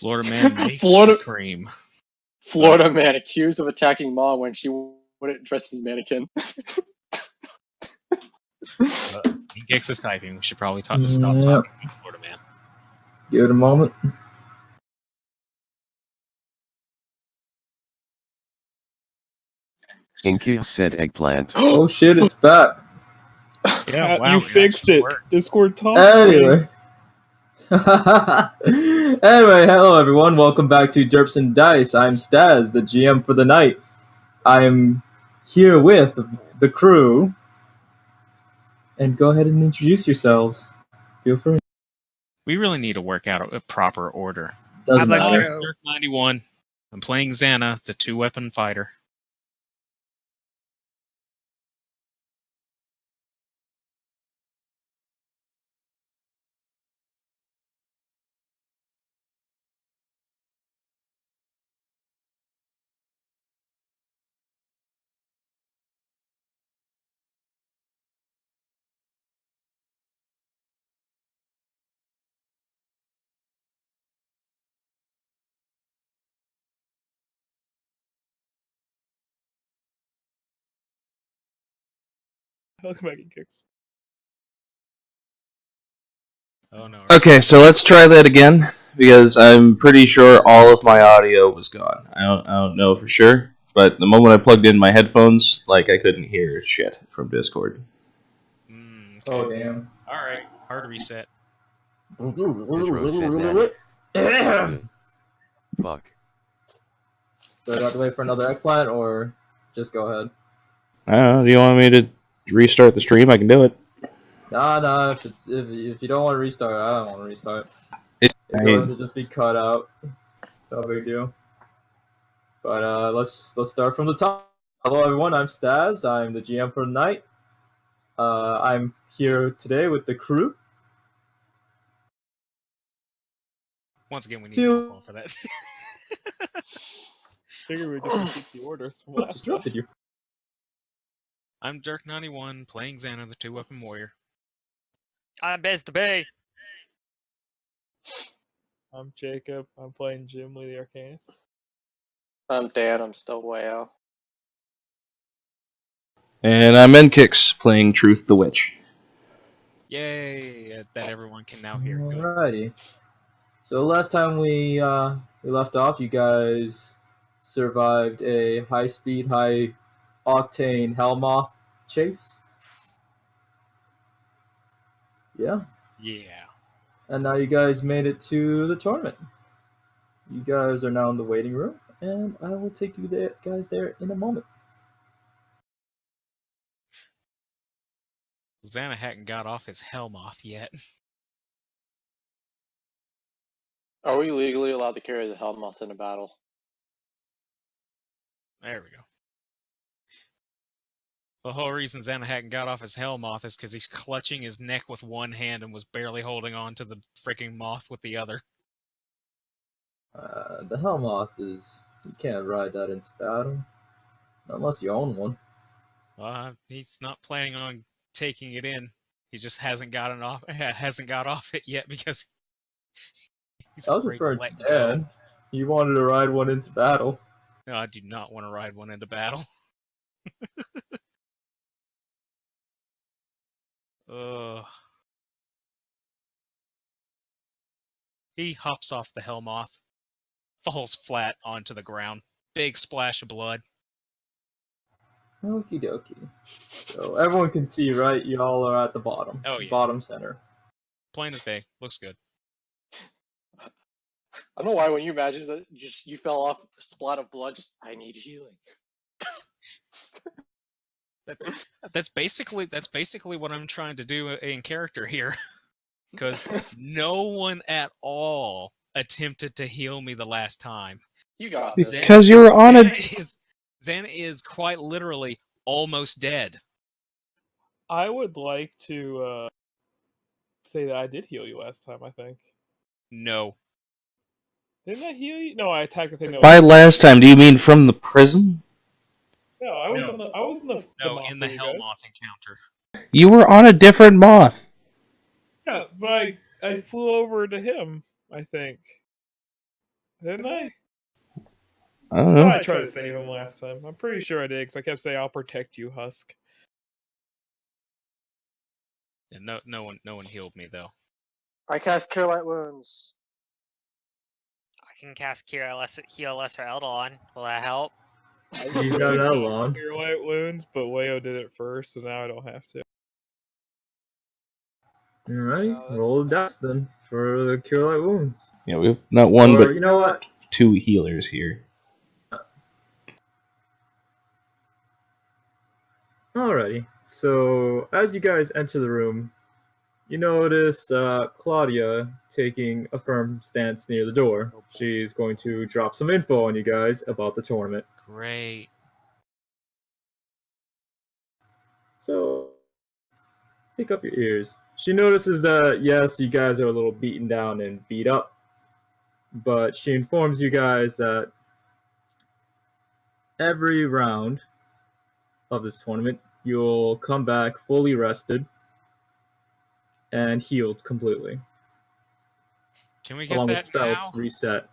Florida man makes Florida- the cream. Florida man accused of attacking mom when she wouldn't dress as mannequin. He kicks his typing. We should probably stop talking about Florida man. Give it a moment. Inky said eggplant. Oh shit, it's back. Yeah, wow, you it fixed actually it. works. Discord talk. Anyway. Anyway, hello everyone. Welcome back to Derps and Dice. I'm Staz, the GM for the night. I am here with the crew. And go ahead and introduce yourselves. Feel free. We really need to work out a proper order. Doesn't How about matter. Joe? Dirk 91. I'm playing Xana, the 2-weapon fighter. Welcome back, Kicks. Oh no. Okay, so let's try that again, because I'm pretty sure all of my audio was gone. I don't know for sure, but the moment I plugged in my headphones, I couldn't hear shit from Discord. Okay. Oh, damn. Alright, hard reset. Intro said that. Fuck. So do I have to wait for another eggplant, or just go ahead? I don't know, do you want me to restart the stream? I can do it. Nah, if you don't want to restart, I don't want to restart. I It mean- goes to just be cut out. No big deal. But let's start from the top. Hello everyone, I'm Staz. I'm the GM for the night. I'm here today with the crew. Once again, we need to call for that. Figured we'd just keep the orders from last time. Disrupted you. I'm Dirk 91, playing Xana, the 2-weapon warrior. I'm Best Bay. I'm Jacob. I'm playing Jim Lee the Arcanist. I'm Dan. I'm still way out. And I'm Nkix, playing Truth the Witch. Yay! That everyone can now hear. Good. Alrighty. So last time we left off, you guys survived a high-speed, high-octane Hellmoth chase. Yeah. Yeah. And now you guys made it to the tournament. You guys are now in the waiting room, and I will take you guys there in a moment. Xana hadn't got off his Hellmoth yet. Are we legally allowed to carry the Hellmoth in a battle? There we go. The whole reason Xana hadn't got off his Hellmoth is because he's clutching his neck with one hand and was barely holding on to the freaking moth with the other. The Hellmoth is... You can't ride that into battle. Unless you own one. He's not planning on taking it in. He just hasn't got off it yet because he's That was afraid to for let Dan. go. He wanted to ride one into battle. No, I do not want to ride one into battle. Ugh. He hops off the Hellmoth, falls flat onto the ground. Big splash of blood. Okie dokie. So everyone can see, right? Y'all are at the bottom. Oh, yeah. Bottom center. Plain as day. Looks good. I don't know why when you imagine that you fell off a splat of blood, just I need healing. That's basically what I'm trying to do in character here. Because no one at all attempted to heal me the last time. You got this. Because you were on Xana is quite literally almost dead. I would like to say that I did heal you last time, I think. No. Didn't I heal you? No, I attacked the thing that By was... last time, do you mean from the prison? No, I was No. in the No, moth in the with you Hellmoth guys. encounter. You were on a different moth. Yeah, but I flew over to him, I think. Didn't I? I don't I know. thought I tried to save him last time. I'm pretty sure I did, because I kept saying, I'll protect you, Husk. And no one healed me though. I cast Cure Light Wounds. I can cast Heal Lesser Eldon. Will that help? He's not that long. Cure Light Wounds, but Wayo did it first, so now I don't have to. Alright, roll the dice then for the Cure Light Wounds. Yeah, we have not one, Or, but you know what? 2 healers here. Alrighty, so as you guys enter the room, you notice Claudia taking a firm stance near the door. She's going to drop some info on you guys about the tournament. Great. So, pick up your ears. She notices that, yes, you guys are a little beaten down and beat up, but she informs you guys that every round of this tournament, you'll come back fully rested and healed completely, Can we get along with that spells now? reset.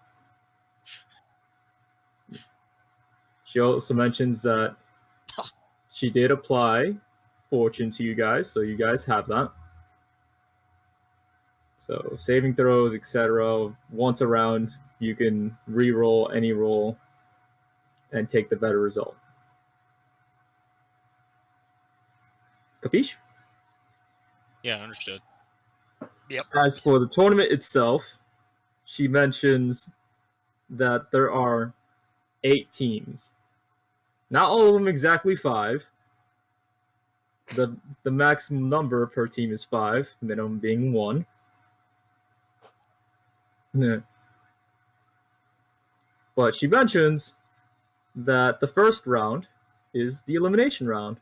She also mentions that she did apply fortune to you guys, so you guys have that. So saving throws, etc. Once a round, you can re-roll any roll and take the better result. Capiche? Yeah, understood. As for the tournament itself, she mentions that there are 8 teams. Not all of them exactly 5. The maximum number per team is 5, minimum being 1. Yeah. But she mentions that the first round is the elimination round.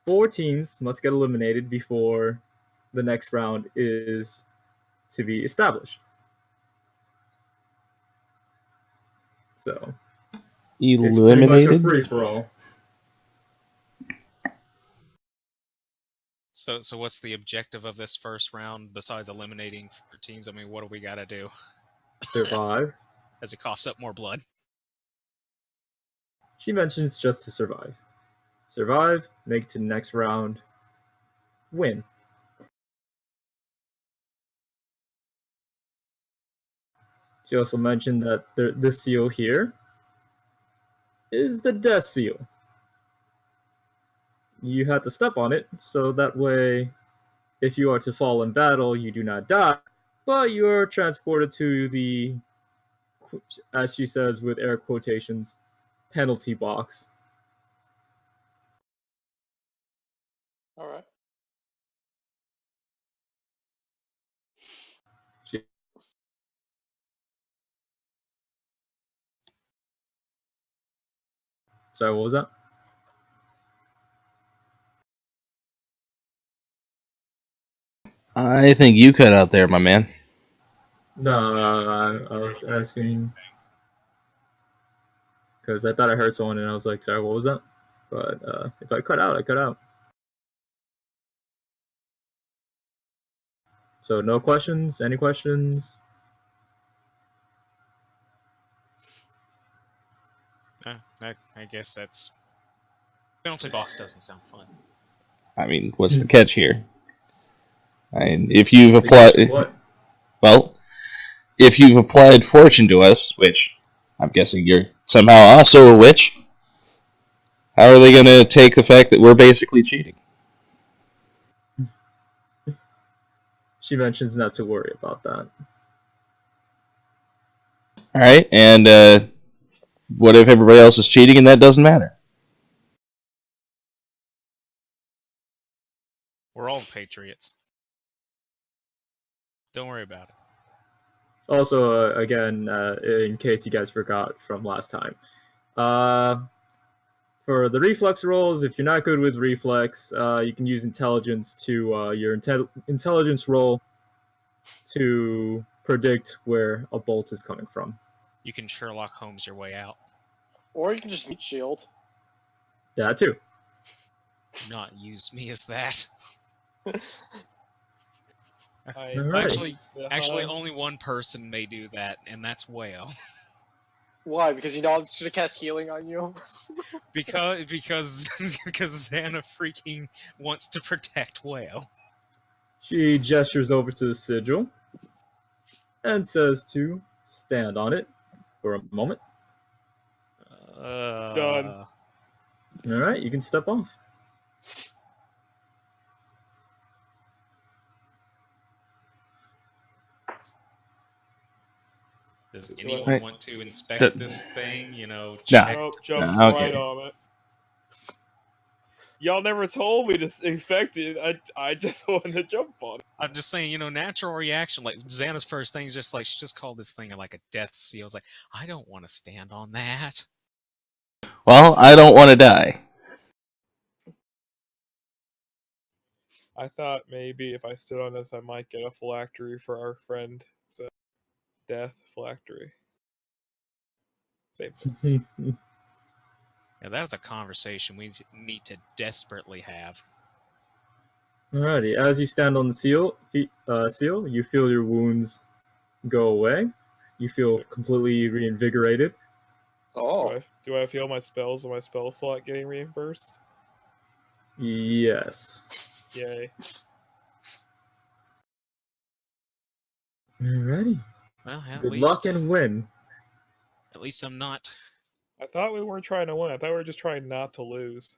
4 teams must get eliminated before the next round is to be established. So it's pretty much a Eliminated? free-for-all. So what's the objective of this first round besides eliminating 4 teams? I mean, what do we got to do? Survive. As it coughs up more blood. She mentions just to survive. Survive, make it to the next round, win. She also mentioned that the seal here is the death seal. You have to step on it, so that way, if you are to fall in battle, you do not die, but you are transported to the, as she says with air quotations, penalty box. All right. She, sorry, what was that? I think you cut out there, my man. No, I was asking because I thought I heard someone and I was like, sorry, what was that? But if I cut out, I cut out. So no questions? Any questions? I guess that's... Penalty box doesn't sound fun. I mean, what's the catch here? I mean, if you've applied... What? Well, if you've applied fortune to us, which I'm guessing you're somehow also a witch, how are they going to take the fact that we're basically cheating? She mentions not to worry about that. Alright, and what if everybody else is cheating and that doesn't matter? We're all patriots. Don't worry about it. Also, again, in case you guys forgot from last time, for the reflex rolls, if you're not good with reflex, you can use intelligence to your intelligence roll to predict where a bolt is coming from. You can Sherlock Holmes your way out. Or you can just meat shield. That too. Do not use me as that. Alright. Actually, only one person may do that, and that's Whale. Why? Because you know I should have cast healing on you. because Xana freaking wants to protect Whale. She gestures over to the sigil and says to stand on it for a moment. Done. Alright, you can step off. Does anyone Right. want to inspect D- this thing? You know, Nah. check. Nope, jump Nah, right okay. on it. Y'all never told me to expect it. I just wanted to jump on it. I'm just saying, you know, natural reaction. Like Xana's first thing is just like she just called this thing like a death seal. I was like, I don't want to stand on that. Well, I don't want to die. I thought maybe if I stood on this, I might get a phylactery for our friend. So, death phylactery. Same thing. Yeah, that is a conversation we need to desperately have. Alrighty, as you stand on the seal, you feel your wounds go away. You feel completely reinvigorated. Oh. Do I feel my spells and my spell slot getting reimbursed? Yes. Yay. Alrighty. Well, Good luck and win. At least I'm not. I thought we weren't trying to win. I thought we were just trying not to lose.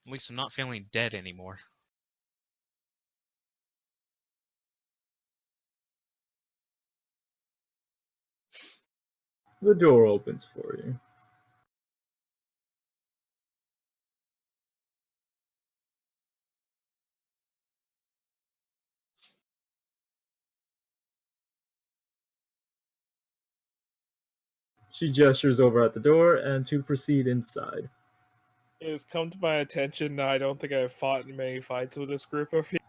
At least I'm not feeling dead anymore. The door opens for you. She gestures over at the door and to proceed inside. It has come to my attention that I don't think I've fought in many fights with this group of people.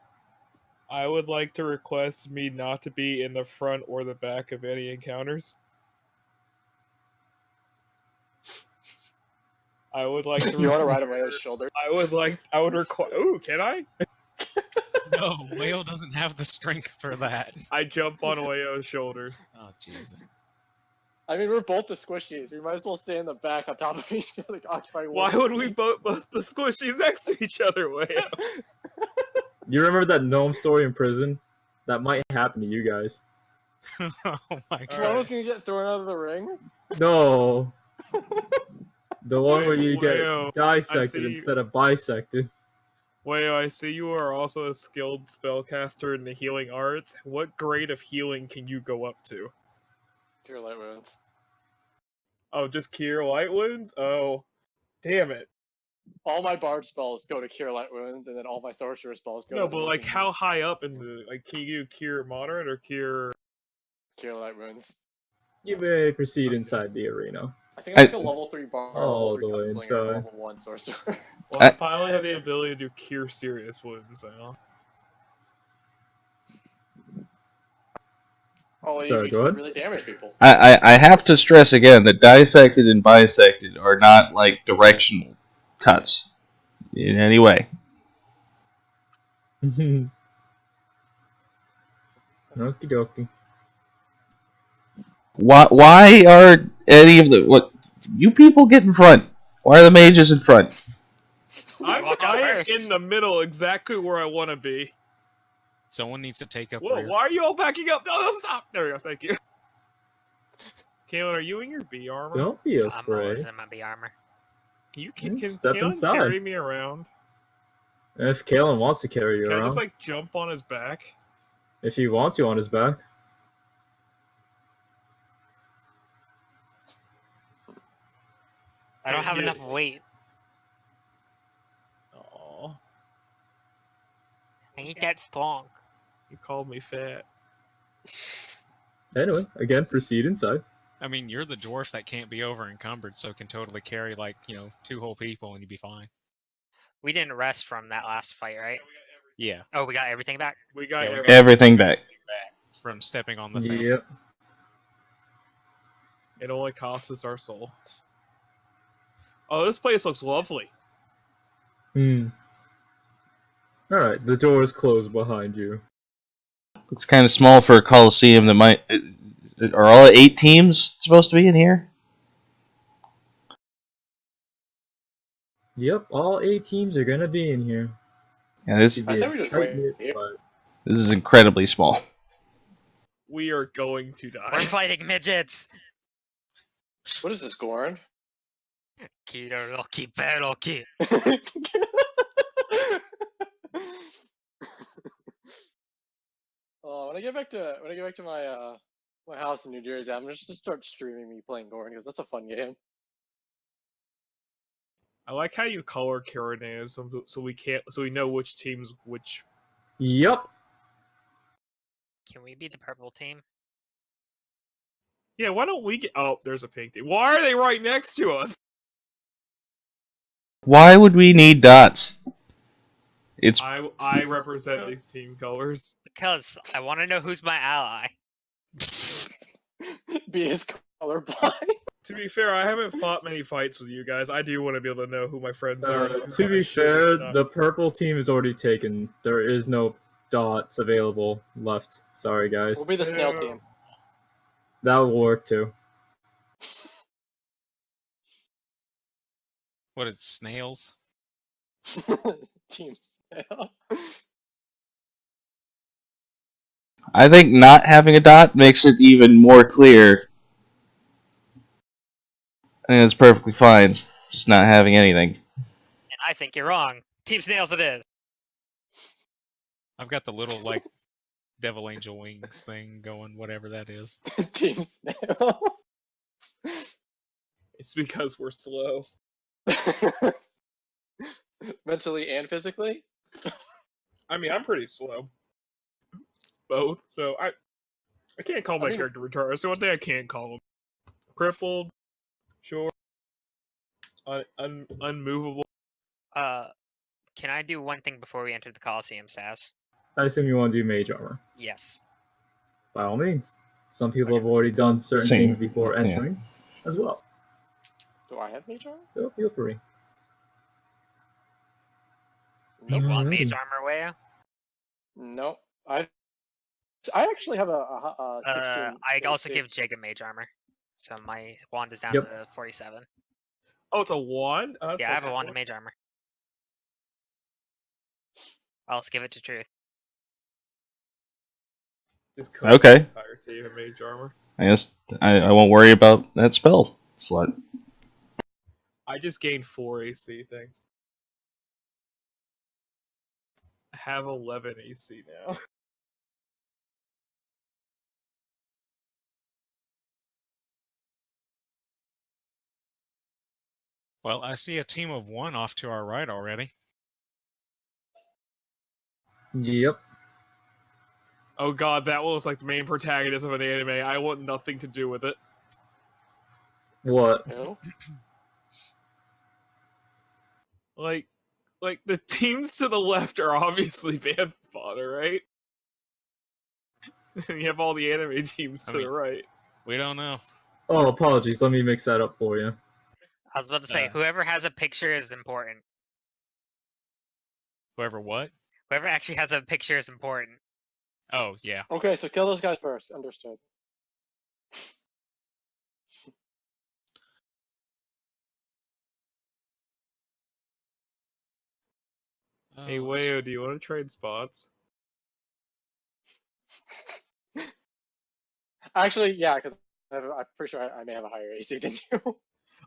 I would like to request me not to be in the front or the back of any encounters. I would like to. You want to ride on Whale's shoulder? I would require. Ooh, can I? No, Whale doesn't have the strength for that. I jump on Wayo's shoulders. Oh, Jesus. I mean, we're both the squishies. We might as well stay in the back on top of each other, occupying Why one would we space. both the squishies next to each other, Wayo? You remember that gnome story in prison? That might happen to you guys. Oh my One god. of us gonna get thrown out of the ring? No. The one where you Wayo, get dissected see- instead of bisected. Wayo, I see you are also a skilled spellcaster in the healing arts. What grade of healing can you go up to? Cure light wounds. Oh, just cure light wounds? Oh, damn it. All my bard spells go to cure light wounds, and then all my sorcerer spells go No, to but like how high up in the can you cure moderate or cure? cure light wounds. You may proceed inside the arena. I think I'm like a level 3 bard, All level 3 the way gunslinger, inside. and a level 1 sorcerer. Well, I finally have the ability to do cure serious wounds now. Oh, Sorry, you go ahead. really damage people. I have to stress again that dissected and bisected are not like directional cuts in any way. Okie dokie. Why are any of the what you people get in front? Why are the mages in front? I walked out I am first. in the middle, exactly where I want to be. Someone needs to take up Whoa, rear. why are you all backing up? No, stop! There we go, thank you. Kaylin, are you in your B armor? Don't be I'm always afraid. in my B armor. Can Step Kaylin inside. carry me around? If Kalen wants to carry you Can I around, just like jump on his back? if he wants you on his back. I don't have Yeah. enough weight. Oh, I ain't that strong. you called me fat. Anyway, again, proceed inside. I mean, you're the dwarf that can't be over encumbered, so can totally carry like, you know, 2 whole people and you'd be fine. We didn't rest from that last fight, right? Yeah, Oh, we got everything back. We got Yeah, we Everything back. from stepping on the thing. Yep. It only cost us our soul. Oh, this place looks lovely. Alright, the door is closed behind you. Looks kind of small for a Coliseum that might... Are all 8 teams supposed to be in here? Yep, all 8 teams are gonna be in here. Yeah, this Should I be say a we just wait tight-knit here. fight. is incredibly small. We are going to We're die. fighting midgets. What is this, Goran? Kiroroki Peroki. When I get back to my house in New Jersey, I'm just gonna start streaming me playing Goran because that's a fun game. I like how you color Karanes so we know which teams which. Yep. Can we be the purple team? Yeah, why don't we get? Oh, there's a pink team. Why are they right next to us? Why would we need dots? It's I represent these team colors. Because I want to know who's my ally. Be his colorblind. To be fair, I haven't fought many fights with you guys. I do want to be able to know who my friends are. To be fair, the purple team is already taken. There is no dots available left. Sorry, guys. We'll be the snail team. That will work too. What is snails? Team snail. I think not having a dot makes it even more clear. I think it's perfectly fine, just not having anything. And I think you're wrong. Team Snails it is. I've got the little like devil angel wings thing going, whatever that is. Team snail. It's because we're slow. Mentally and physically. I mean, I'm pretty slow. Both. So I can't call my character retarded. So one thing I can't call him. Crippled. Sure. Unmovable. Can I do one thing before we enter the Coliseum, Saz? I assume you want to do mage armor. Yes. By all means. Some people have already done certain Same. things before entering as well. Do I have mage armor? So feel free. You want mage Alrighty. armor, way? No. I actually have a 16. I also AC. give Jake a mage armor. So my wand is down Yep. to 47. Oh, it's a wand? Oh, Yeah, I have a wand of mage armor. I'll also give it to Truth. Just coats Okay. the entire team in mage armor. I guess I won't worry about that spell slot. I just gained 4 AC, thanks. I have 11 AC now. Well, I see a team of 1 off to our right already. Yep. Oh god, that one was like the main protagonist of an anime. I want nothing to do with it. What? No. Like the teams to the left are obviously band fodder, right? And you have all the anime teams to the right. We don't know. Oh, apologies. Let me mix that up for you. I was about to say, whoever has a picture is important. Whoever what? Whoever actually has a picture is important. Oh, yeah. Okay, so kill those guys first. Understood. Hey, Oh, Wayo, do you want to trade spots? Actually, yeah, because I'm pretty sure I may have a higher AC than you.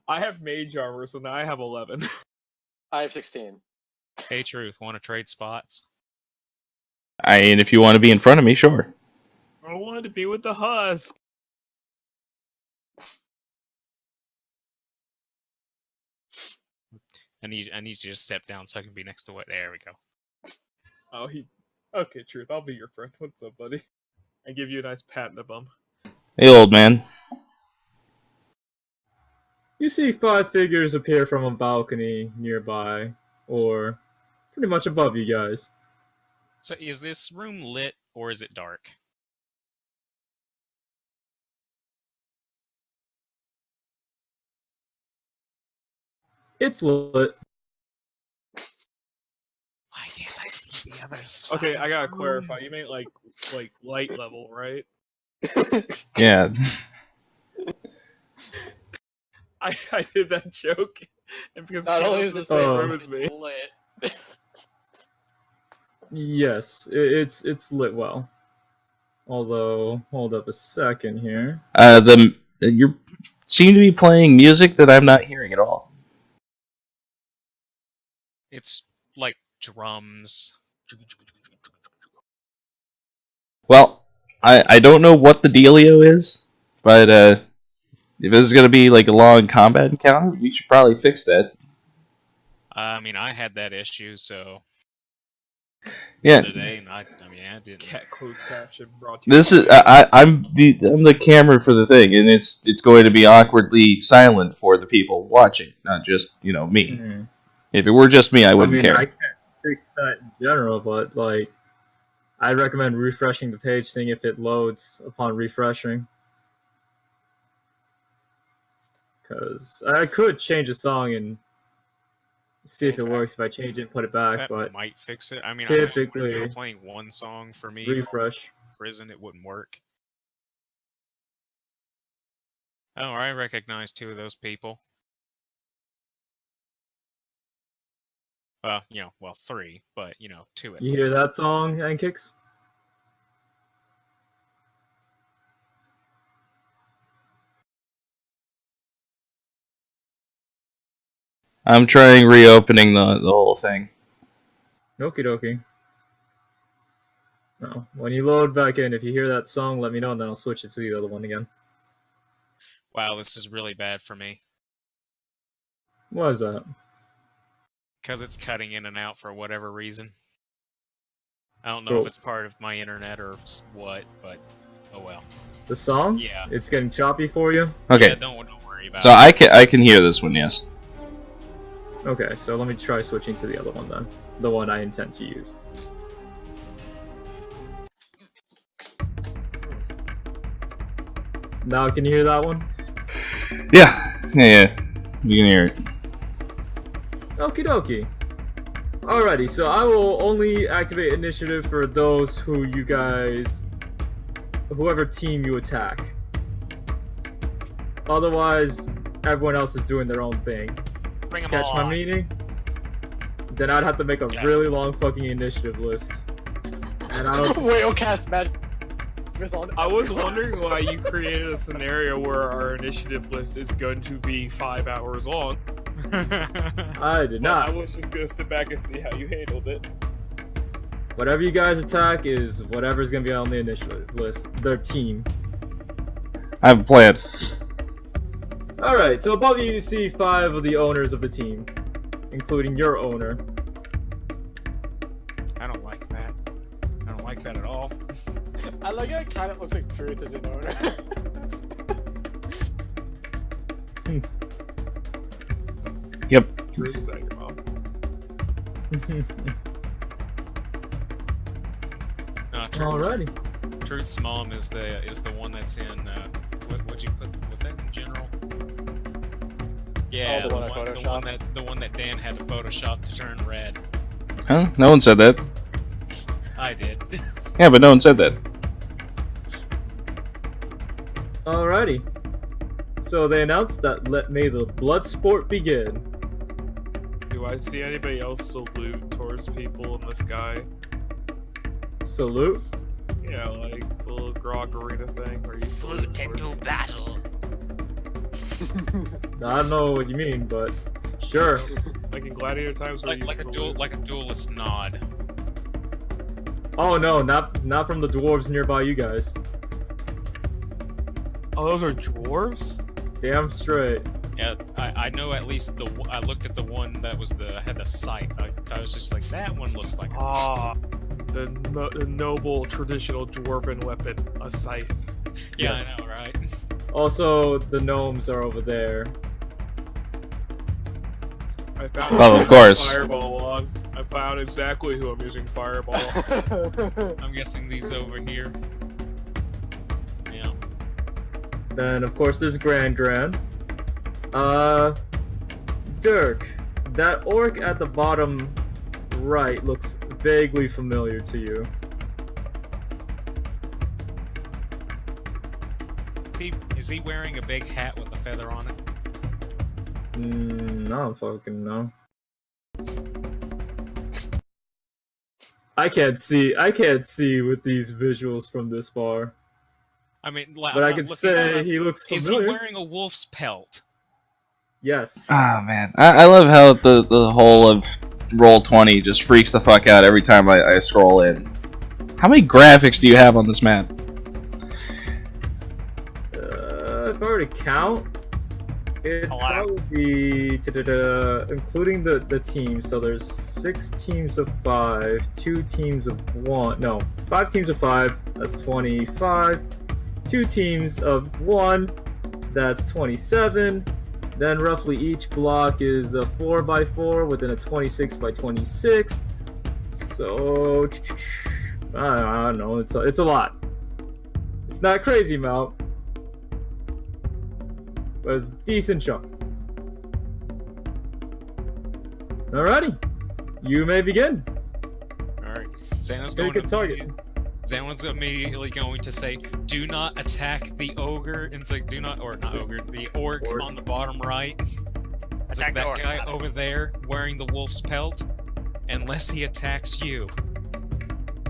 I have mage armor, so now I have 11. I have 16. hey, Truth, want to trade spots? And if you want to be in front of me, sure. I wanted to be with the husk. I need you to step down so I can be next to it. There we go. Oh, okay, Truth, I'll be your friend. What's up, buddy? I give you a nice pat in the bum. Hey, old man. You see 5 figures appear from a balcony nearby, or pretty much above you guys. So is this room lit or is it dark? It's lit. Why can't I see the others? Okay, I gotta clarify. You mean like light level, right? Yeah. I did that joke, and because Not only Caleb's is in it the same lit, room as me. lit. Yes, it's lit well. Although, hold up a second here. You seem to be playing music that I'm not hearing at all. It's like drums. Well, I don't know what the dealio is, but if this is gonna be like a long combat encounter, we should probably fix that. I mean, I had that issue, so Yeah. the other day, and I mean, I didn't. Cat closed caption brought to you. This is I'm the camera for the thing, and it's going to be awkwardly silent for the people watching, not just me. Mhm. If it were just me, I wouldn't I care. can't fix that in general, but like, I recommend refreshing the page, seeing if it loads upon refreshing. Because I could change the song and see if it works if I change it and put it back, That but might fix it. I mean, I know if you typically were playing one song for me, refresh. prison, it wouldn't work. Oh, I recognize two of those people. Well, three, but two at You hear least. that song, Ankix? I'm trying reopening the whole thing. Okie dokie. No. When you load back in, if you hear that song, let me know, and then I'll switch it to the other one again. Wow, this is really bad for me. What is that? Because it's cutting in and out for whatever reason. I don't know Cool. if it's part of my internet or what, but oh well. The song? Yeah. It's getting choppy for you? Okay, Yeah, don't worry about so it. I can hear this one. Yes. Okay, so let me try switching to the other one then. The one I intend to use. Now can you hear that one? Yeah. You can hear it. Okie dokie. Alrighty, so I will only activate initiative for those whoever team you attack. Otherwise, everyone else is doing their own thing. Bring them Catch all my on. meaning? Then I'd have to make a Yeah. really long fucking initiative list. And I don't. Whale cast magic. I was wondering why you created a scenario where our initiative list is going to be 5 hours long. I did But I not. was just gonna sit back and see how you handled it. Whatever you guys attack is whatever's gonna be on the initiative list. Their team. I have a plan. Alright, so above you see 5 of the owners of the team, including your owner. I don't like that. I don't like that at all. I like how it kind of looks like Truth as an owner. Yep. Drew, is that your mom? Alrighty. Truth's mom is the one that's in what'd you put? Was that in general? Yeah, Oh, the one I the one that Dan had to Photoshop to turn red. Huh? No one said that. I did. Yeah, but no one said that. Alrighty. So they announced that may the blood sport begin. Do I see anybody else salute towards people in the sky? Salute. Yeah, like the little grog arena thing where you Salute into battle. I don't know what you mean, but sure. like in Gladiator times where you like salute. a duelist nod. Oh no, not from the dwarves nearby you guys. Oh, those are dwarves? Damn straight. Yeah, I know at least I looked at the one that was had the scythe. I was just like, that one looks like. Ah, the noble traditional dwarven weapon, a scythe. Yeah, Yes. I know, right? Also, the gnomes are over there. I found Oh, of course. Fireball on. I found exactly who I'm using Fireball. I'm guessing these over here. Yeah. Then of course there's Grand. Dirk, that orc at the bottom right looks vaguely familiar to you. Is he wearing a big hat with a feather on it? I don't fucking know. I can't see with these visuals from this far. I mean, But I could say he looks Is familiar. he wearing a wolf's pelt? Yes. Oh man, I love how the whole of Roll20 just freaks the fuck out every time I scroll in. How many graphics do you have on this map? If I were to count, it'd probably be including the teams. So there's 6 teams of 5, 2 teams of 1. No, 5 teams of 5. That's 25. 2 teams of 1. That's 27. Then roughly each block is a 4x4 within a 26x26. So I don't know. It's a lot. It's not crazy amount, but it's a decent chunk. Alrighty, you may begin. Alright. Xana's Pick a target. Xana's immediately going to say, "Do not attack the ogre." And say, "Do not," or not ogre, the orc on the bottom right. It's like that guy over there wearing the wolf's pelt. Unless he attacks you,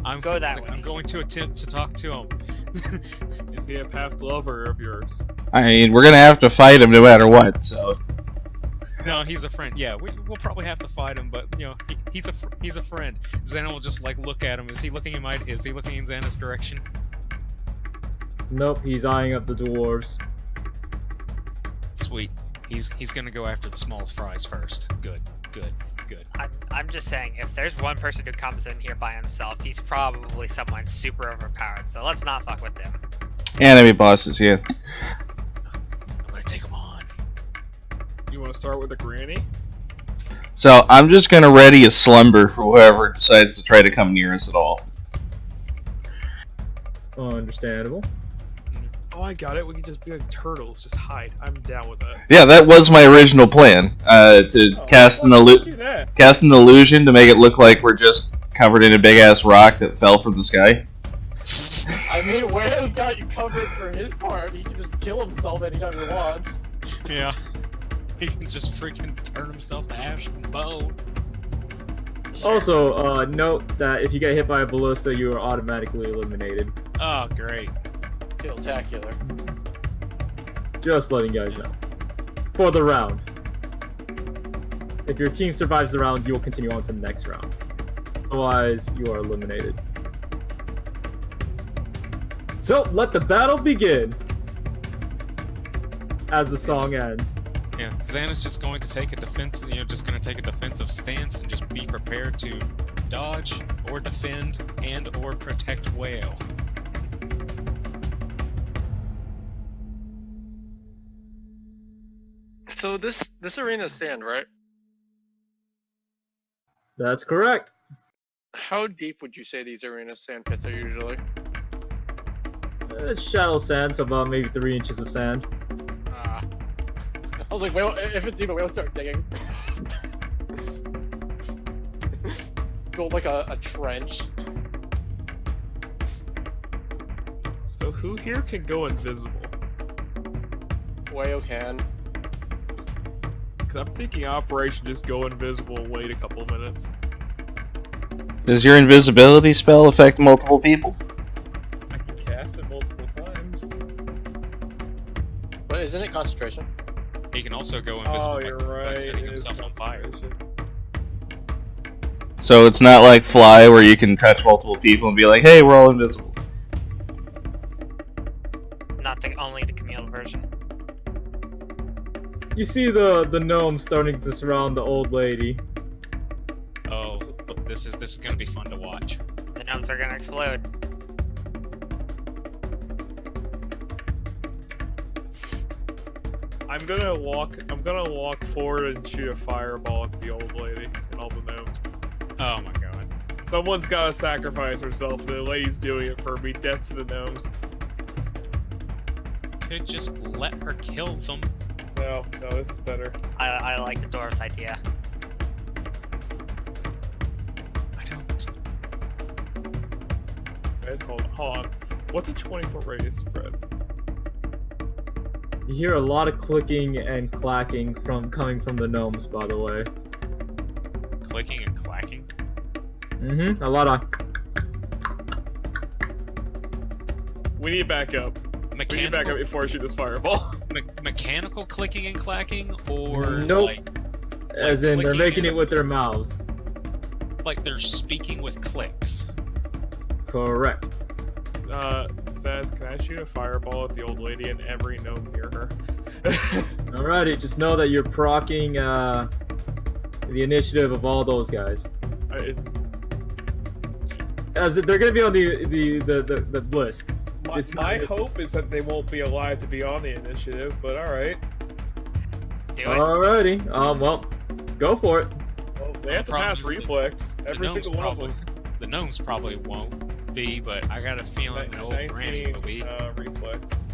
I'm going to attempt to talk to him. Is he a past lover of yours? I mean, we're gonna have to fight him no matter what. So. No, he's a friend. Yeah, we'll probably have to fight him, but you know, he's a friend. Xana will just like look at him. Is he looking in Xana's direction? Nope, he's eyeing up the dwarves. Sweet. He's gonna go after the smallest fries first. Good. I'm just saying, if there's one person who comes in here by himself, he's probably someone super overpowered. So let's not fuck with him. Enemy bosses, yeah. I'm gonna take him on. You want to start with the granny? So I'm just gonna ready a slumber for whoever decides to try to come near us at all. Understandable. Oh, I got it. We can just be like turtles, just hide. I'm down with that. Yeah, that was my original plan. To cast an illusion to make it look like we're just covered in a big ass rock that fell from the sky. I mean, Ware's got you covered for his part. He can just kill himself anytime he wants. Yeah. He can just freaking turn himself to ash and bone. Also, note that if you get hit by a ballista, you are automatically eliminated. Oh, great. Spectacular. Just letting you guys know. For the round. If your team survives the round, you will continue on to the next round. Otherwise, you are eliminated. So, let the battle begin! As the song ends. Yeah, Xana's just going to take a defensive stance and just be prepared to dodge or defend and or protect Whale. So this arena's sand, right? That's correct. How deep would you say these arena sand pits are usually? It's shallow sand, so about maybe 3 inches of sand. I was like, well, if it's even, we'll start digging. Build like a trench. So who here can go invisible? Wayo can. Because I'm thinking Operation just go invisible and wait a couple minutes. Does your invisibility spell affect multiple people? I can cast it multiple times. But isn't it concentration? He can also go invisible by setting It himself is on fire. So it's not like Fly where you can touch multiple people and be like, hey, we're all invisible. Not only the Camille version. You see the gnome starting to surround the old lady. Oh, this is gonna be fun to watch. The gnomes are gonna explode. I'm gonna walk forward and shoot a fireball at the old lady and all the gnomes. Oh my god. Someone's gotta sacrifice herself. The lady's doing it for me. Death to the gnomes. Could just let her kill them. No, this is better. I like the dwarves idea. I don't. Guys, hold on. What's a 20-foot radius spread? You hear a lot of clicking and clacking coming from the gnomes, by the way. Clicking and clacking. Mm-hmm. A lot of. We need to back up. We need to back up before I shoot this fireball. Mechanical clicking and clacking, or Nope. like As in, they're clicking making it is- with their mouths. like they're speaking with clicks. Correct. Stas, can I shoot a fireball at the old lady and every gnome near her? Alrighty, just know that you're proccing the initiative of all those guys. As they're gonna be on the list. My hope is that they won't be alive to be on the initiative, but alright. Do it. Alrighty. Well, go for it. Well, they have to pass reflex. Every single one of them. The gnomes probably won't be, but I got a feeling the old granny 19 will be. reflex.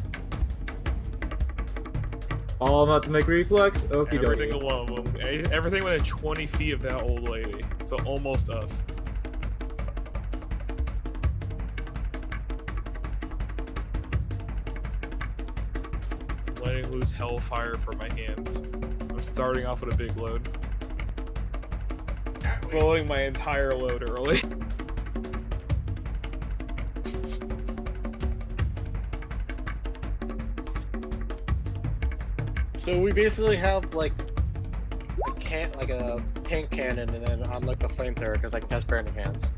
All about to make reflex? Okie Every dokie. single one of them. Everything within 20 feet of that old lady. So almost us. Letting loose hellfire from my hands. I'm starting off with a big load. Rolling my entire load early. So we basically have like a paint cannon, and then I'm like the flamethrower because I can cast burning hands.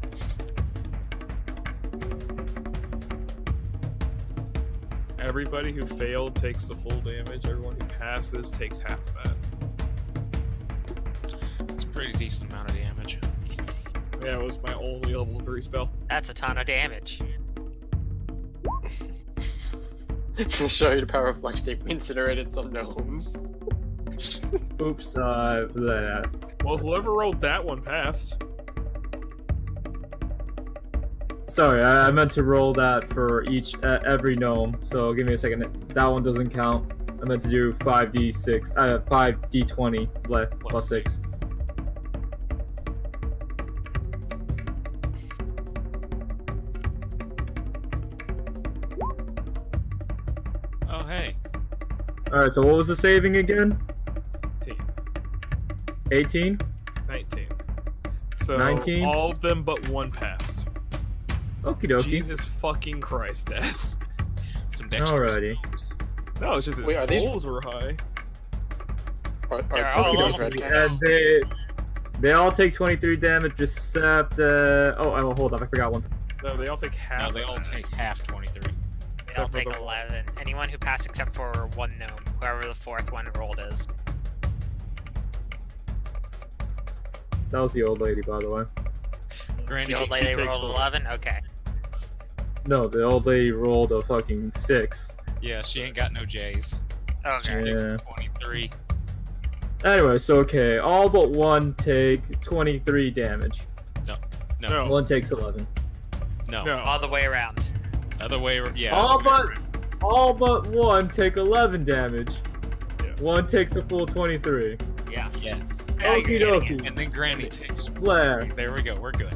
Everybody who failed takes the full damage. Everyone who passes takes half of that. It's a pretty decent amount of damage. Yeah, it was my only level 3 spell. That's a ton of damage. To show you the power of Flex Tape, we incinerated some gnomes. Oops. Bleh. Well, whoever rolled that one passed. Sorry, I meant to roll that for every gnome. So give me a second. That one doesn't count. I meant to do 5d6. 5d20 plus 6. Oh hey, Alright, so what was the saving again? 18. 18? 19. So 19? all of them but one passed. Okie dokie. Jesus fucking Christ, Des. some dexterous Alrighty. gnomes. No, it's just his Wait, are these- rolls were high. They're all Okie level dokie. 3. And they all take 23 damage except oh hold on, I forgot one. No, they all take half. No, they of all that. take half 23. They all Except for take the- 11. Anyone who passed except for one gnome, whoever the fourth one rolled is. That was the old lady, by the way. Granny, The old she lady takes rolled full. 11? Okay. No, the old lady rolled a fucking 6. yeah, she ain't got no J's. Okay. Yeah. 23. Anyway, so okay, all but one take 23 damage. No, One takes 11. no, No. All the way around. other way. Yeah. All other way but- All but one take 11 damage. Yes. One takes the full 23. Yes. Yes. Now you're Okie getting dokie. it. And then Granny takes. Blair. There we go. We're good.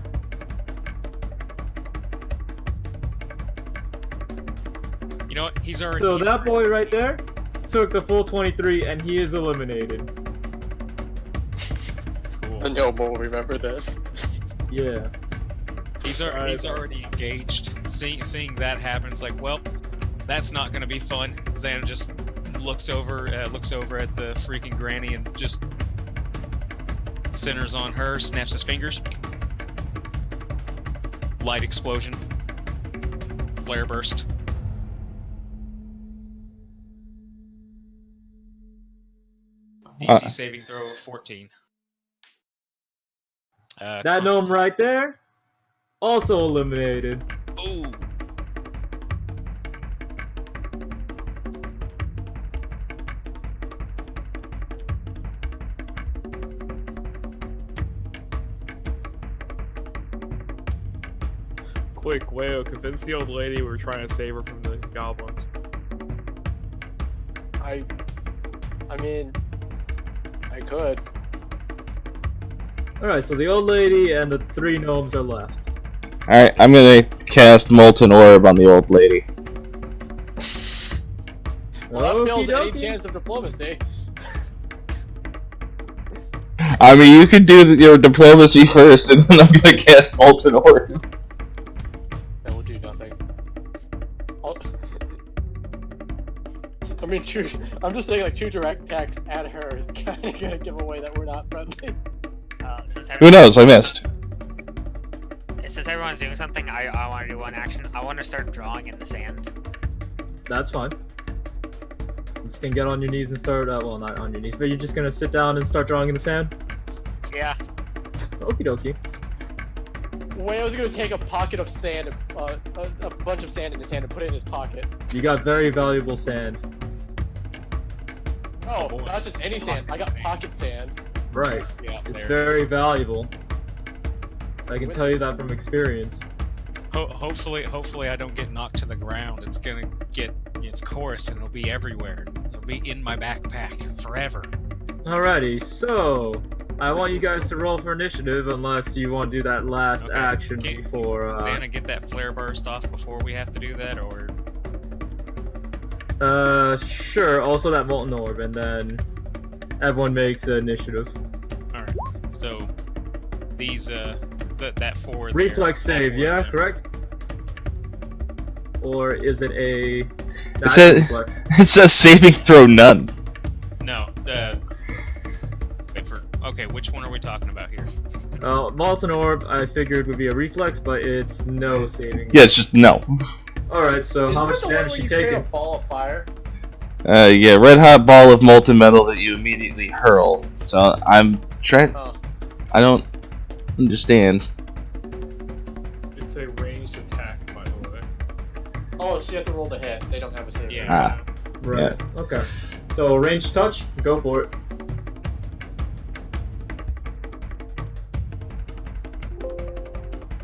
You know what? He's already. So he's that boy right there took the full 23 and he is eliminated. cool. The gnome will remember this. Yeah. He's already engaged. Seeing that happen, it's like, well, that's not gonna be fun. Xana just looks over at the freaking Granny and just centers on her, snaps his fingers. Light explosion. Flare burst. DC saving throw of 14. That gnome right there, also eliminated. Ooh. Quick, Wayo, convince the old lady we're trying to save her from the goblins. I mean, I could. Alright, so the old lady and the 3 gnomes are left. Alright, I'm gonna cast Molten Orb on the old lady. Well, that fails any Okey-dokey. chance of diplomacy. I mean, you could do your diplomacy first, and then I'm gonna cast Molten Orb. That will do nothing. I mean, I'm just saying, like, 2 direct attacks at her is kind of gonna give away that we're not friendly. Who knows? I missed. Since everyone's doing something, I want to do one action. I want to start drawing in the sand. That's fine. You just gonna get on your knees and start, well, not on your knees, but you're just gonna sit down and start drawing in the sand? Yeah. Okie dokie. Wait, I was gonna take a pocket of sand, a bunch of sand in his hand and put it in his pocket. You got very valuable sand. Oh, not just any sand. I got pocket sand. Right. Yeah, It's there very it is. valuable. I can tell you that from experience. Hopefully I don't get knocked to the ground. It's gonna get its course and it'll be everywhere. It'll be in my backpack forever. Alrighty, so I want you guys to roll for initiative unless you want to do that last Okay. action Okay. before. Xana, get that flare burst off before we have to do that, or Sure. Also that molten orb, and then everyone makes initiative. alright. So these that 4 there, Reflex that save, 4 yeah, there. correct? Or is it a? It says- reflex. It says saving throw none. No. Wait for. Okay, which one are we talking about here? Molten orb, I figured would be a reflex, but it's no saving. Yeah, it's just no. All right. So how much damage you you create taking? a ball of fire? Yeah, red hot ball of molten metal that you immediately hurl. So I'm trying. Oh. I don't understand. It's a ranged attack, by the way. Oh, so you have to roll to hit. They don't have a save. Yeah. Right. Okay. So range touch, go for it.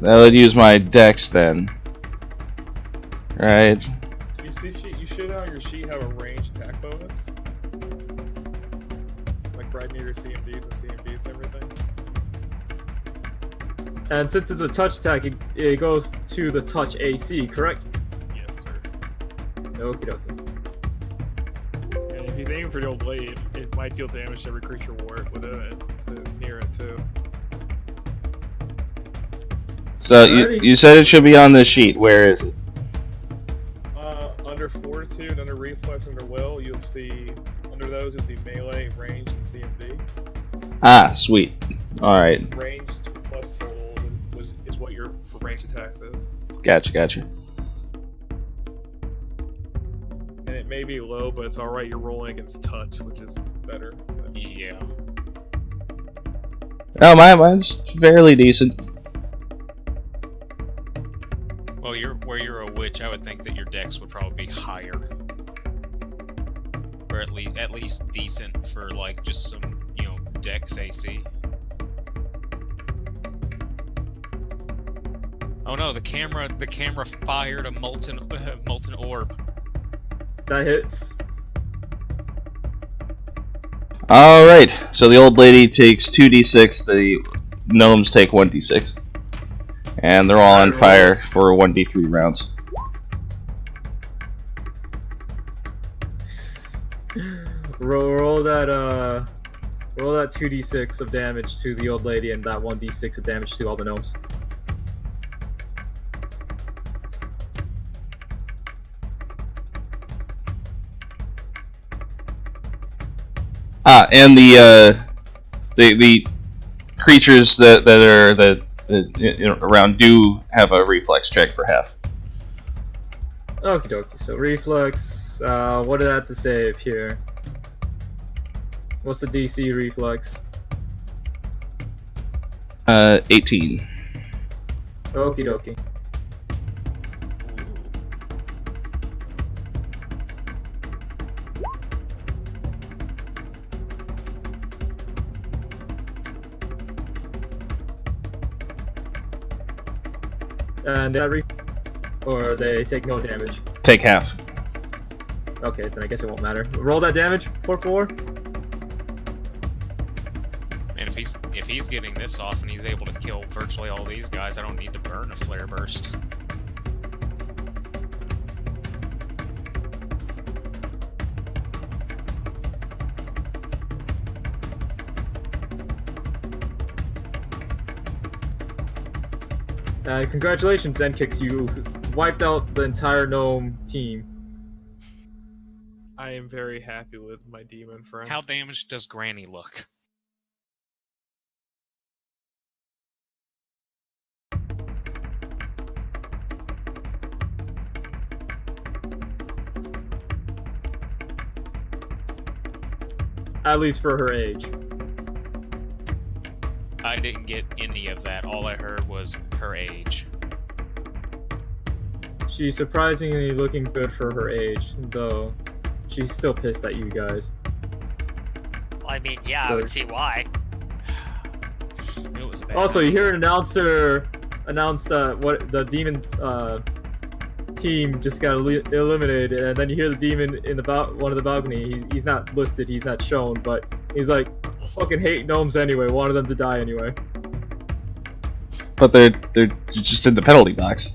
I would use my dex then. Right. You should on your sheet have a ranged attack bonus. Like right near your CMDs and CMBs and everything. And since it's a touch attack, it goes to the touch AC, correct? Yes, sir. Okie dokie. And if he's aiming for the old lady, it might deal damage to every creature within it, to near it too. So Alrighty. you said it should be on the sheet. Where is it? Under Fortitude, under Reflex, under Will, you'll see, under those, you'll see Melee, Ranged, and CMD. Ah, sweet. Alright. Ranged plus total is what your for ranged attacks is. Gotcha. And it may be low, but it's alright, you're rolling against touch, which is better. So. Yeah. Oh, mine's fairly decent. Well, where you're a witch, I would think that your dex would probably be higher, or at least decent for like just some dex AC. Oh no, the camera fired a molten orb. That hits. Alright, so the old lady takes 2d6, the gnomes take 1d6. And they're all on fire for 1d3 rounds. Roll that 2d6 of damage to the old lady and that 1d6 of damage to all the gnomes. Ah, and the creatures that are around do have a reflex check for half. Okie dokie, so reflex, what did I have to save here? What's the DC reflex? 18. Okie dokie. And or they take no damage. Take half. Okay, then I guess it won't matter. Roll that damage, por favor. And if he's getting this off and he's able to kill virtually all these guys, I don't need to burn a flare burst. Congratulations, N-Kix. You wiped out the entire gnome team. I am very happy with my demon friend. How damaged does Granny look? At least for her age. I didn't get any of that. All I heard was her age. She's surprisingly looking good for her age, though she's still pissed at you guys. Well, I mean, yeah, So- I would see why. It was a bad Also, you night. hear an announcer announce that what the demon's team just got eliminated, and then you hear the demon in the one of the balcony. He's not listed, he's not shown, but he's like, "Fucking hate gnomes anyway. Wanted them to die anyway." But they're just in the penalty box.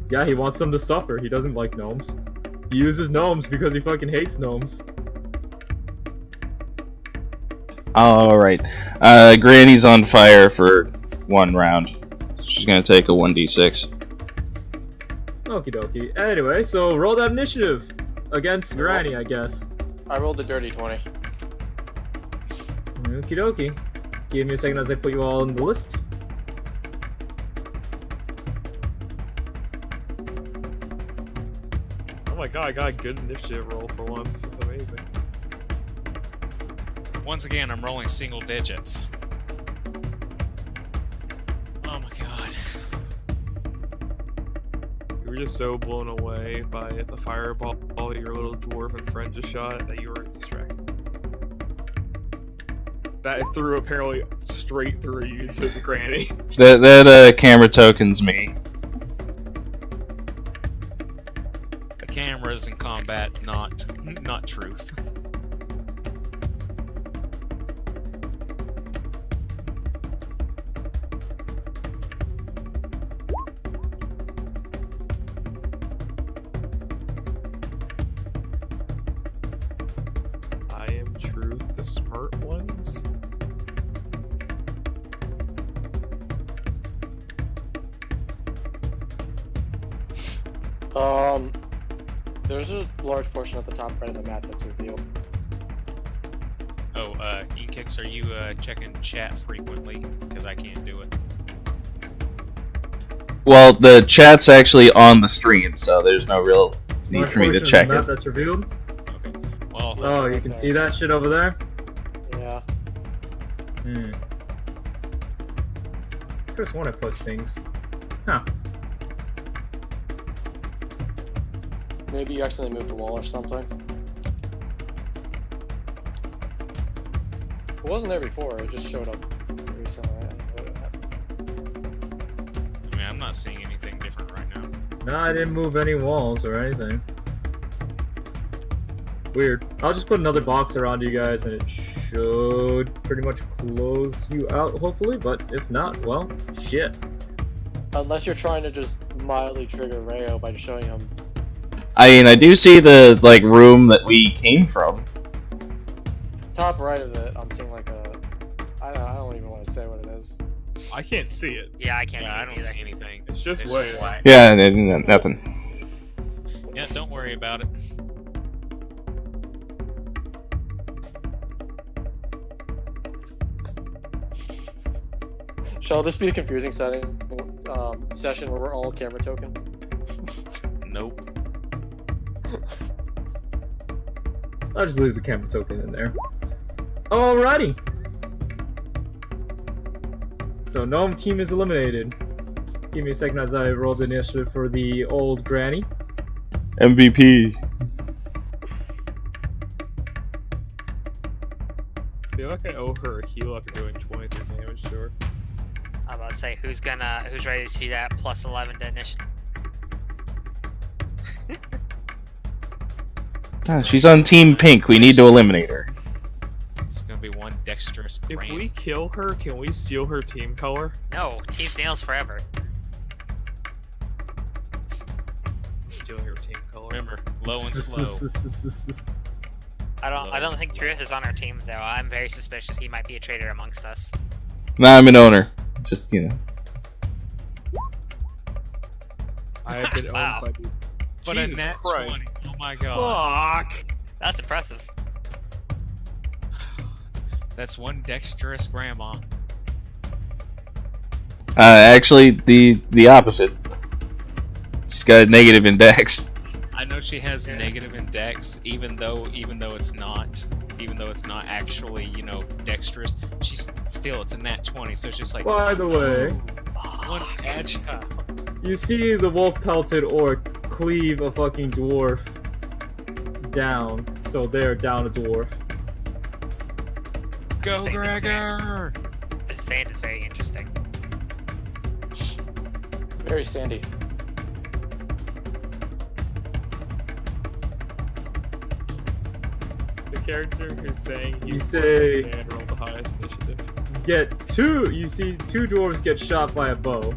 Yeah, he wants them to suffer. He doesn't like gnomes. He uses gnomes because he fucking hates gnomes. Alright. Granny's on fire for 1 round. She's gonna take a 1d6. Okie dokie. Anyway, so roll that initiative against Granny, I guess. I rolled a dirty 20. Okie dokie. Give me a second as I put you all on the list. Oh my god, I got a good initiative roll for once. It's amazing. Once again, I'm rolling single digits. Oh my god. You were just so blown away by the fireball your little dwarven friend just shot that you were distracted. That threw apparently straight through you to the granny. That camera token's me. The camera's in combat, not truth. I am truth, the smart ones. There's a large portion at the top right of the map that's revealed. Oh, Inkix, are you checking chat frequently? Because I can't do it. Well, the chat's actually on the stream, so there's no real need Large for me to portion of check the map it. that's revealed. Okay. Well, Oh, you can see that shit over there? Yeah. Hmm. Just want to put things. Huh. Maybe you accidentally moved the wall or something. It wasn't there before, it just showed up recently. I don't know what happened. I mean, I'm not seeing anything different right now. No, I didn't move any walls or anything. Weird. I'll just put another box around you guys and it should pretty much close you out, hopefully, but if not, well, shit. Unless you're trying to just mildly trigger Rayo by just showing him. I mean, I do see the room that we came from. Top right of it, I'm seeing like a. I don't even want to say what it is. I can't see it. Yeah, I can't Yeah, see I it don't either. see anything. It's just It's way just black. Yeah, nothing. Yeah, don't worry about it. Shall this be a confusing session where we're all camera token? Nope. I'll just leave the camera token in there. Alrighty. So Gnome team is eliminated. Give me a second as I roll the initiative for the old granny. MVP. I feel like I owe her a heal after doing 23 damage to her. I'm about to say who's ready to see that plus 11 to initiative. Ah, she's on Team Pink. We need to eliminate her. It's gonna be one dexterous If ram. we kill her, can we steal her team color? No, Team Snails forever. Stealing her team color. Remember, low and slow. I don't think Truth is on our team though. I'm very suspicious he might be a traitor amongst us. Nah, I'm an owner. Just, you know. I have been Wow. owned by the... But a Jesus nat Christ. 20. Oh my god. Fuck! That's impressive. That's one dexterous grandma. Actually, the opposite. She's got a negative in dex. I know she has negative in dex, even though it's not actually, you know, dexterous. She's still, it's a nat 20, so it's just like. By the way, One edge. you see the wolf-pelted orc cleave a fucking dwarf down, so they're down a dwarf. Go, saying the same. Gregor! The sand is very interesting. Very sandy. The character who's saying You he's say- playing sand rolled the highest initiative. You see two dwarves get shot by a bow.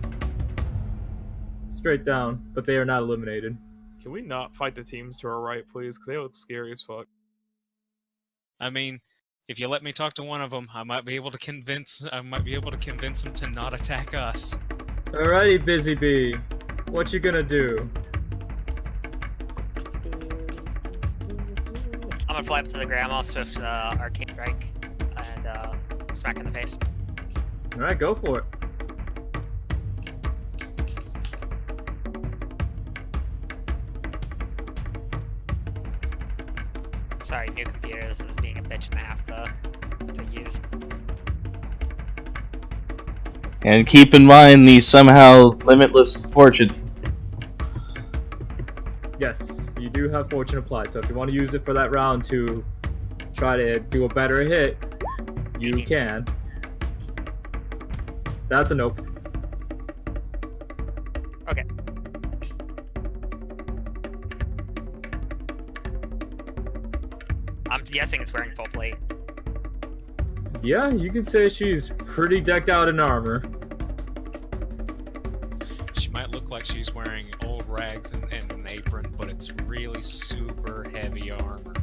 Straight down, but they are not eliminated. Can we not fight the teams to our right, please? Because they look scary as fuck. I mean, if you let me talk to one of them, I might be able to convince them to not attack us. Alrighty, Busy Bee. What you gonna do? I'm gonna fly up to the grandma, swift arcane strike, and smack in the face. Alright, go for it. Sorry, new computer. This is being a bitch and I have to use. And keep in mind the somehow limitless fortune. Yes, you do have fortune applied, so if you want to use it for that round to try to do a better hit, you can. That's a nope. Okay. I'm guessing it's wearing full plate. Yeah, you can say she's pretty decked out in armor. She might look like she's wearing old rags and an apron, but it's really super heavy armor.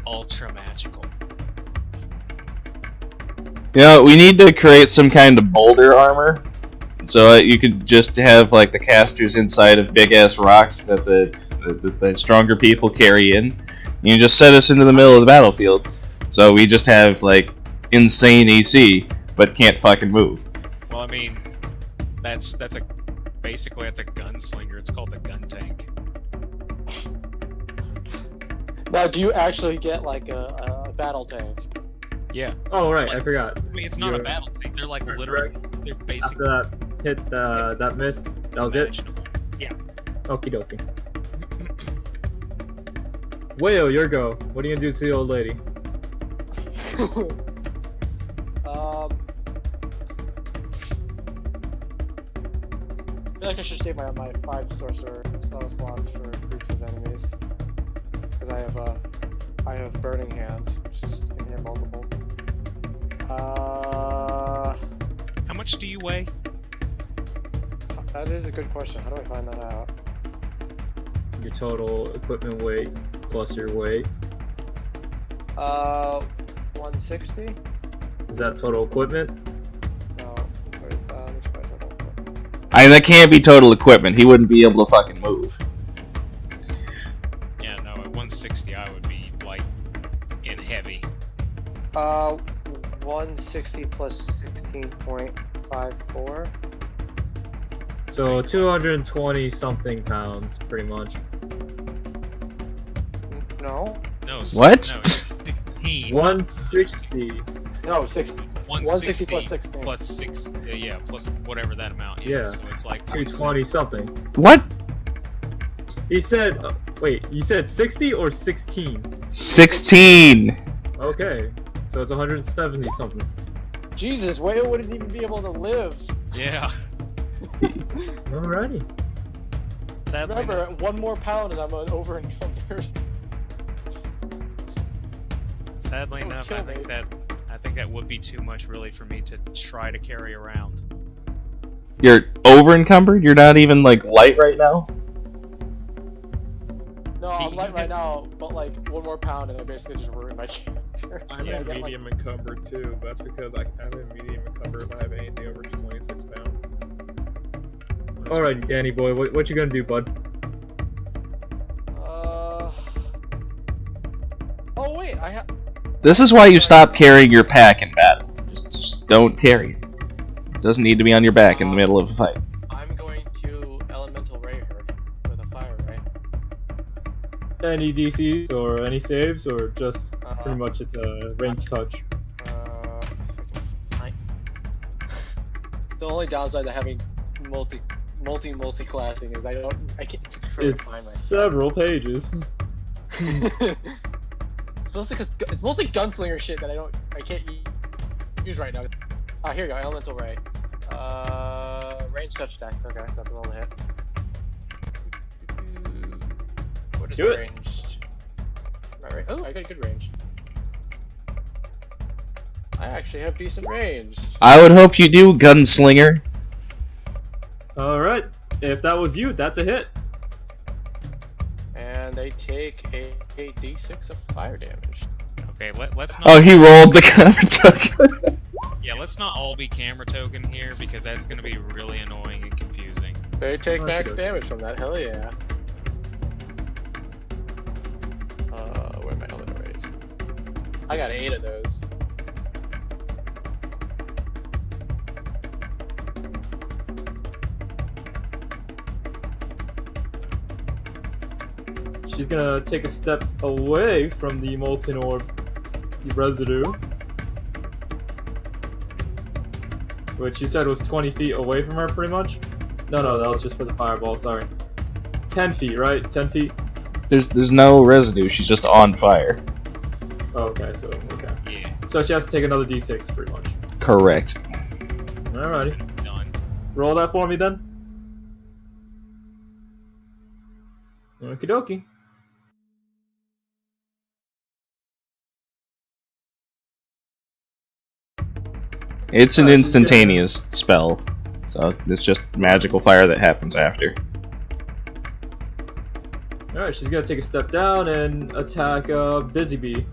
Ultra magical. You know, we need to create some kind of boulder armor, so that you could just have like the casters inside of big ass rocks that the stronger people carry in. You just set us into the middle of the battlefield, so we just have like insane AC, but can't fucking move. Well, I mean, that's a gunslinger. It's called a gun tank. Now, do you actually get like a battle tank? Yeah. Oh, right, Like- I forgot. I mean, it's not a You're- battle tank. They're like literally. They're basically. After that hit, that miss, that was it? imaginable. Okie dokie. Whale, your go. What are you gonna do to the old lady? I feel like I should save my 5 sorcerer spell slots for groups of enemies. Because I have burning hands, which can hit multiple. How much do you weigh? That is a good question. How do I find that out? Your total equipment weight plus your weight. 160? Is that total equipment? No. Wait, let me try total equipment. I mean, that can't be total equipment. He wouldn't be able to fucking move. Yeah, no, at 160 I would be like in heavy. 160 plus 16.54. So 220 something pounds, pretty much. No. No. What? No, 16. 160. No, 60. 160 plus 16. Plus 6. Yeah, plus whatever that amount is. Yeah. So it's like 220 something. What? He said, wait, you said 60 or 16? 16! Okay, so it's 170 something. Jesus, Whale wouldn't even be able to live. Yeah. Alrighty. Sadly, Remember, 1 more pound and I'm over encumbered. sadly Oh, enough, kill I me. think that would be too much really for me to try to carry around. You're over encumbered? You're not even like light right now? No, I'm light right now, but like 1 more pound and I basically just ruined my character. I'm Yeah, I in get, medium encumbered too, but that's because I'm in medium encumbered if I have anything over 26 pounds. Alright, Danny boy, what you gonna do, bud? Oh wait, I have. This is why you stop carrying your pack in battle. Just don't carry it. It doesn't need to be on your back in the middle of a fight. I'm going to elemental ray her with a fire ray. Any DCs or any saves, or just pretty much it's a range touch? The only downside to having multi-classing is I can't find It's myself. several pages. It's mostly because it's mostly gunslinger shit that I can't use right now. Here you go, elemental ray. Range touch attack. Okay, so I have to roll the hit. What is Do it. ranged? Right. Oh, I got good range. I actually have decent range. I would hope you do, gunslinger. Alright, if that was you, that's a hit. And they take a d6 of fire damage. Okay, let's not. Oh, he rolled the camera token. Yeah, let's not all be camera token here because that's gonna be really annoying and confusing. They take max Okay. damage from that. Hell yeah. Where are my elemental rays? I got 8 of those. She's gonna take a step away from the molten orb residue, which you said was 20 feet away from her, pretty much? No, that was just for the fireball, sorry. 10 feet, right? 10 feet? There's no residue. She's just on fire. Oh, okay, okay. Yeah, So she has to take another d6, pretty much. Correct. Alrighty. done. Roll that for me, then. Okie dokie. It's an instantaneous spell, so it's just magical fire that happens after. Alright, she's gonna take a step down and attack Busy Bee.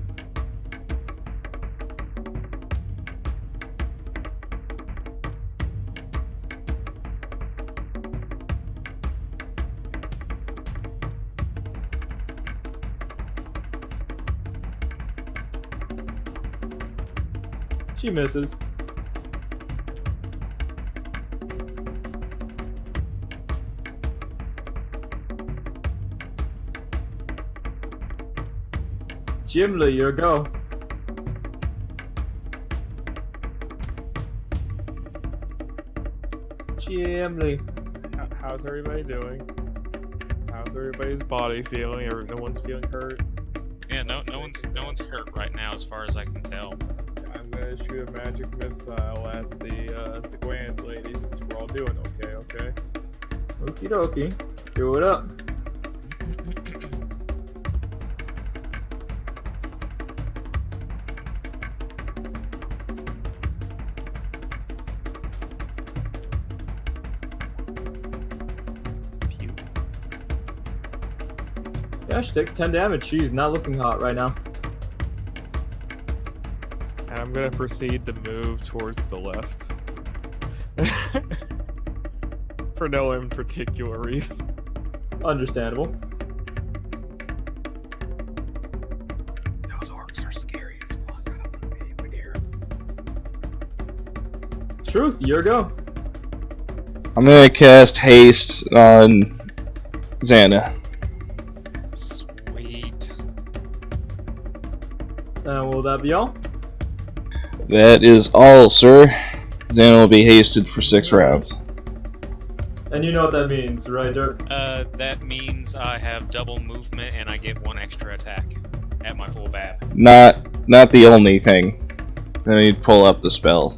She misses. Jimly, your go. Jimly. How's everybody doing? How's everybody's body feeling? No one's feeling hurt. Yeah, no one's hurt right now, as far as I can tell. I'm gonna shoot a magic missile at the Grand ladies, since we're all doing okay. Okie dokie. Do it up. Pew. Yeah, she takes 10 damage. She's not looking hot right now. And I'm gonna proceed to move towards the left. For no in particular reason. Understandable. Those orcs are scary as fuck. I don't want to be anywhere near them. Truth, your go. I'm gonna cast haste on Xana. Sweet. And will that be all? That is all, sir. Xana will be hasted for 6 rounds. And you know what that means, right, Derp? That means I have double movement and I get 1 extra attack at my full BAB. Not the only thing. Let me pull up the spell.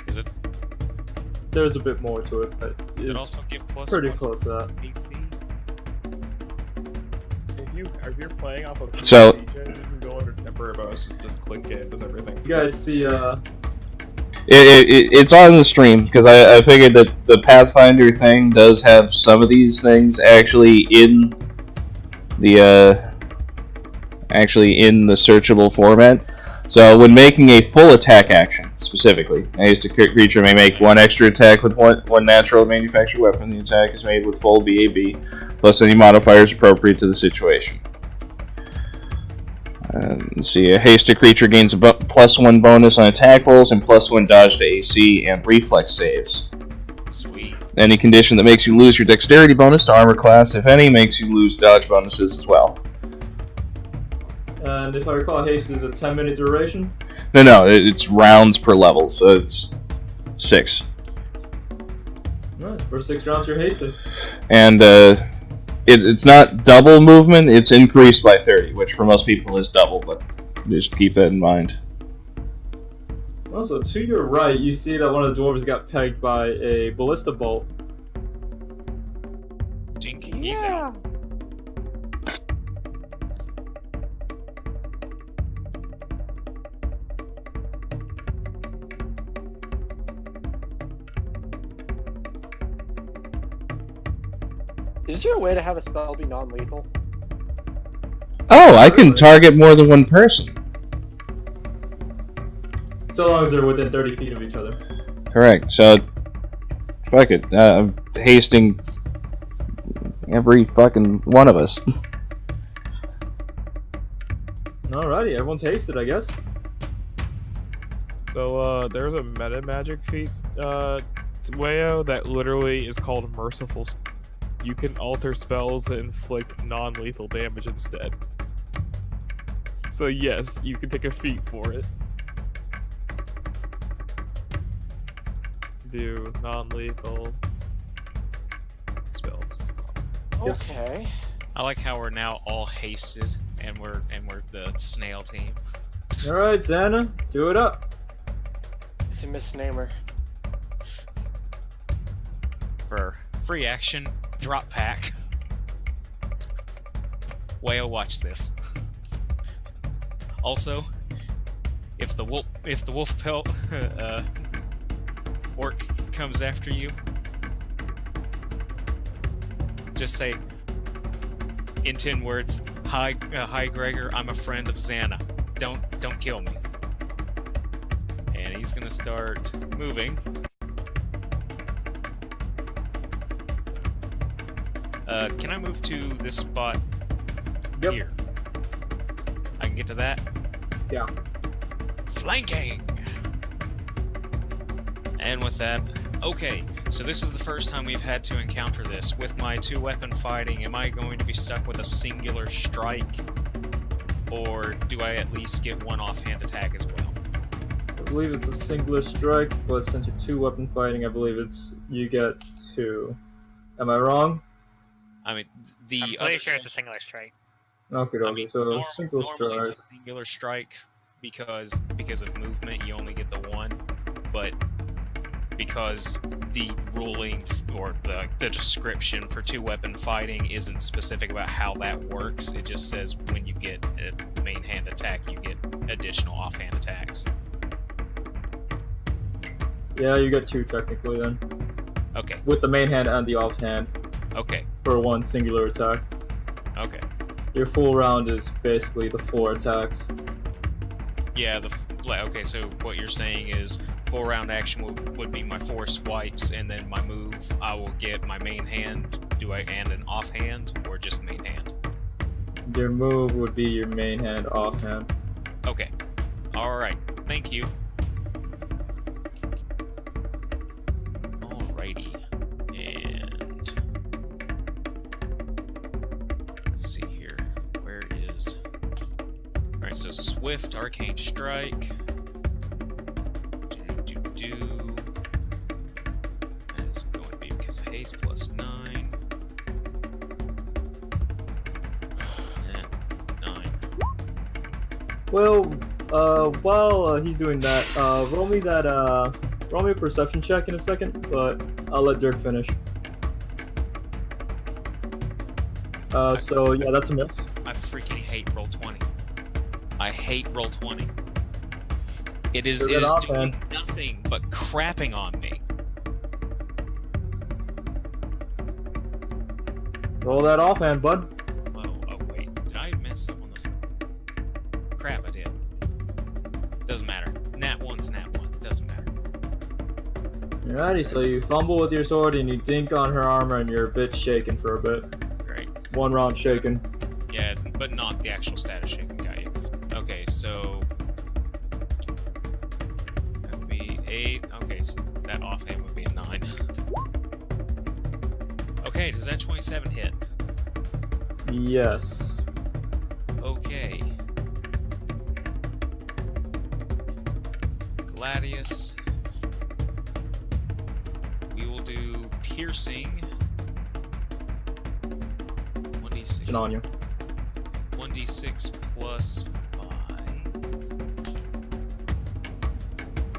Is it? There's a bit more to it, but Does it it's also give plus pretty 1 close to that. AC? If you're playing off of So- region, you can go under temporary bonus, just click it, does everything. You guys see, It's on the stream, because I figured that the Pathfinder thing does have some of these things actually in actually in the searchable format. So when making a full attack action, specifically, a hasted creature may make one extra attack with one natural manufactured weapon. The attack is made with full BAB, plus any modifiers appropriate to the situation. Let's see, a hasted creature gains a +1 bonus on attack rolls and +1 dodge to AC and reflex saves. Sweet. Any condition that makes you lose your dexterity bonus to armor class, if any, makes you lose dodge bonuses as well. And if I recall, haste is a 10-minute duration? No, it's rounds per level, so it's 6. Alright, for 6 rounds you're hasted. And it's not double movement, it's increased by 30, which for most people is double, but just keep that in mind. Also, to your right, you see that one of the dwarves got pegged by a ballista bolt. Dink, he's out. Is there a way to have a spell be non-lethal? Oh, I can target more than one person. So long as they're within 30 feet of each other. Correct, so fuck it. I'm hasting every fucking one of us. Alrighty, everyone's hasted, I guess. So there's a meta magic feat, Wayo, that literally is called Merciful. You can alter spells that inflict non-lethal damage instead. So yes, you can take a feat for it. Do non-lethal spells. Okay. I like how we're now all hasted, and we're the snail team. Alright, Xana, do it up. It's a misnamer. For free action, drop pack. Wayo, watch this. Also, if the wolf pelt orc comes after you, just say in 10 words, "Hi, Gregor. I'm a friend of Xana. Don't kill me." And he's gonna start moving. Can I move to this spot here? I can get to that? Yeah. Flanking! And with that, okay, so this is the first time we've had to encounter this. With my 2-weapon fighting, am I going to be stuck with a singular strike? Or do I at least get one offhand attack as well? I believe it's a singular strike, but since you're 2-weapon fighting, I believe you get 2. Am I wrong? I mean, I'm pretty sure it's a singular strike. Okay, I mean, so single normally strike. it's a singular strike because of movement, you only get the 1, but because the ruling or the description for 2-weapon fighting isn't specific about how that works, it just says when you get a main hand attack, you get additional offhand attacks. Yeah, you get 2 technically then. Okay. With the main hand and the offhand. Okay. For 1 singular attack. Okay. Your full round is basically the 4 attacks. Yeah, okay, so what you're saying is 4-round action would be my 4 swipes, and then my move, I will get my main hand, and an offhand, or just main hand? Your move would be your main hand, offhand. Okay. Alright, thank you. Alrighty. And let's see here. Where is... Alright, so Swift, Arcane Strike. That is going to be because of haste plus 9. Yeah, 9. Well, while he's doing that, roll me a perception check in a second, but I'll let Dirk finish. So yeah, that's a miss. I freaking hate roll 20. I hate roll 20. It is doing nothing but crapping on me. Roll that offhand, bud. Well, mess up on the... Crap, I did. Doesn't matter. Nat 1's Nat 1. Doesn't matter. Alrighty, so you fumble with your sword and you dink on her armor and you're a bit shaken for a bit. Great. 1 round shaken. Yeah, but not the actual status shaking. Got you. Okay, so... That would be 8. Okay, so that offhand would be a 9. Okay, does that 27 hit? Yes. Okay. Gladius. We will do piercing. 1d6. On you. 1d6 plus 5.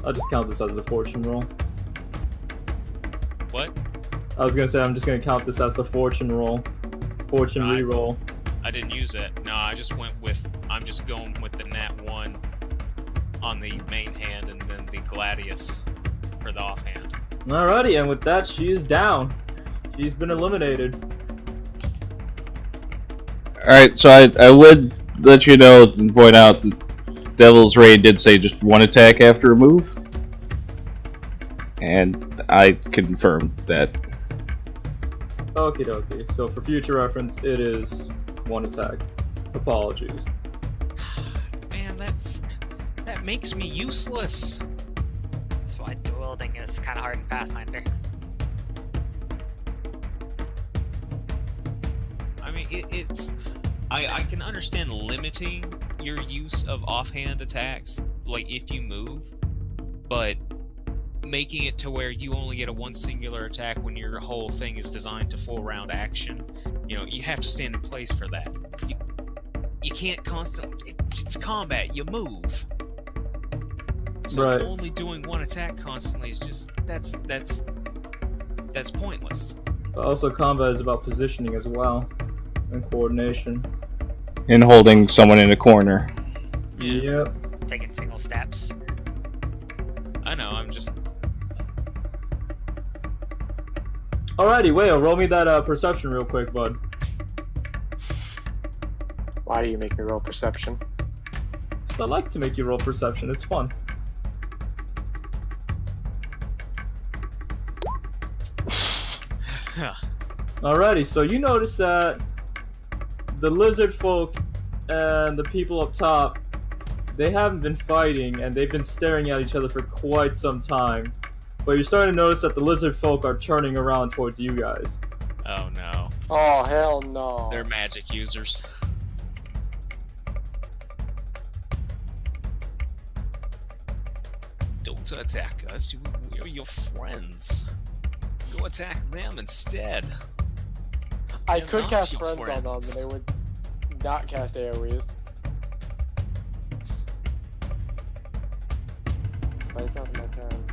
I'll just count this as the fortune roll. What? I was gonna say I'm just gonna count this as the fortune roll. Fortune reroll. I didn't use it. No, I just went with... I'm just going with the nat 1 on the main hand and then the gladius for the offhand. Alrighty, and with that, she is down. She's been eliminated. Alright, so I would let you know and point out that Devil's Raid did say just 1 attack after a move. And I confirmed that. Okie dokie. So for future reference, it is 1 attack. Apologies. Man, that makes me useless. That's why dual-wielding is kind of hard in Pathfinder. I mean, it's... I can understand limiting your use of offhand attacks, like if you move, but making it to where you only get a 1 singular attack when your whole thing is designed to full round action, you know, you have to stand in place for that. You can't constantly... It's combat, you move. So Right. only doing 1 attack constantly is just... That's pointless. But also, combat is about positioning as well, and coordination. And holding someone in a corner. Yep. Taking single steps. I know, I'm just... Alrighty, Wayo, roll me that perception real quick, bud. Why do you make me roll perception? 'Cause I like to make you roll perception. It's fun. Alrighty, so you notice that the lizard folk and the people up top, they haven't been fighting and they've been staring at each other for quite some time. But you're starting to notice that the lizard folk are turning around towards you guys. Oh no. Oh, hell no. They're magic users. Don't attack us, we're your friends. Go attack them instead. I They're could not cast your friends on them and friends. they would not cast AoEs. But it's not my turn.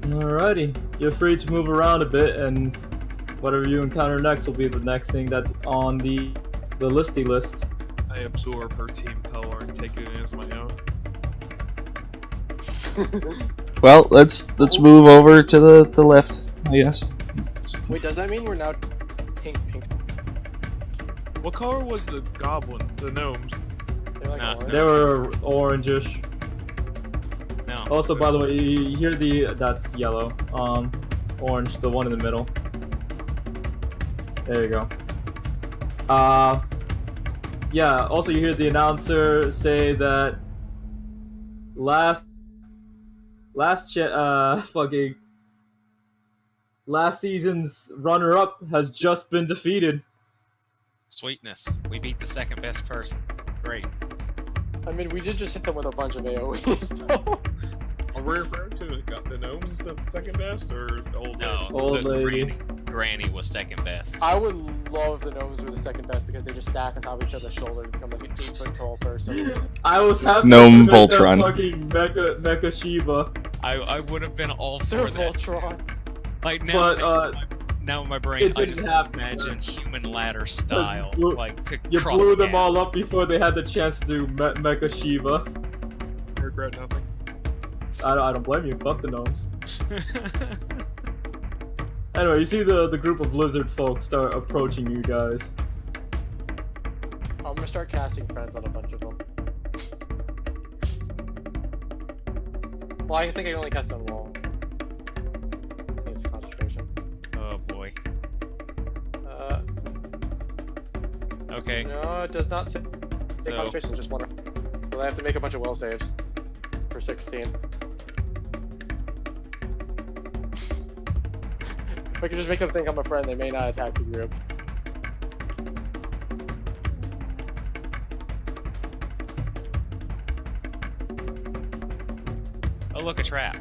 Alrighty, you're free to move around a bit, and whatever you encounter next will be the next thing that's on the listy list. I absorb her team color and take it as my own. Well, let's move over to the left, I guess. Wait, does that mean we're now pink? What color was the goblin? The gnomes? They're like Nah. orange. They were orangish. No. Also, by the way, you hear that's yellow. Orange, the one in the middle. There you go. Yeah, also you hear the announcer say that last season's runner-up has just been defeated. Sweetness. We beat the second best person. Great. I mean, we did just hit them with a bunch of AoEs, though. Are we referring to the gnomes as the second best, or the old No, lady? Old the lady. Granny was second best. I would love the gnomes were the second best because they just stack on top of each other's shoulders and become like an 8-foot tall person. I was happy Gnome to make that Voltron. fucking Mecha Shiba. I would have been all They're for that. Voltron. Like now, But, now in my brain, it I didn't just happen. imagine human ladder style, blew- like to You cross blew a them gap. all up before they had the chance to do Mecha Shiba. I regret nothing. I don't blame you. Fuck the gnomes. Anyway, you see the group of lizard folk start approaching you guys. I'm gonna start casting friends on a bunch of them. Well, I think I can only cast on wall. I think it's concentration. Oh boy. Uh, Okay. No, it does not say So- concentration, just one. So I have to make a bunch of will saves for 16. If I could just make them think I'm a friend, they may not attack the group. Oh look, a trap.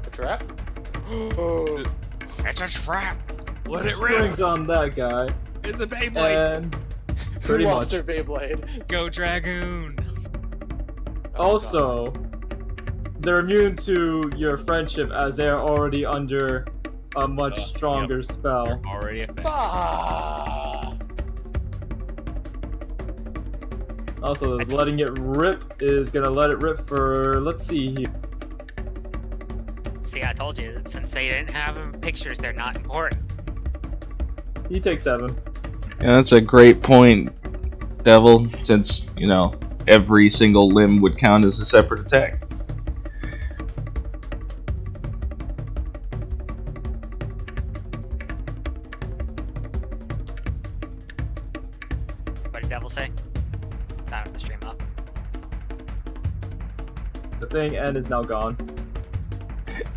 A trap? Oh, It's a trap. Let it Springs rip. on that guy, It's a Beyblade. and who pretty lost much. their Beyblade? Go Dragoon. Oh, Also, they're immune to your friendship as they are already under a much stronger Yep. spell. Already affected. Ah! Also, letting it rip is gonna let it rip for, let's see here. See, I told you, since they didn't have them pictures, they're not important. You take 7. Yeah, that's a great point, Devil, since, you know, every single limb would count as a separate attack. What did Devil say? It's out of the stream up. The thing N is now gone.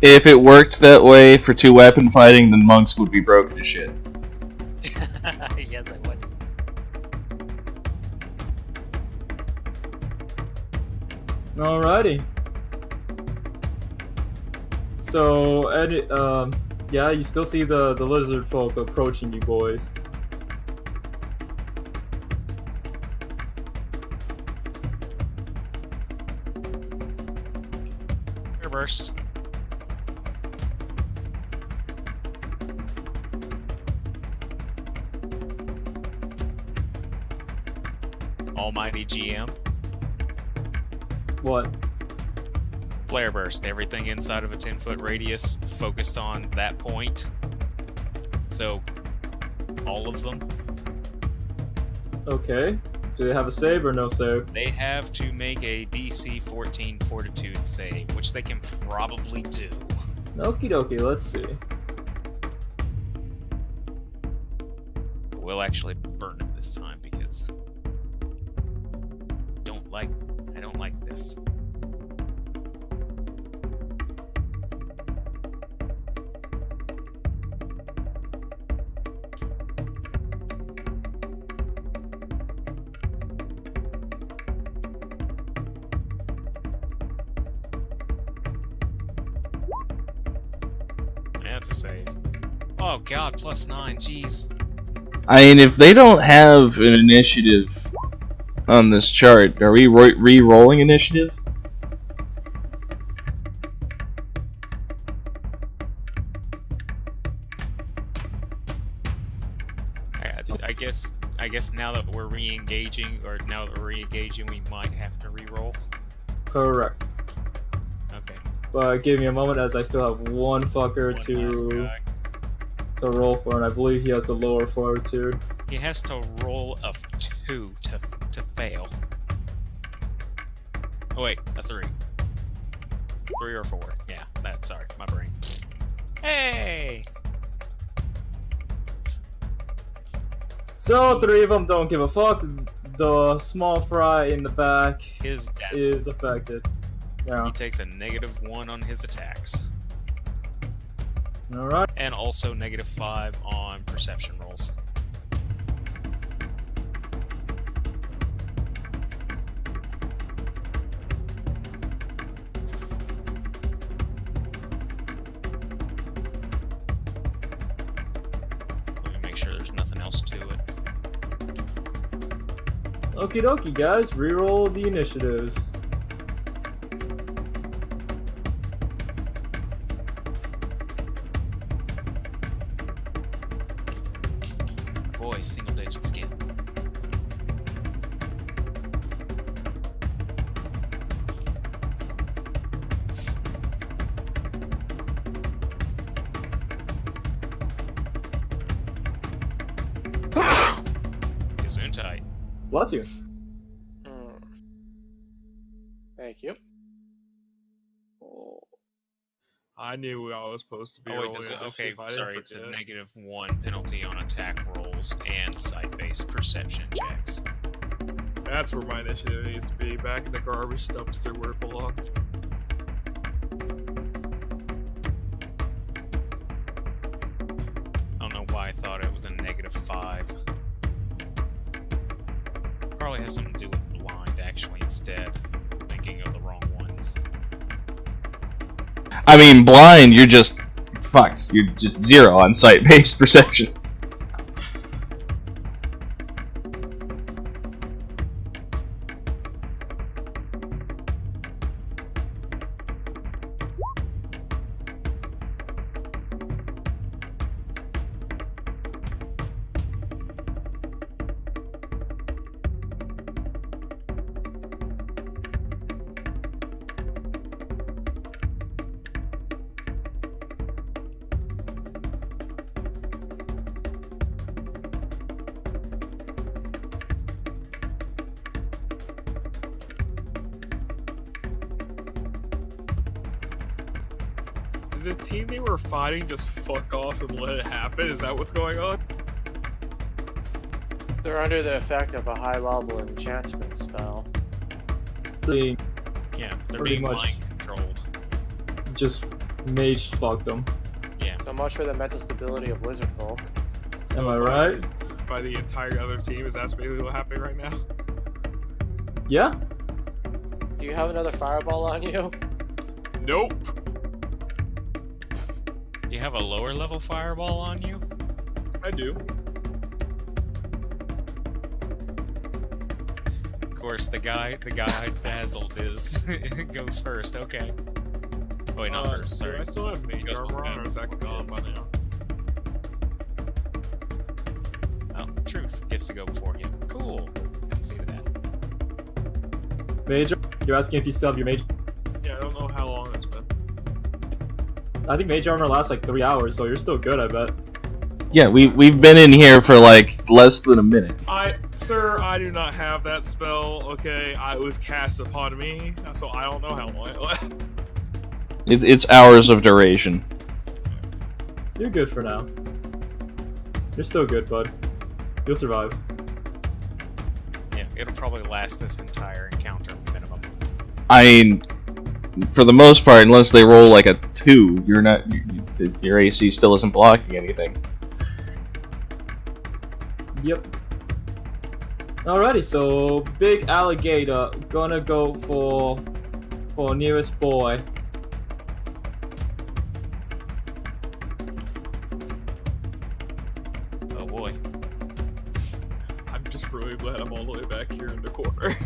If it worked that way for 2-weapon fighting, then monks would be broken to shit. Yes, I would. Alrighty. So, yeah, you still see the lizard folk approaching you boys. Air burst. Almighty GM. What? Flare burst. Everything inside of a 10-foot radius focused on that point. So, all of them. Okay. Do they have a save or no save? They have to make a DC 14 Fortitude save, which they can probably do. Okie dokie, let's see. We'll actually burn it this time because I don't like this. That's a save. Oh god, +9, jeez. I mean, if they don't have an initiative on this chart, are we re-rolling initiative? I guess now that we're re-engaging, we might have to re-roll. Correct. Okay. But give me a moment as I still have one fucker One last guy. to roll for, and I believe he has the lower fortitude. He has to roll a 2 to fail. Oh wait, a 3. 3 or 4. Yeah, sorry, my brain. Hey! So 3 of them don't give a fuck. The small fry in the back His death. is affected. Yeah. He takes a -1 on his attacks. Alright. And also -5 on perception rolls. Let me make sure there's nothing else to it. Okie dokie, guys. Reroll the initiatives. Boy, single digit skin. tight. Bless you. Thank you. I knew I was supposed to be. Oh wait, rolling okay, initiative. I sorry, didn't it's a forget. -1 penalty on attack rolls and sight-based perception checks. That's where my initiative needs to be. Back in the garbage dumpster where it belongs. I don't know why I thought it was a -5. Probably has something to do with blind, actually, instead. Thinking of the wrong ones. I mean, blind, you're just fucked. You're just 0 on sight-based perception. Did the team they were fighting just fuck off and let it happen? Is that what's going on? They're under the effect of a high-level enchantment spell. They Yeah, they're Pretty being much. mind controlled. just mage fucked them. Yeah. So much for the mental stability of lizard folk. Am I right? By the entire other team, is that basically what's happening right now? Yeah? Do you have another fireball on you? Nope. You have a lower level fireball on you? I do. Of course, the guy dazzled is goes first. Okay. Oh, wait, not first. Do Sorry. I still have mage Goes armor on, or is that gone by now? Oh, Truth gets to go before him. Cool. Didn't see that. Mage? You're asking if you still have your mage? Yeah, I don't know how long it's been. I think mage armor lasts like 3 hours, so you're still good, I bet. Yeah, we've been in here for like less than a minute. Sir, I do not have that spell. Okay, it was cast upon me, so I don't know how long it lasts. It's hours of duration. You're good for now. You're still good, bud. You'll survive. Yeah, it'll probably last this entire encounter minimum. I mean, for the most part, unless they roll like a 2, you're not. Your AC still isn't blocking anything. Yep. Alrighty, so big alligator gonna go for nearest boy. Oh boy. I'm just really glad I'm all the way back here in the corner.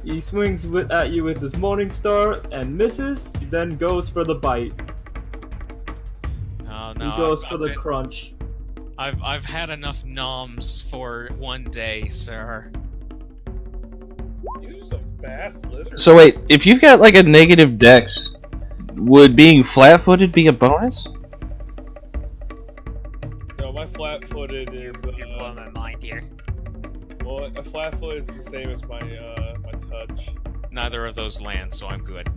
He swings at you with his Morning Star and misses, he then goes for the bite. Oh He no. goes for the crunch. I've had enough noms for one day, sir. You're just a fast lizard. So wait, if you've got like a negative dex, would being flat-footed be a bonus? No, my flat-footed is. You're blowing my mind here. Well, a flat-footed's the same as my my touch. Neither of those land, so I'm good.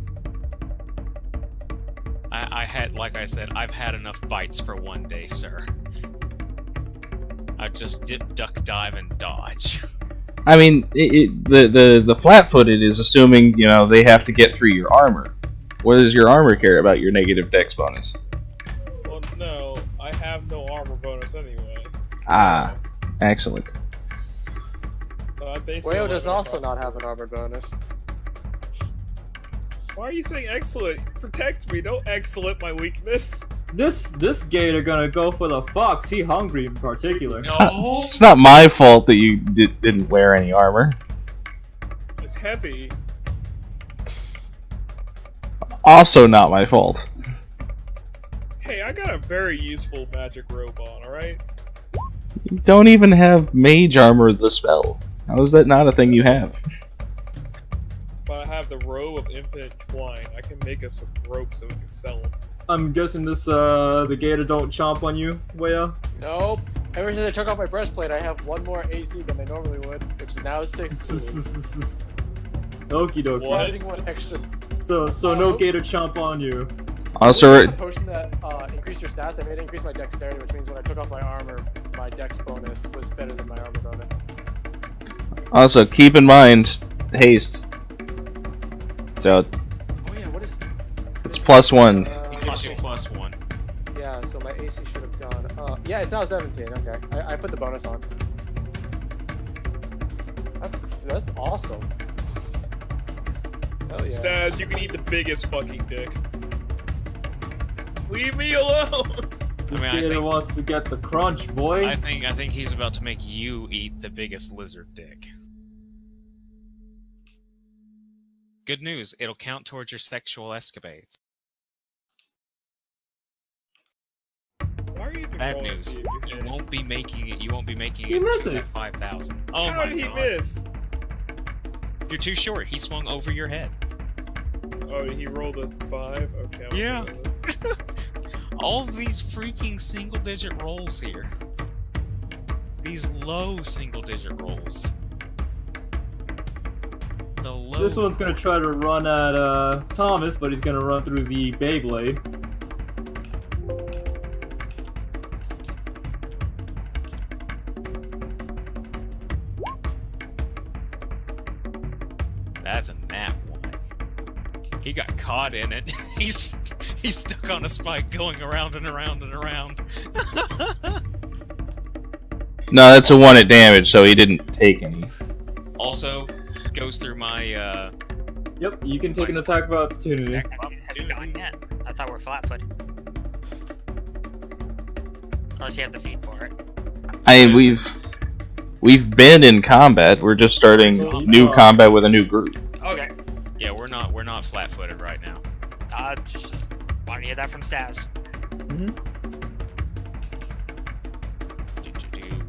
I had, like I said, I've had enough bites for one day, sir. I just dip, duck, dive, and dodge. I mean, the flat-footed is assuming they have to get through your armor. What does your armor care about your negative dex bonus? Well, no, I have no armor bonus anyway. Ah, excellent. So I basically. Wayo does also not have an armor bonus. Why are you saying excellent? Protect me! Don't excellent my weakness. This gator gonna go for the fox. He hungry in particular. No. It's not my fault that you didn't wear any armor. It's heavy. Also not my fault. Hey, I got a very useful magic robe on. All right. You don't even have mage armor the spell. How is that not a thing you have? But I have the robe of infinite twine. I can make us some ropes so we can sell them. I'm guessing this the gator don't chomp on you, Waya? Nope. Ever since I took off my breastplate, I have one more AC than I normally would, which is now 16. Okie dokie. What? Adding one extra. So no gator chomp on you. Also, A potion that increased your stats. I made it increase my dexterity, which means when I took off my armor, my dex bonus was better than my armor bonus. keep in mind haste. So Oh yeah, what is? it's +1. He gives you +1. Yeah, so my AC should have gone. Yeah, it's now 17. Okay, I put the bonus on. That's awesome. Hell yeah. Staz, you can eat the biggest fucking dick. Leave me alone! This I gator think- wants to get the crunch, boy. I think he's about to make you eat the biggest lizard dick. Good news, it'll count towards your sexual escapades. Why are you even Bad rolling news, to you won't be making it. You won't be making He it to that misses. 5,000. Oh How my did he god! miss? You're too short. He swung over your head. Oh, he rolled a 5? Okay. I'm Yeah. okay with this. All of these freaking single-digit rolls here. These low single-digit rolls. The low. This one's gonna try to run at Thomas, but he's gonna run through the Beyblade. That's a nat one. He got caught in it. He's stuck on a spike going around and around and around. No, that's a 1 at damage, so he didn't take any. Also, goes through my Yep, you can take an attack of opportunity. It hasn't gone yet. I thought we're flat-footed. Unless you have the feed for it. We've been in combat. We're just starting new combat with a new group. Okay. yeah, we're not flat-footed right now. Just wanted to hear that from Staz.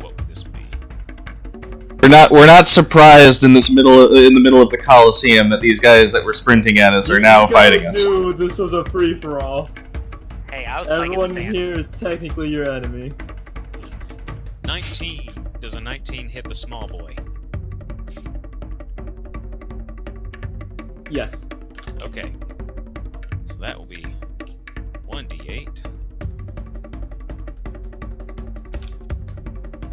What would this be? We're not surprised in the middle of the Coliseum that these guys that were sprinting at us are now You guys fighting us. knew this was a free-for-all. Hey, I was playing in the Everyone sand. here is technically your enemy. 19. Does a 19 hit the small boy? Yes. Okay. So that will be 1d8.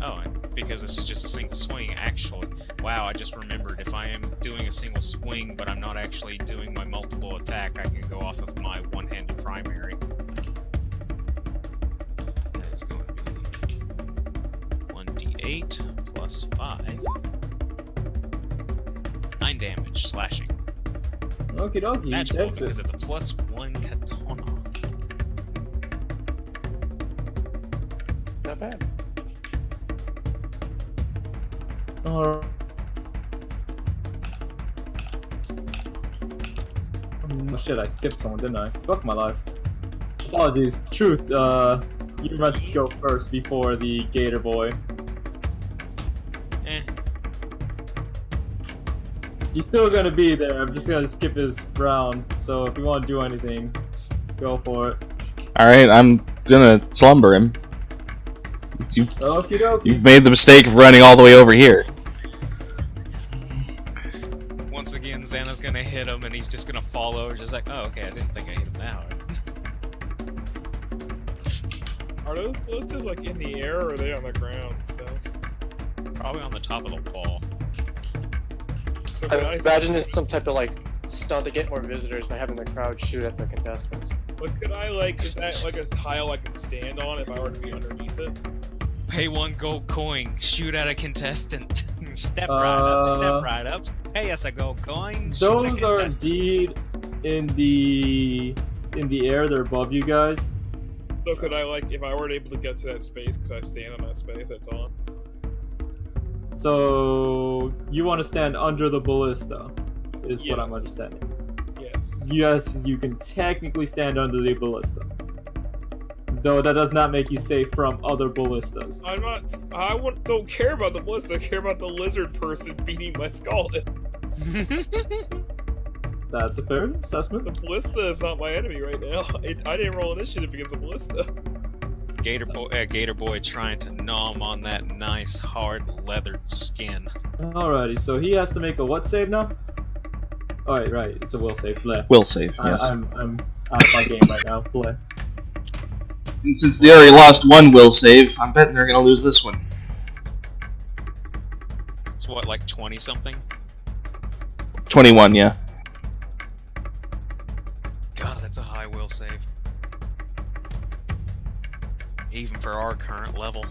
Oh, and because this is just a single swing, actually. Wow, I just remembered if I am doing a single swing, but I'm not actually doing my multiple attack, I can go off of my one-handed primary. That is going to be 1d8 plus 5. 9 damage, slashing. Okie dokie, he Magical, takes because it. it's a +1 katana. Not bad. Oh, shit, I skipped someone, didn't I? Fuck my life. Apologies. Truth, you meant to go first before the gator boy. Eh. He's still gonna be there, I'm just gonna skip his round, so if you want to do anything, go for it. Alright, I'm gonna slumber him. Okie dokie. You've made the mistake of running all the way over here. Once again, Xana's gonna hit him, and he's just gonna fall over, just like, oh, okay, I didn't think I hit him that hard. Are those ballistas like in the air or are they on the ground and stuff? Probably on the top of the wall. So I could I, imagine it's some type of like stunt to get more visitors by having the crowd shoot at the contestants. but could I like, is that like a tile I can stand on if I were to be underneath it? Pay 1 gold coin, shoot at a contestant. Step right up, pay us a gold coin. shoot at a Those are contestant. indeed in the air, they're above you guys. So could I like, if I were able to get to that space, could I stand on that space that's on? So you want to stand under the ballista, is what I'm Yes. understanding. Yes. Yes, you can technically stand under the ballista. Though that does not make you safe from other ballistas. I'm not. Don't care about the ballista. I care about the lizard person beating my skull. That's a fair assessment. The ballista is not my enemy right now. I didn't roll initiative against the ballista. Gator Boy trying to gnaw on that nice, hard, leathered skin. Alrighty, so he has to make a what save now? Alright, right, it's a will save. Bleh. Will save, yes. I'm out of my game right now. Bleh. And since they already lost one will save, I'm betting they're gonna lose this one. It's what, like 20 something? 21, yeah. God, that's a high will save. Even for our current level.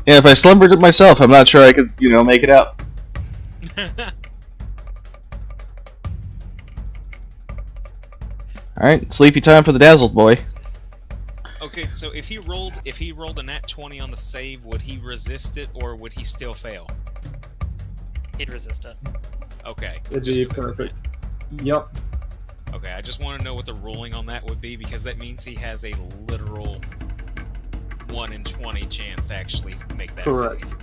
Yeah, if I slumbered it myself, I'm not sure I could, make it out. Alright, sleepy time for the dazzled boy. Okay, so if he rolled a nat 20 on the save, would he resist it or would he still fail? He'd resist it. Okay. It'd just be 'cause it's- perfect. Yup. Okay, I just want to know what the ruling on that would be because that means he has a literal 1 in 20 chance to actually make that Correct. save.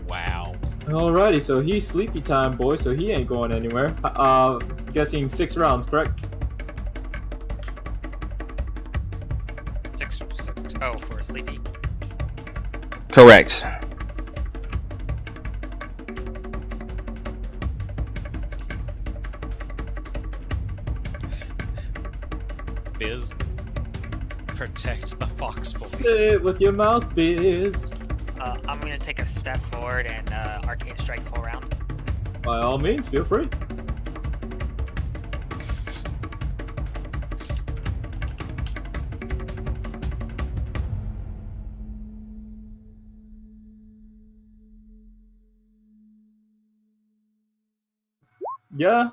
Wow. Alrighty, so he's sleepy time, boy, so he ain't going anywhere. Guessing 6 rounds, correct? Six. Oh, for a sleepy. Correct. Biz, protect the fox boy. Say it with your mouth, Biz. I'm gonna take a step forward and arcane strike full round. By all means, feel free. Yeah,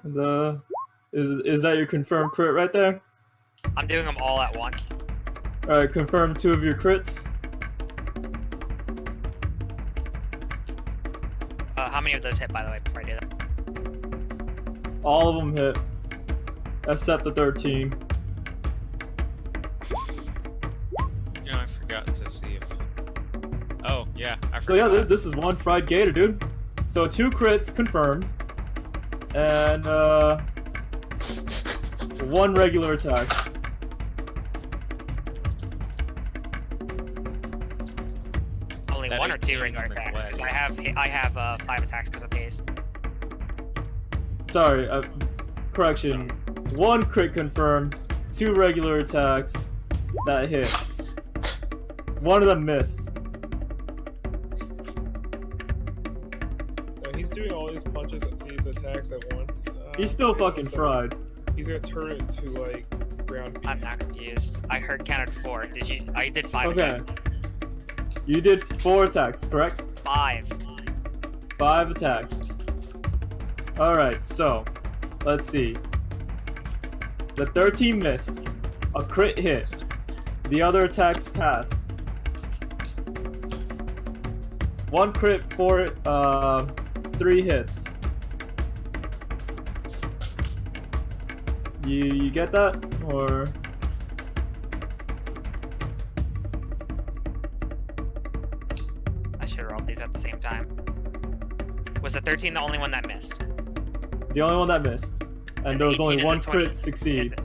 is that your confirmed crit right there? I'm doing them all at once. Alright, confirm 2 of your crits. How many of those hit, by the way, before I do that? All of them hit. Except the 13. You know, I forgot to see if... Oh, yeah, I So yeah, forgot. this is one fried gator, dude. So 2 crits confirmed. And 1 regular attack. Only That 1 or 2 18 regular on the attacks, because glass. I have 5 attacks because of haste. Sorry, correction. 1 crit confirmed, 2 regular attacks that hit. 1 of them missed. No, he's doing all these punches, these attacks at once. He's still fucking so fried. He's gonna turn it into like ground beef. I'm not confused. I heard counted 4. Did you? I did 5 Okay. attacks. You did 4 attacks, correct? 5. 5 attacks. Alright, so, let's see. The 13 missed. A crit hit. The other attacks passed. 1 crit, 3 hits. You get that? Or... I should have rolled these at the same time. Was the 13 the only one that missed? The only one that missed. And there was 18 only and 1 the 20 crit succeed.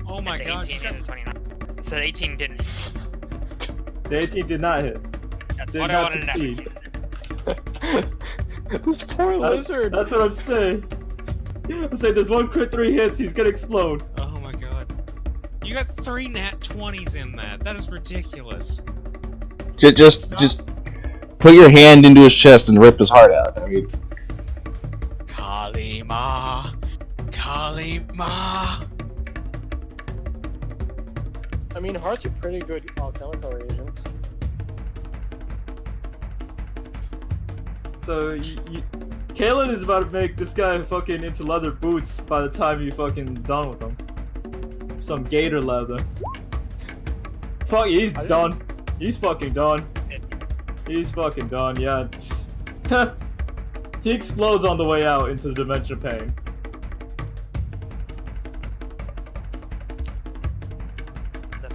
Oh my and the god, 18 you and the 29. So the 18 didn't. The 18 did not hit. That's Did what I not wanted to know. succeed. This poor lizard. That's what I'm saying. I'm saying there's 1 crit, 3 hits, he's gonna explode. Oh my god. You got 3 nat 20s in that. That is ridiculous. Just put your hand into his chest and rip his heart out. I mean, Kalima. Kalima. I mean, hearts are pretty good chemical reagents. So, Kalen is about to make this guy fucking into leather boots by the time you fucking done with him. Some gator leather. Fuck, he's done. He's fucking done. He's fucking done, yeah. He explodes on the way out into the dimension of pain.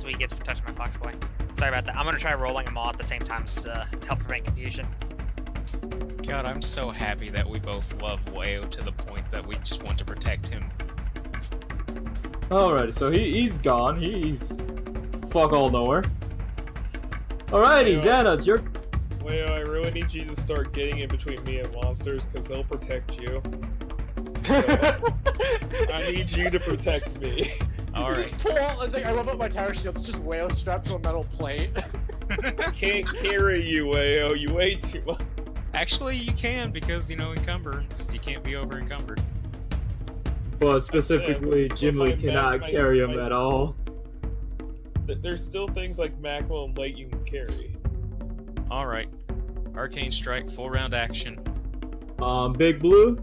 That's what he gets for touching my fox boy. Sorry about that. I'm gonna try rolling them all at the same time to help prevent confusion. God, I'm so happy that we both love Wayo to the point that we just want to protect him. Alrighty, so he's gone. He's fuck all nowhere. Alrighty, Xana, it's your. Wayo, I really need you to start getting in between me and monsters because they'll protect you. So, I need you to protect me. Alright. It's like I love it. My tower shield. It's just Wayo strapped to a metal plate. Can't carry you, Wayo. You weigh too much. Actually, you can, because, you know, encumbrance. You can't be over encumbered. But specifically, Jim Lee cannot carry him at all. There's still things like Mackerel and Lake you can carry. Alright. Arcane Strike, full round action. Big Blue?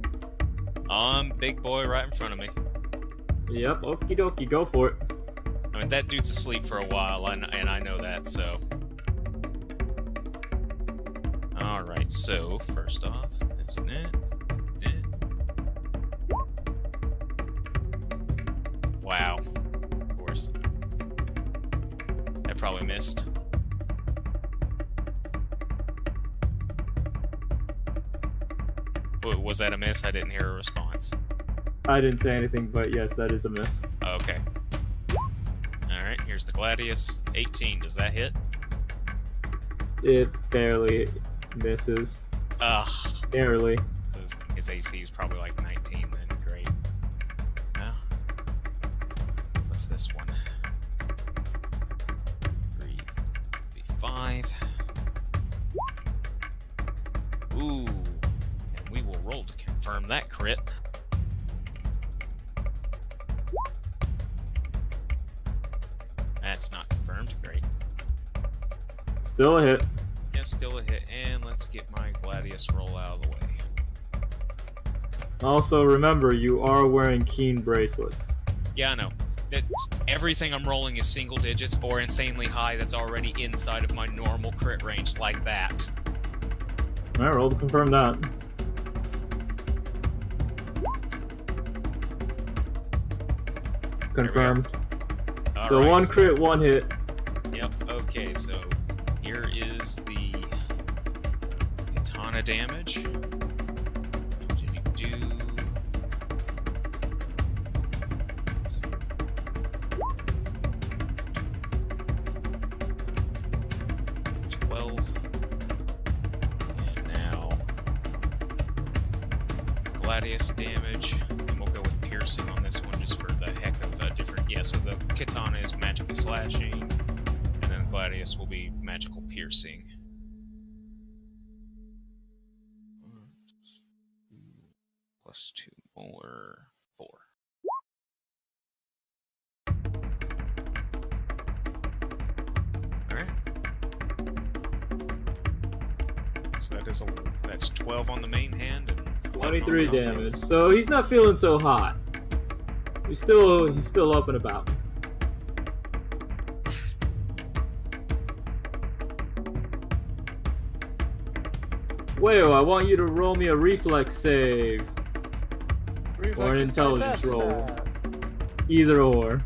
Big boy right in front of me. Yep, okie dokie, go for it. I mean, that dude's asleep for a while, and I know that, so... Alright, so, first off, isn't it? Wow. Of course. I probably missed. Was that a miss? I didn't hear a response. I didn't say anything, but yes, that is a miss. Okay. Alright, here's the Gladius. 18, does that hit? It barely misses. Ugh. Barely. So his AC is probably like 19 then. Great. Well, what's this one? 3, 5. Ooh. And we will roll to confirm that crit. That's not confirmed. Great. Still a hit. Yeah, still a hit. And let's get my Gladius roll out of the way. Also, remember, you are wearing keen bracelets. Yeah, I know. Everything I'm rolling is single digits or insanely high that's already inside of my normal crit range, like that. Alright, roll to confirm that. Confirmed. So Alright, one crit, one hit. Yep, okay, so here is the katana damage. Do 12. And now Gladius damage. And we'll go with piercing on this one just for the heck of different. Yeah, so the katana is magical slashing, and then Gladius will be magical piercing. Plus 2 more, 4. Alright. So that's 12 on the main hand and 23 damage. So he's not feeling so hot. He's still up and about. Wayo, I want you to roll me a reflex save. Or an intelligence roll. Either or.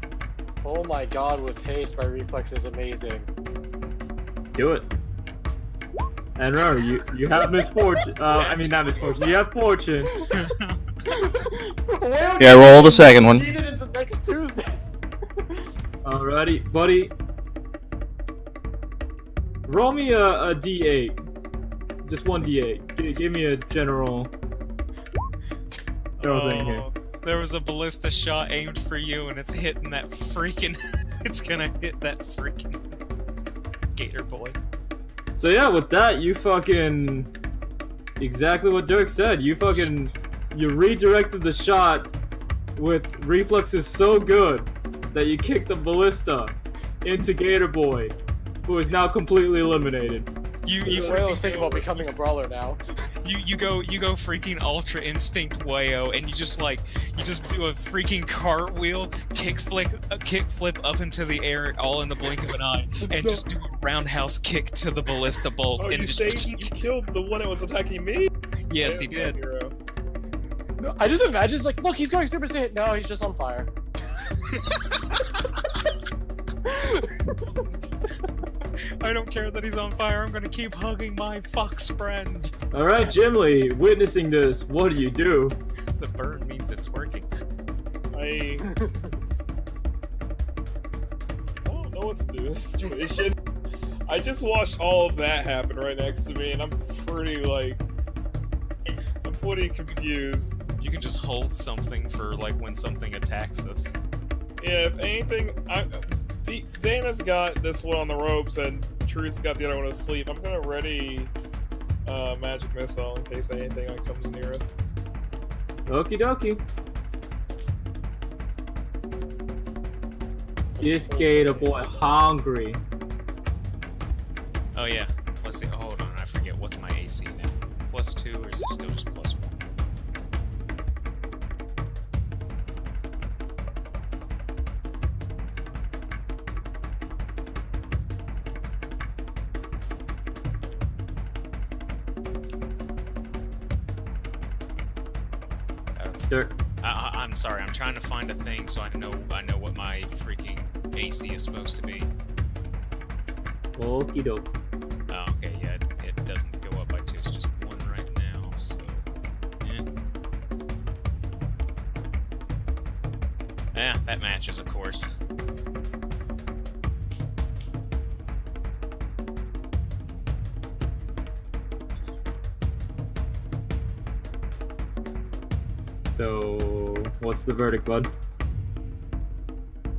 Oh my god, with haste, my reflex is amazing. Do it. And remember, you have misfortune. I mean, not misfortune. You have fortune. Yeah, roll the second one. Need it into next Tuesday. Alrighty, buddy. Roll me a D8. Just one D8. Give me a general thing here. There was a ballista shot aimed for you, and it's hitting that freaking. It's gonna hit that freaking gator boy. So yeah, with that, you fucking exactly what Dirk said. You redirected the shot with reflexes so good that you kicked the ballista into Gator Boy, who is now completely eliminated. You I was thinking about becoming a brawler now. You go freaking Ultra Instinct Wayo, and you just do a freaking cartwheel, kickflip up into the air, all in the blink of an eye, and just do a roundhouse kick to the ballista bolt. Oh, and you just say you killed the one that was attacking me? Yes, he did. No, I just imagine it's like, look, he's going Super Saiyan. No, he's just on fire. I don't care that he's on fire. I'm gonna keep hugging my fox friend. All right, Jimly, witnessing this, what do? The burn means it's working. I don't know what to do in this situation. I just watched all of that happen right next to me, and I'm pretty confused. You can just hold something for like when something attacks us. Yeah, if anything, Xana's got this one on the ropes, and Truth's got the other one asleep. I'm gonna ready magic missile in case anything comes near us. Okie dokie. This gator boy hungry. Oh yeah. Let's see. Hold on. I forget what's my AC now. +2 or is it still just +1? I'm sorry. I'm trying to find a thing so I know what my freaking AC is supposed to be. Okie doke. Oh, okay. Yeah, it doesn't go up by 2. It's just 1 right now. So, yeah, that matches, of course. So, what's the verdict, bud?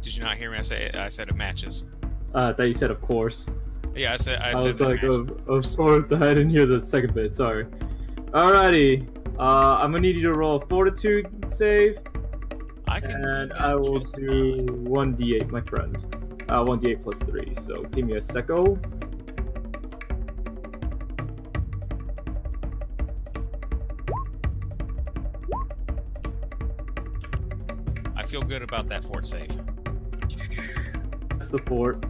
Did you not hear me? I said it matches. I thought you said, of course. Yeah, I said I was it like, matches. of course. I didn't hear the second bit. Sorry. Alrighty. I'm gonna need you to roll a Fortitude save, I can do and that I will just do fine. 1d8, my friend. 1d8 plus 3. So give me a secco. I feel good about that fort save. That's the fort.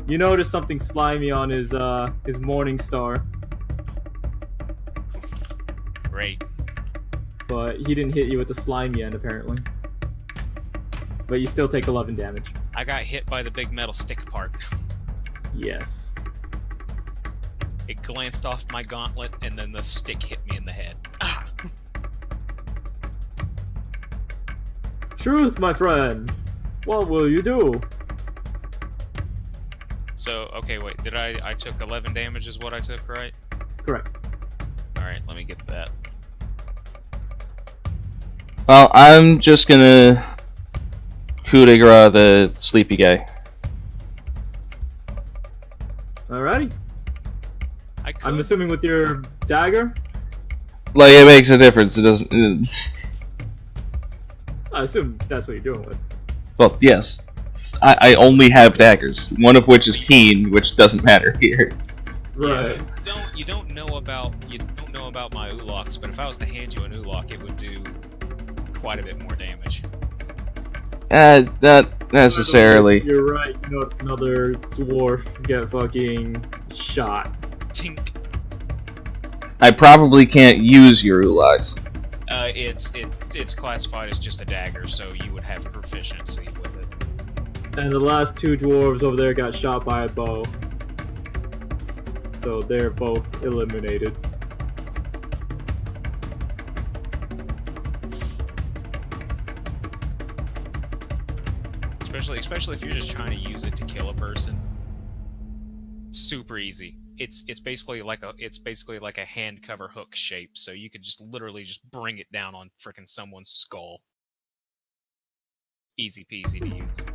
You notice something slimy on his morning star, Great. but he didn't hit you with the slimy end apparently. But you still take 11 damage. I got hit by the big metal stick part. Yes. It glanced off my gauntlet, and then the stick hit me in the head. Ah! Truth, my friend. What will you do? So, okay, wait. Did I took 11 damage is what I took, right? Correct. Alright, let me get that. Well, I'm just gonna coup de grace the sleepy guy. Alrighty. I could. I'm assuming with your dagger? Like, it makes a difference. It doesn't. I assume that's what you're doing with. Well, yes. I only have daggers, one of which is keen, which doesn't matter here. Right. You don't know about my Uloks, but if I was to hand you an Ulok, it would do quite a bit more damage. Not necessarily. You're right. You notice another dwarf get fucking shot. Tink. I probably can't use your Uloks. It's classified as just a dagger, so you would have proficiency with it. And the last two dwarves over there got shot by a bow. So they're both eliminated. Especially if you're just trying to use it to kill a person. Super easy. It's basically like a hand cover hook shape, so you could just literally just bring it down on frickin' someone's skull. Easy peasy to use.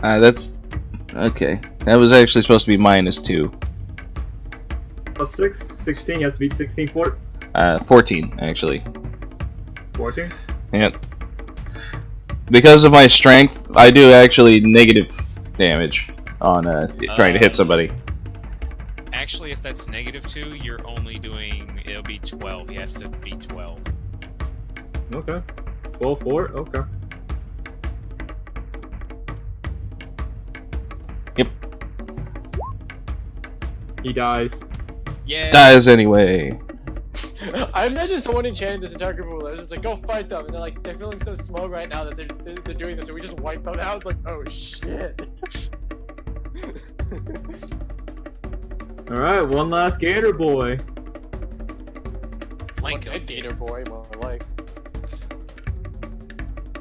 That's okay. That was actually supposed to be -2. Plus 6, 16, has to beat 16 fort. 14 actually. 14? Yep. Because of my strength, I do actually negative damage on trying to hit somebody. Actually, if that's -2, you're only doing... It'll be 12. He has to beat 12. Okay. 12 fort? Okay. Yep. He dies. Yeah. Dies anyway. I imagine someone enchanting this entire group of wizards. It's like, go fight them, and they're feeling so smug right now that they're doing this, and we just wipe them out. It's like, oh shit. All right, one last Gator boy. Flank A him, gator Biz. boy, more like.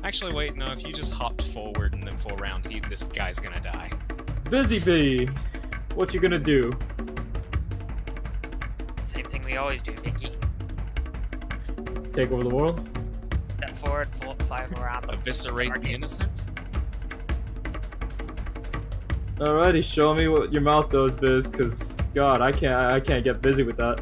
Actually, wait, no. If you just hopped forward and then full round, this guy's gonna die. Busy Bee, what you gonna do? Same thing we always do, Mickey. Take over the world? Step forward, fly around. Eviscerate the innocent. Alrighty, show me what your mouth does, Biz. Cause God, I can't get busy with that.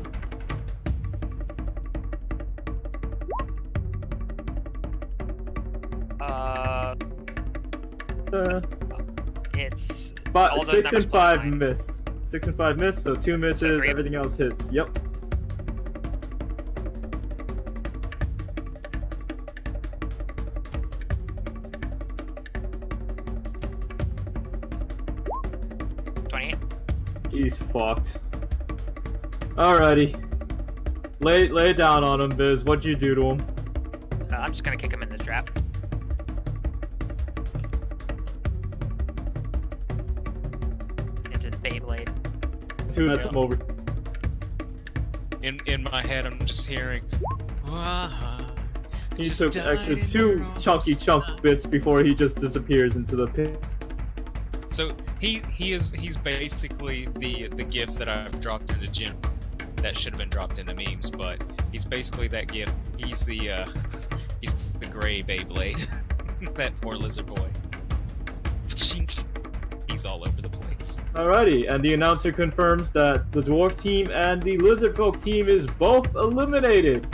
It's But all those 6 numbers and plus 5 9. missed. 6 and 5 missed, so 2 misses, three. everything else hits. Yep. He's fucked. Alrighty. Lay it down on him, Biz. What'd you do to him? I'm just gonna kick him in the trap. Into the Beyblade. 2 hits him over. In my head, I'm just hearing. He Just took died extra in 2 your chunky arms chunk tonight. bits before he just disappears into the pit. So he's basically the gift that I've dropped into Jim. That should have been dropped into memes, but he's basically that gift. He's the gray Beyblade. That poor lizard boy. He's all over the place. Alrighty, and the announcer confirms that the dwarf team and the lizard folk team is both eliminated.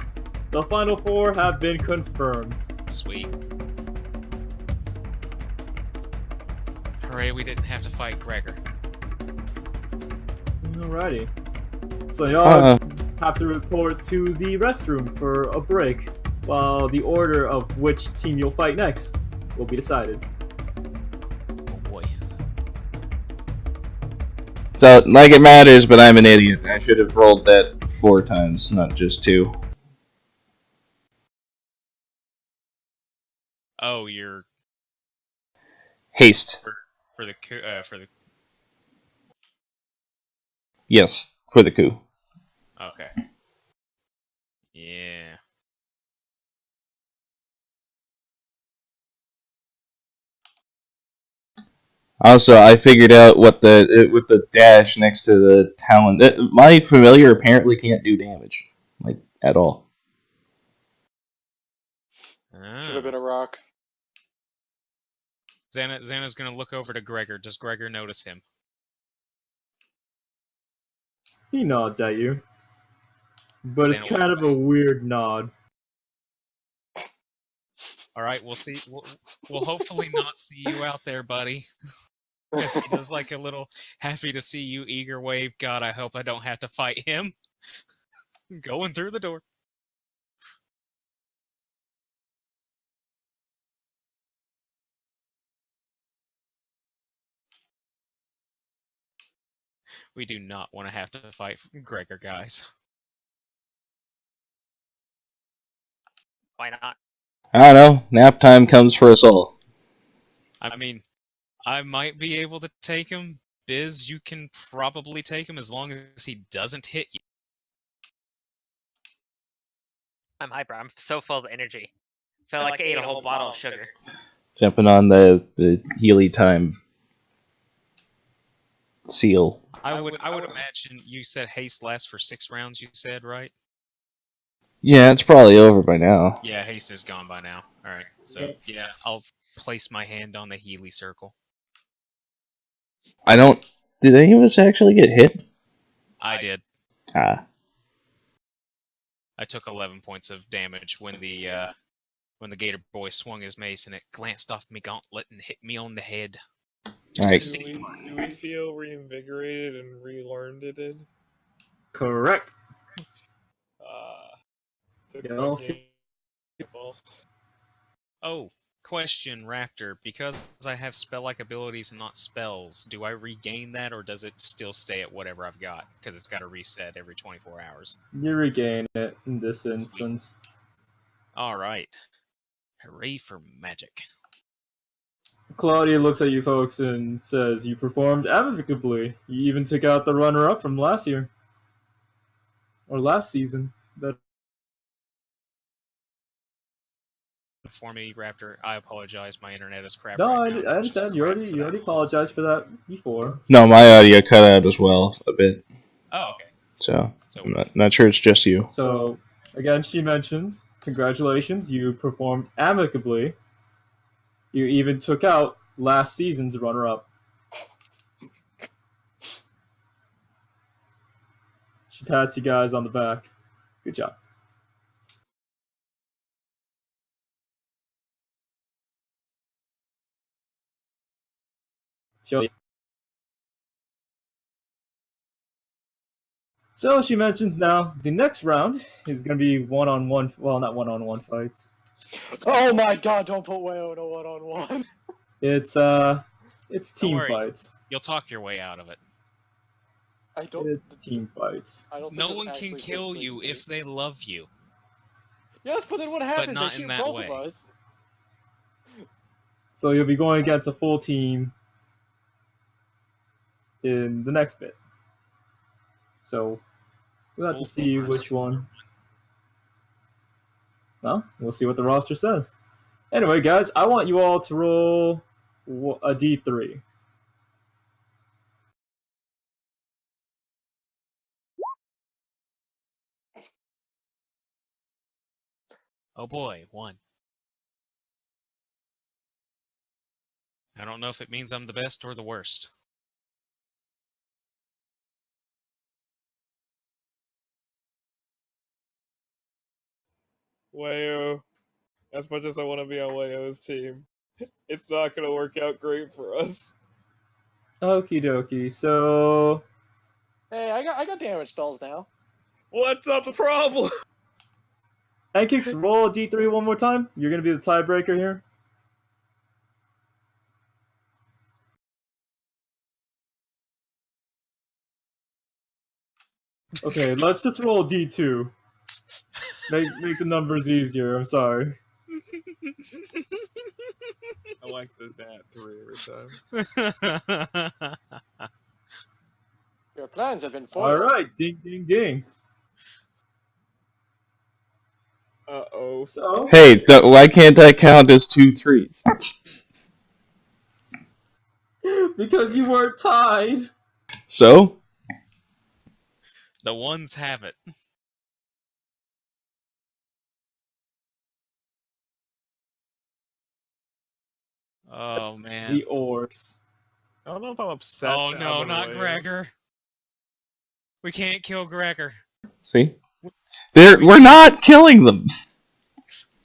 The final 4 have been confirmed. Sweet. Hooray, we didn't have to fight Gregor. Alrighty. So y'all have to report to the restroom for a break, while the order of which team you'll fight next will be decided. Oh boy. So, like it matters, but I'm an idiot. I should have rolled that 4 times, not just 2. Oh, you're Haste. for the Yes, for the coup. okay. Yeah. Also, I figured out what with the dash next to the talent. My familiar apparently can't do damage, like at all. Should have been a rock. Xana's gonna look over to Gregor. Does Gregor notice him? He nods at you, but it's Xana kind of a weird nod. All right, we'll see. We'll hopefully not see you out there, buddy. Because he does like a little happy to see you eager wave. God, I hope I don't have to fight him. Going through the door. We do not want to have to fight Gregor, guys. Why not? I don't know. Nap time comes for us all. I mean, I might be able to take him. Biz, you can probably take him as long as he doesn't hit you. I'm hyper. I'm so full of energy. Felt like I ate a whole bottle of sugar. Jumping on the Healy time seal. I would imagine you said haste lasts for 6 rounds. You said, right? Yeah, it's probably over by now. Yeah, haste is gone by now. All right, so yeah, I'll place my hand on the Healy circle. I don't. Did any of us actually get hit? I did. Ah. I took 11 points of damage when the Gator Boy swung his mace and it glanced off me gauntlet and hit me on the head. Alright. Do we feel reinvigorated and relearned it? Correct. Took Yeah, my I'll game. Well, Oh, Question, Raptor. Because I have spell-like abilities and not spells, do I regain that, or does it still stay at whatever I've got? Because it's got to reset every 24 hours. You regain it in this Sweet. instance. Alright. Hooray for magic. Claudia looks at you folks and says, "You performed amicably. You even took out the runner-up from last year. Or last season. That For me, Raptor, I apologize. My internet is crap No, right now. I understand. You already apologized for that before. No, my audio cut out as well a bit. Oh, okay. So I'm not sure it's just you. So, again, she mentions, congratulations, you performed amicably. You even took out last season's runner-up. She pats you guys on the back. Good job. So she mentions now the next round is going to be one-on-one. Well, not one-on-one fights. Oh my god! Don't put Wayo in a one-on-one. It's team worry. fights. You'll talk your way out of it. I don't. It's team fights. I don't. Think No it's one can actually kill physically you me. if they love you. Yes, but then what happens? not They in shoot that both way. of us. So you'll be going against a full team in the next bit. So we'll have to see which one. Well, we'll see what the roster says. Anyway, guys, I want you all to roll a D3. Oh boy, 1. I don't know if it means I'm the best or the worst. Wayo, as much as I want to be on Wayo's team, it's not gonna work out great for us. Okie dokie. So Hey, I got damage spells now. What's up the problem? Enkix, roll a D3 one more time. You're gonna be the tiebreaker here. Okay, let's just roll a D2. Make the numbers easier. I'm sorry. I like the nat 3 every time. Your plans have been All foiled. right, ding ding ding. Uh-oh. So Hey, why can't I count as 2 3s? because you weren't tied. So? The ones have it. Oh man. The orcs. I don't know if I'm upset. Oh that no, I'm not Wayo. Gregor. We can't kill Gregor. See? We're not killing them.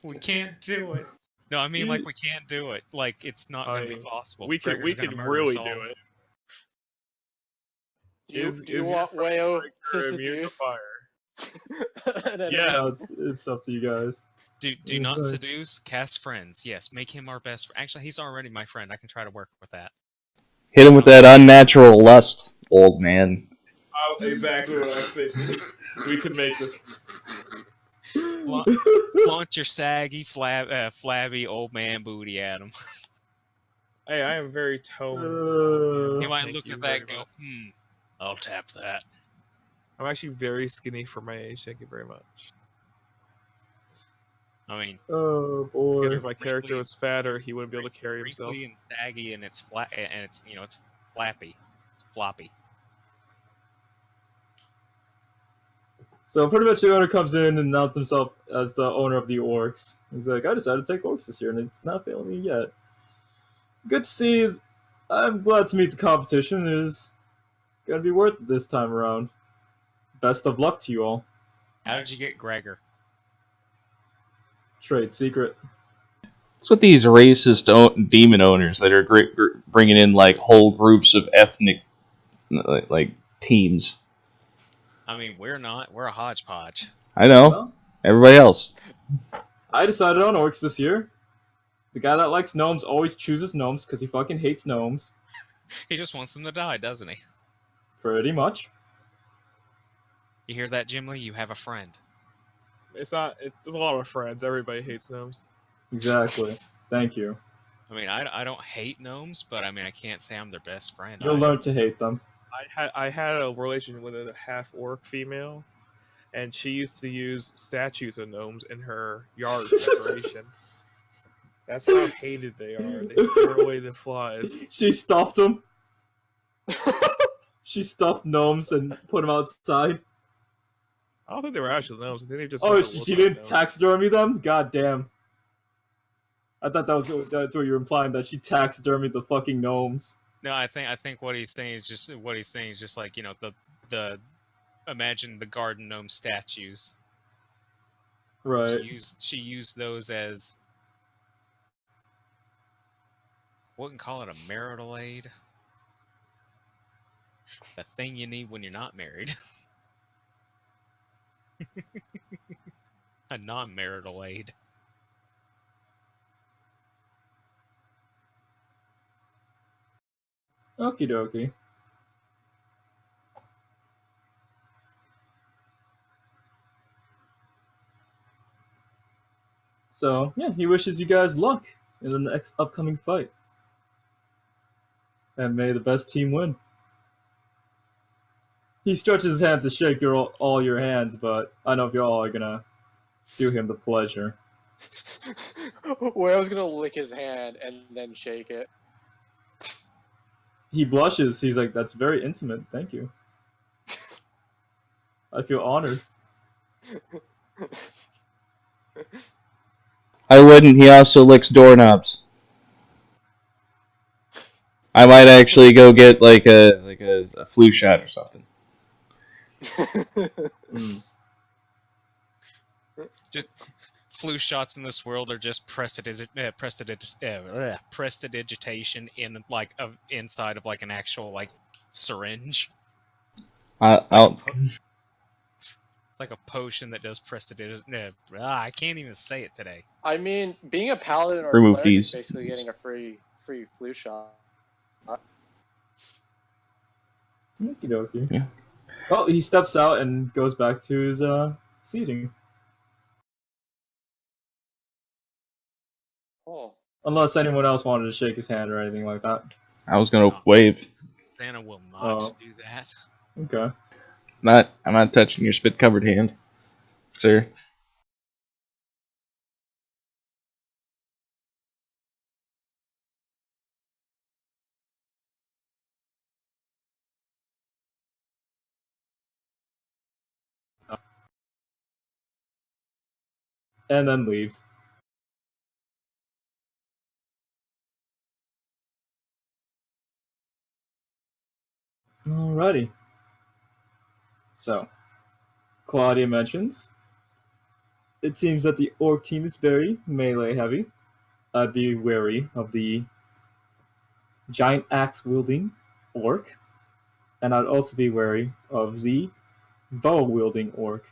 We can't do it. No, I mean like we can't do it. Like it's not going to be possible. We can Gregor's gonna murder really us do all. it. Do you your want friend Wayo Gregor to immune to seduce? fire? And then- Yes. No, it's up to you guys. Do not Okay. seduce. Cast friends. Yes, make him our best. Actually, he's already my friend. I can try to work with that. Hit him with that unnatural lust, old man. Oh, exactly what I was thinking. We could make this. Flaunt your saggy, flabby old man booty at him. Hey, I am very toned. He might Thank look you at very that and go, much. I'll tap that. I'm actually very skinny for my age. Thank you very much. I mean, Oh boy. Because if my character was fatter, he wouldn't be able to carry himself. wrinkly and saggy, and it's flat, and it's it's flappy. It's floppy. So pretty much the owner comes in and announces himself as the owner of the orcs. He's like, I decided to take orcs this year, and it's not failing me yet. Good to see. I'm glad to meet the competition. It is gonna be worth it this time around. Best of luck to you all. How did you get Gregor? Trade secret. It's with these racist demon owners that are bringing in like whole groups of ethnic like teams. I mean, we're not. We're a hodgepodge. I know. Well, Everybody else. I decided on orcs this year. The guy that likes gnomes always chooses gnomes because he fucking hates gnomes. He just wants them to die, doesn't he? Pretty much. You hear that, Jim Lee? You have a friend. It's not. There's a lot of friends. Everybody hates gnomes. Exactly. Thank you. I mean, I don't hate gnomes, but I mean, I can't say I'm their best friend. You'll learn to hate them. I had a relation with a half orc female, and she used to use statues of gnomes in her yard decoration. That's how hated they are. They scare away the flies. She stuffed them. She stuffed gnomes and put them outside. I don't think they were actually gnomes. I think they just. Oh, meant to she look didn't like gnomes. taxidermy them? God damn. I thought that's what you were implying, that she taxidermied the fucking gnomes. No, I think what he's saying is just like, you know, the imagine the garden gnome statues. Right. She used those as, what can call it, a marital aid? The thing you need when you're not married. A non-marital aid. Okie dokie. So, yeah, he wishes you guys luck in the next upcoming fight. And may the best team win. He stretches his hand to shake all your hands, but I know if you all are gonna do him the pleasure. Where I was gonna lick his hand and then shake it. He blushes. He's like, "That's very intimate. Thank you. I feel honored." I wouldn't. He also licks doorknobs. I might actually go get like a flu shot or something. Just flu shots in this world are just prestidigitation in like inside of like an actual like syringe. It's like a potion that does prestidigitation. I can't even say it today. I mean, being a paladin or Remove cleric these. is basically getting a free flu shot. Okie dokie. Yeah. Oh, he steps out and goes back to his seating. Oh. Unless anyone else wanted to shake his hand or anything like that. I was gonna wave. Santa will not do that. Okay. I'm not touching your spit-covered hand, sir. And then leaves. Alrighty. So, Claudia mentions, it seems that the orc team is very melee heavy. I'd be wary of the giant axe wielding orc, and I'd also be wary of the bow wielding orc.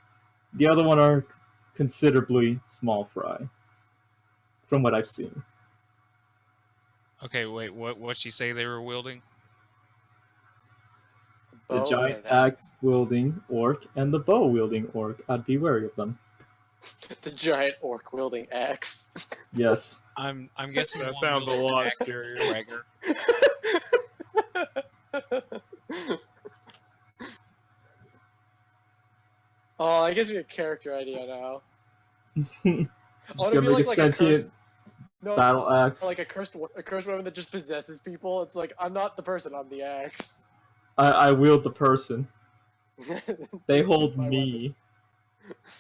The other one are considerably small fry, from what I've seen. Okay, wait. What'd she say they were wielding? The Bow giant and an axe wielding orc and the bow wielding orc. I'd be wary of them. The giant orc wielding axe. Yes. I'm guessing That one sounds a wielding lot axe scarier. Gregor. Oh, I guess we have character idea now. Just I wanna gonna be make a like sentient No, battle axe. like a cursed woman that just possesses people. It's like, I'm not the person, I'm the axe. I wield the person. They This hold is my me.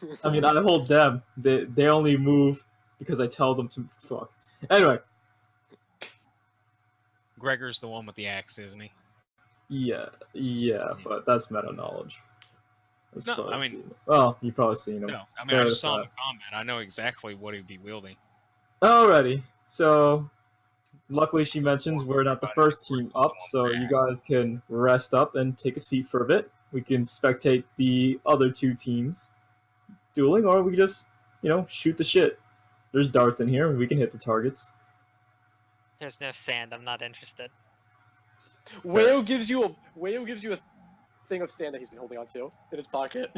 weapon. I mean, I hold them. They only move because I tell them to. Fuck. Anyway, Gregor's the one with the axe, isn't he? yeah, but that's meta knowledge. As No, far I as mean- you know. Well, you probably seen him. No, I mean Fair I to just saw him that. in combat. I know exactly what he'd be wielding. Alrighty, so luckily she mentions we're not the first team up, so you guys can rest up and take a seat for a bit. We can spectate the other two teams dueling, or we can just, shoot the shit. There's darts in here, we can hit the targets. There's no sand. I'm not interested. Wayo gives you a thing of sand that he's been holding on to in his pocket.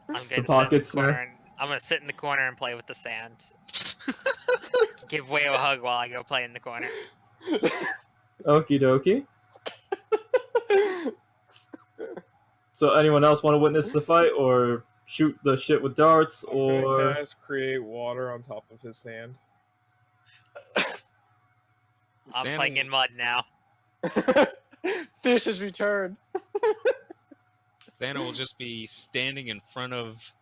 I'm going to sit in the pockets, corner sir. and I'm going to sit in the corner and play with the sand. Give Wayo a hug while I go play in the corner. Okie dokie. So anyone else want to witness the fight or shoot the shit with darts I'm gonna or cast create water on top of his sand. I'm Sand playing in mud now. Fish has returned. Santa will just be standing in front of,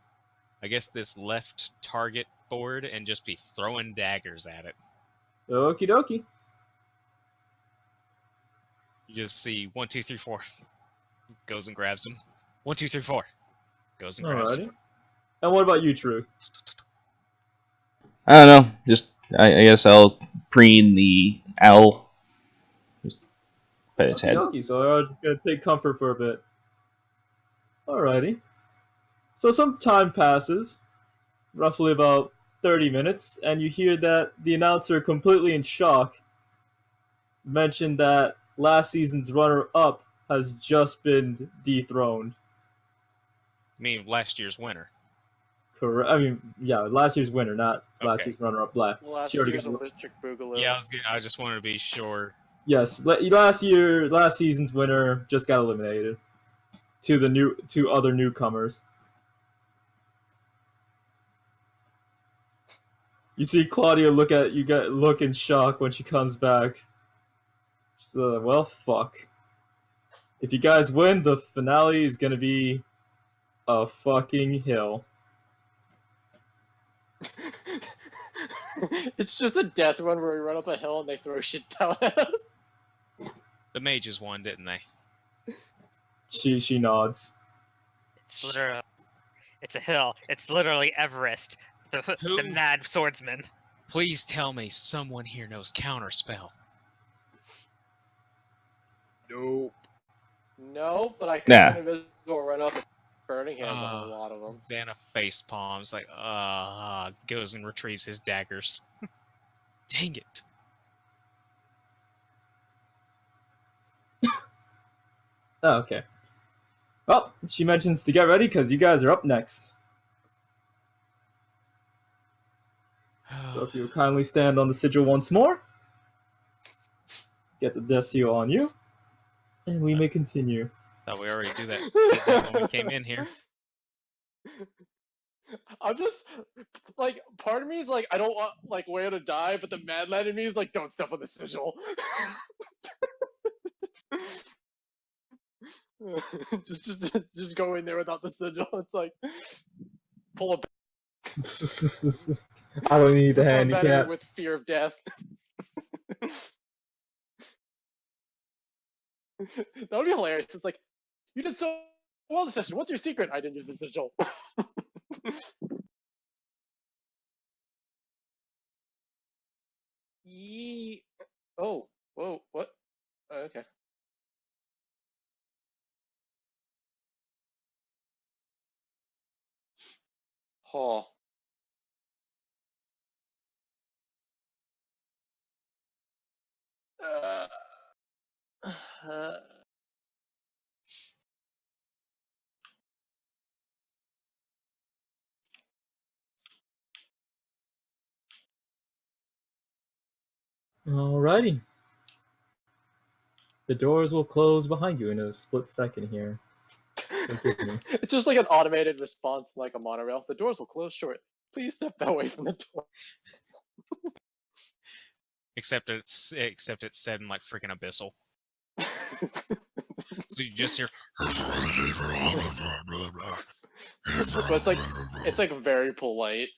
I guess, this left target board and just be throwing daggers at it. okie dokie. You just see 1, 2, 3, 4. Goes and grabs him. 1, 2, 3, 4. Goes and grabs Alrighty. him. And what about you, Truth? I don't know. Just I guess I'll preen the owl. Just pet its head. Okie, so I'm just gonna take comfort for a bit. Alrighty. So some time passes, roughly about 30 minutes, and you hear that the announcer, completely in shock, mentioned that last season's runner-up has just been dethroned. I mean, last year's winner. Correct. I mean, yeah, last year's winner, not last Okay. year's runner-up. Black. Last She already year's got- electric boogaloo. Yeah, I just wanted to be sure. Yes, last season's winner just got eliminated. To other newcomers. You see Claudia look in shock when she comes back. She's like, well, fuck. If you guys win, the finale is gonna be a fucking hill. It's just a death run where we run up a hill and they throw shit down at us. The mages won, didn't they? She nods. It's literally, it's a hill. It's literally Everest, the Who? mad swordsman. Please tell me someone here knows Counterspell. Nope. No, but I can Nah. turn invisible, run up, and burning hands on a lot of them. Xana face palms, like, goes and retrieves his daggers. Dang it. Oh, okay. Well, she mentions to get ready because you guys are up next. So if you would kindly stand on the sigil once more, get the death seal on you, and we may continue. Thought we already did that when we came in here. I'm just like, part of me is like, I don't want like Wayo to die, but the mad lad in me is like, don't step on the sigil. just go in there without the sigil. It's like pull a I don't need the better handicap. with fear of death. That would be hilarious. It's like, you did so well this session. What's your secret? I didn't use the sigil. Oh, whoa, what? Oh, okay. Oh. Alrighty. The doors will close behind you in a split second here. Forgive me. It's just like an automated response, like a monorail. The doors will close short. Please step away from the door. Except it's said in like freaking abyssal. So you just hear. But it's like very polite.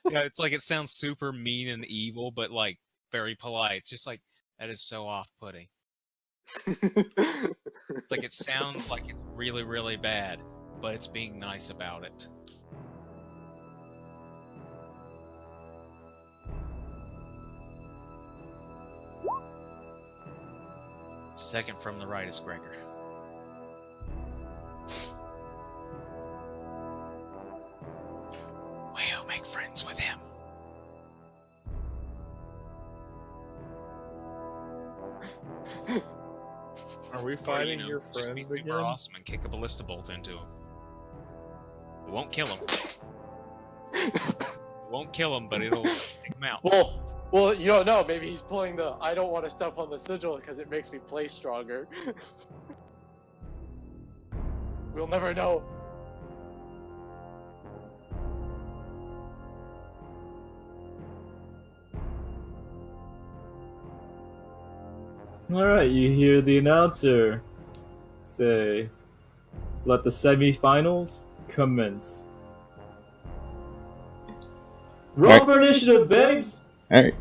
Yeah, it's like it sounds super mean and evil, but like very polite. It's just like that is so off-putting. It's like it sounds like it's really, really bad, but it's being nice about it. Second from the right is Gregor. Wayo, make friends with him. Are we Or, fighting you know, your just be friends super again? awesome and kick a ballista bolt into him. It won't kill him. It won't kill him, but it'll take him out. Well, you don't know. Maybe he's pulling the I don't want to step on the sigil because it makes me play stronger. We'll never know. Alright, you hear the announcer say, let the semifinals commence. Roll for initiative, babes! Alright.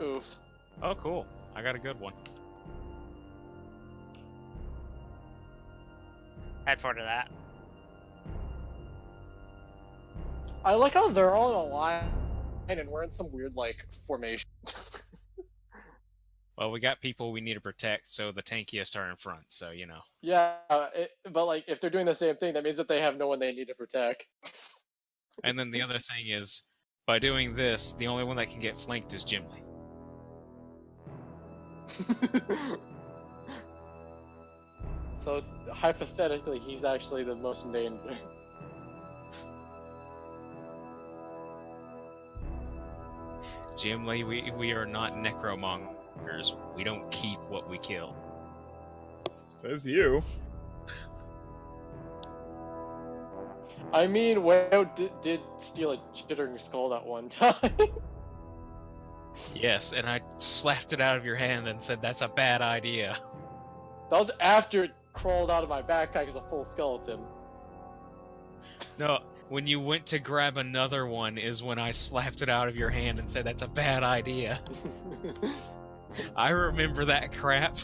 Oof. Oh, cool. I got a good one. Head forward to that. I like how they're all in a line and we're in some weird like formation. Well, we got people we need to protect, so the tankiest are in front, so, you know. Yeah, but like if they're doing the same thing, that means that they have no one they need to protect. And then the other thing is, by doing this, the only one that can get flanked is Gimli. So hypothetically, he's actually the most in danger. Gimli, we are not necromongers. We don't keep what we kill. Says you. I mean, Wayo did steal a jittering skull that one time. Yes, and I slapped it out of your hand and said that's a bad idea. That was after it crawled out of my backpack as a full skeleton. No, when you went to grab another one is when I slapped it out of your hand and said that's a bad idea. I remember that crap.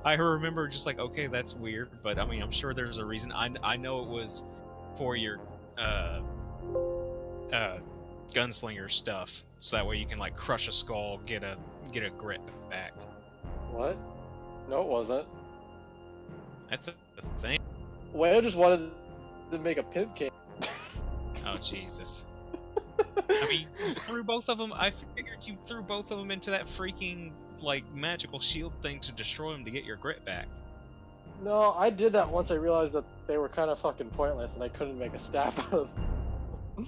I remember just like, okay, that's weird, but I mean, I'm sure there's a reason. I know it was for your gunslinger stuff, so that way you can like crush a skull, get a grip back. What? No, it wasn't. That's a thing. Wayo just wanted to make a pimp cake. Oh Jesus. I mean, you threw both of them. I figured you threw both of them into that freaking like magical shield thing to destroy them to get your grit back. No, I did that once I realized that they were kind of fucking pointless and I couldn't make a staff out of them.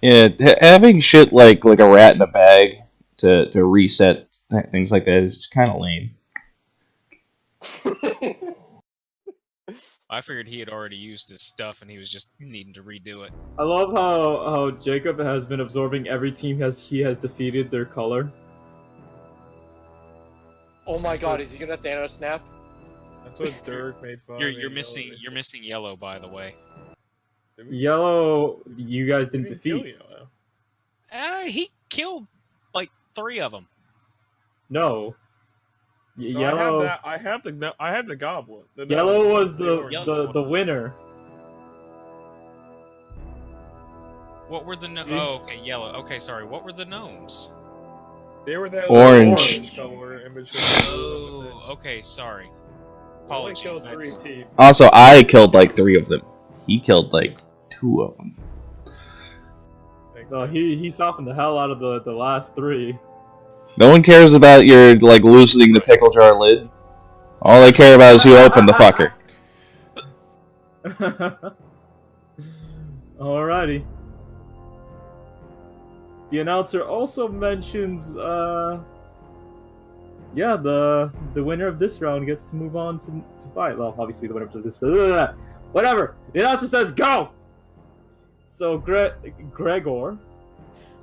Yeah, having shit like a rat in a bag to reset things like that is kind of lame. I figured he had already used his stuff and he was just needing to redo it. I love how Jacob has been absorbing every team he has defeated their color. Oh my god, is he gonna Thanos snap? That's what Dirk made fun. You're missing yellow, by the way. Yellow, you guys didn't defeat. He killed like 3 of them. No. No, Yellow. I have the goblin. Yellow was Yellow. the winner. What were the Oh, okay, yellow. Okay, sorry. What were the gnomes? They were that Orange. color in between. Oh, okay, sorry. Apologies. That's... Also, I killed like 3 of them. He killed like 2 of them. No, he softened the hell out of the last 3. No one cares about your like loosening the pickle jar lid. All they care about is who opened the fucker. Alrighty. The announcer also mentions, yeah, the winner of this round gets to move on to fight. Well, obviously the winner of this, whatever. The announcer says go. So Gregor.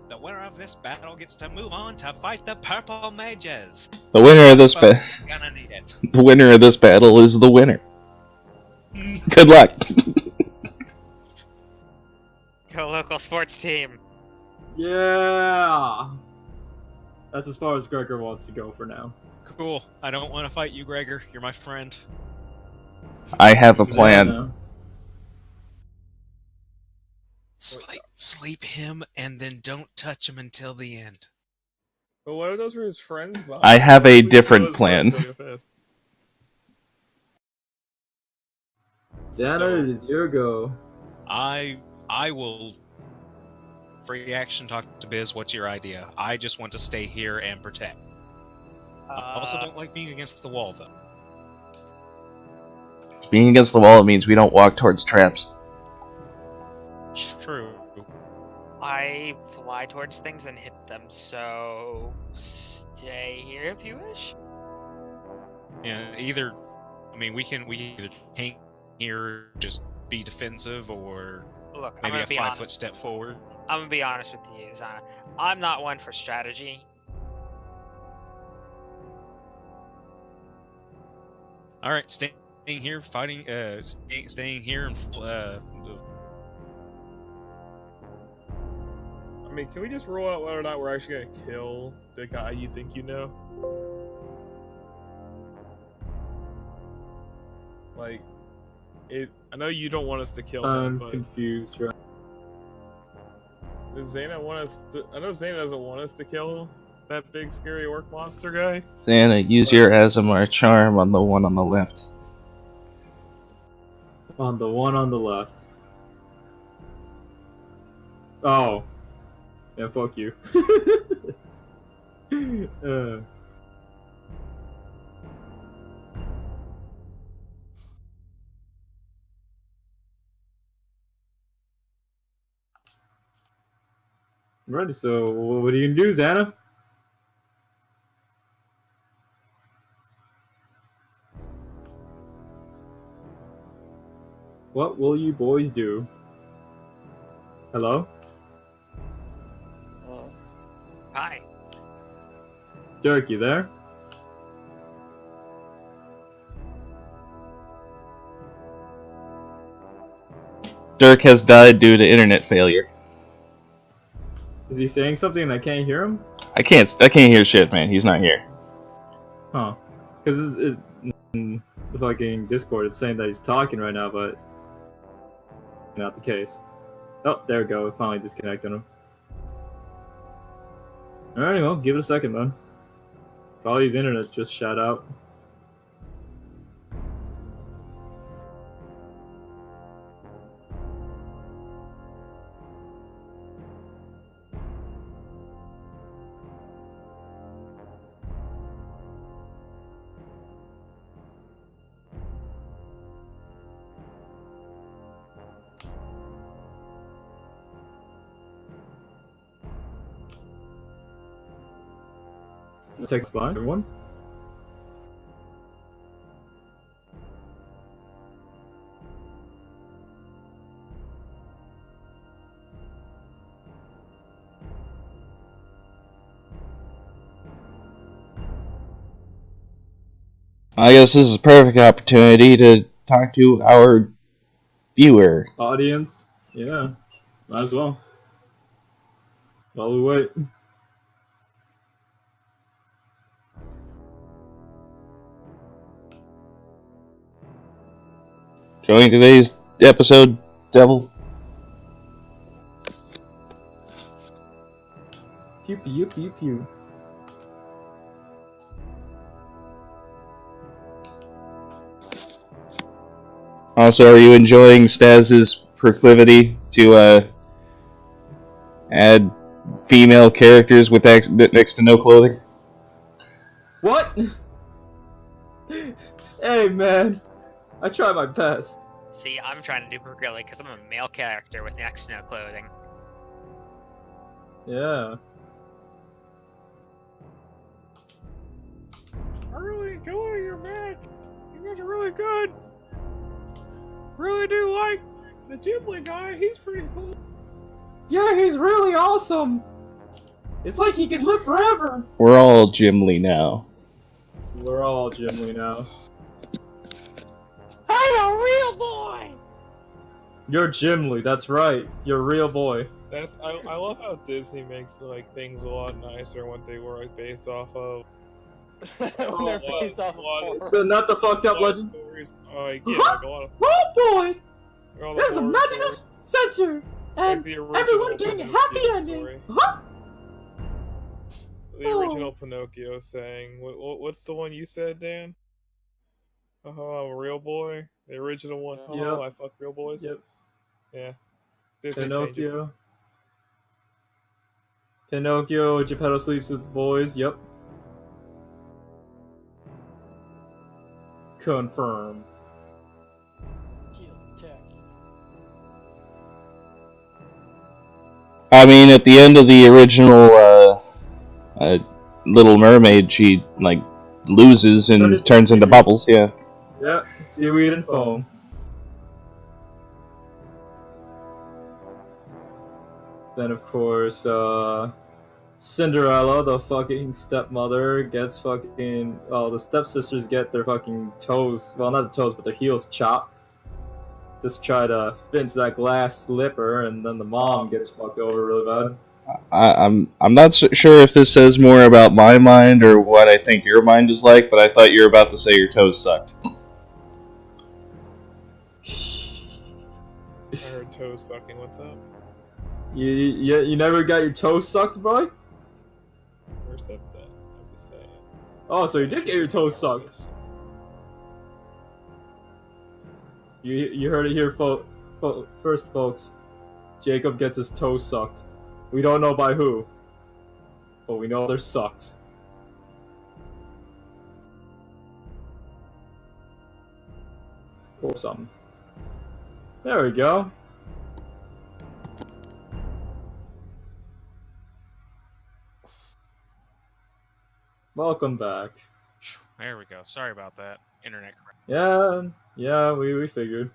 The winner of this battle gets to move on to fight the purple mages. The winner of this Gonna need it. The winner of this battle is the winner. Good luck. Go local sports team. Yeah. That's as far as Gregor wants to go for now. Cool. I don't want to fight you, Gregor. You're my friend. I have a plan. Sleep him and then don't touch him until the end. But what if those were his friends? I have a different plan. Dana, it's your go. I will free action, talk to Biz. What's your idea? I just want to stay here and protect. I also don't like being against the wall, though. Being against the wall means we don't walk towards traps. True. I fly towards things and hit them, so stay here if you wish. Yeah, either. I mean, we can either hang here, just be defensive, or Look, maybe a 5-foot step forward. I'm gonna be honest with you, Zana. I'm not one for strategy. All right, staying here, fighting, staying here, and I mean, can we just rule out whether or not we're actually gonna kill the guy you think you know? Like, I know you don't want us to kill him, I'm but confused, right? does Xana want us to, I know Xana doesn't want us to kill that big scary orc monster guy. Xana, use your Aasimar charm on the one on the left. On the one on the left. Oh. Yeah, fuck you. Ready, so what are you gonna do, Xana? What will you boys do? Hello? Hi. Dirk, you there? Dirk has died due to internet failure. Is he saying something and I can't hear him? I can't hear shit, man. He's not here. Huh. Because the fucking Discord is saying that he's talking right now, but not the case. Oh, there we go. We finally disconnected him. Alright, well, give it a second then. Probably his internet just shut out. Text by everyone. I guess this is a perfect opportunity to talk to our viewer. Audience. Yeah. Might as well. While we wait. Joining today's episode, Devil. Pew pew pew pew. Also, are you enjoying Staz's proclivity to add female characters with next to no clothing? What? Hey man, I try my best. See, I'm trying to do Pergilly because I'm a male character with next to no clothing. Yeah. I really enjoy your match. You guys are really good. Really do like the Ghibli guy. He's pretty cool. Yeah, he's really awesome. It's like he could live forever. We're all Gimli now. We're all Gimli now. I'm a real boy! You're Gimli, that's right. You're a real boy. I love how Disney makes like things a lot nicer when they were like based off of When they're based off of horror. Not the fucked up legend. stories. Like, yeah, like a lot of Oh boy! all the There's a horror magical stories. sensor! And the original everyone getting a happy Pinocchio ending! story. Huh? The original Pinocchio saying, what's the one you said, Dan? I'm a real boy. The original one. Yep. I fuck real boys. Yep. Yeah. Disney changes. Pinocchio. Pinocchio, Geppetto sleeps with the boys. Yep. Confirm. Heal, attack. I mean, at the end of the original Little Mermaid, she like loses and turns into bubbles. Yeah. Yep. Seaweed and foam. Then of course, Cinderella, the fucking stepmother, gets fucking. Oh, the stepsisters get their fucking toes. Well, not the toes, but their heels chopped. Just try to fit into that glass slipper, and then the mom gets fucked over really bad. I'm not sure if this says more about my mind or what I think your mind is like, but I thought you were about to say your toes sucked. I heard toes sucking. What's up? You never got your toes sucked, bro? Never said that. I'm just saying. Oh, so you did get your toes sucked. You heard it here, first, folks. Jacob gets his toes sucked. We don't know by who, but we know they're sucked. Or something. There we go. Welcome back. There we go. Sorry about that. Internet crash. Yeah, we figured.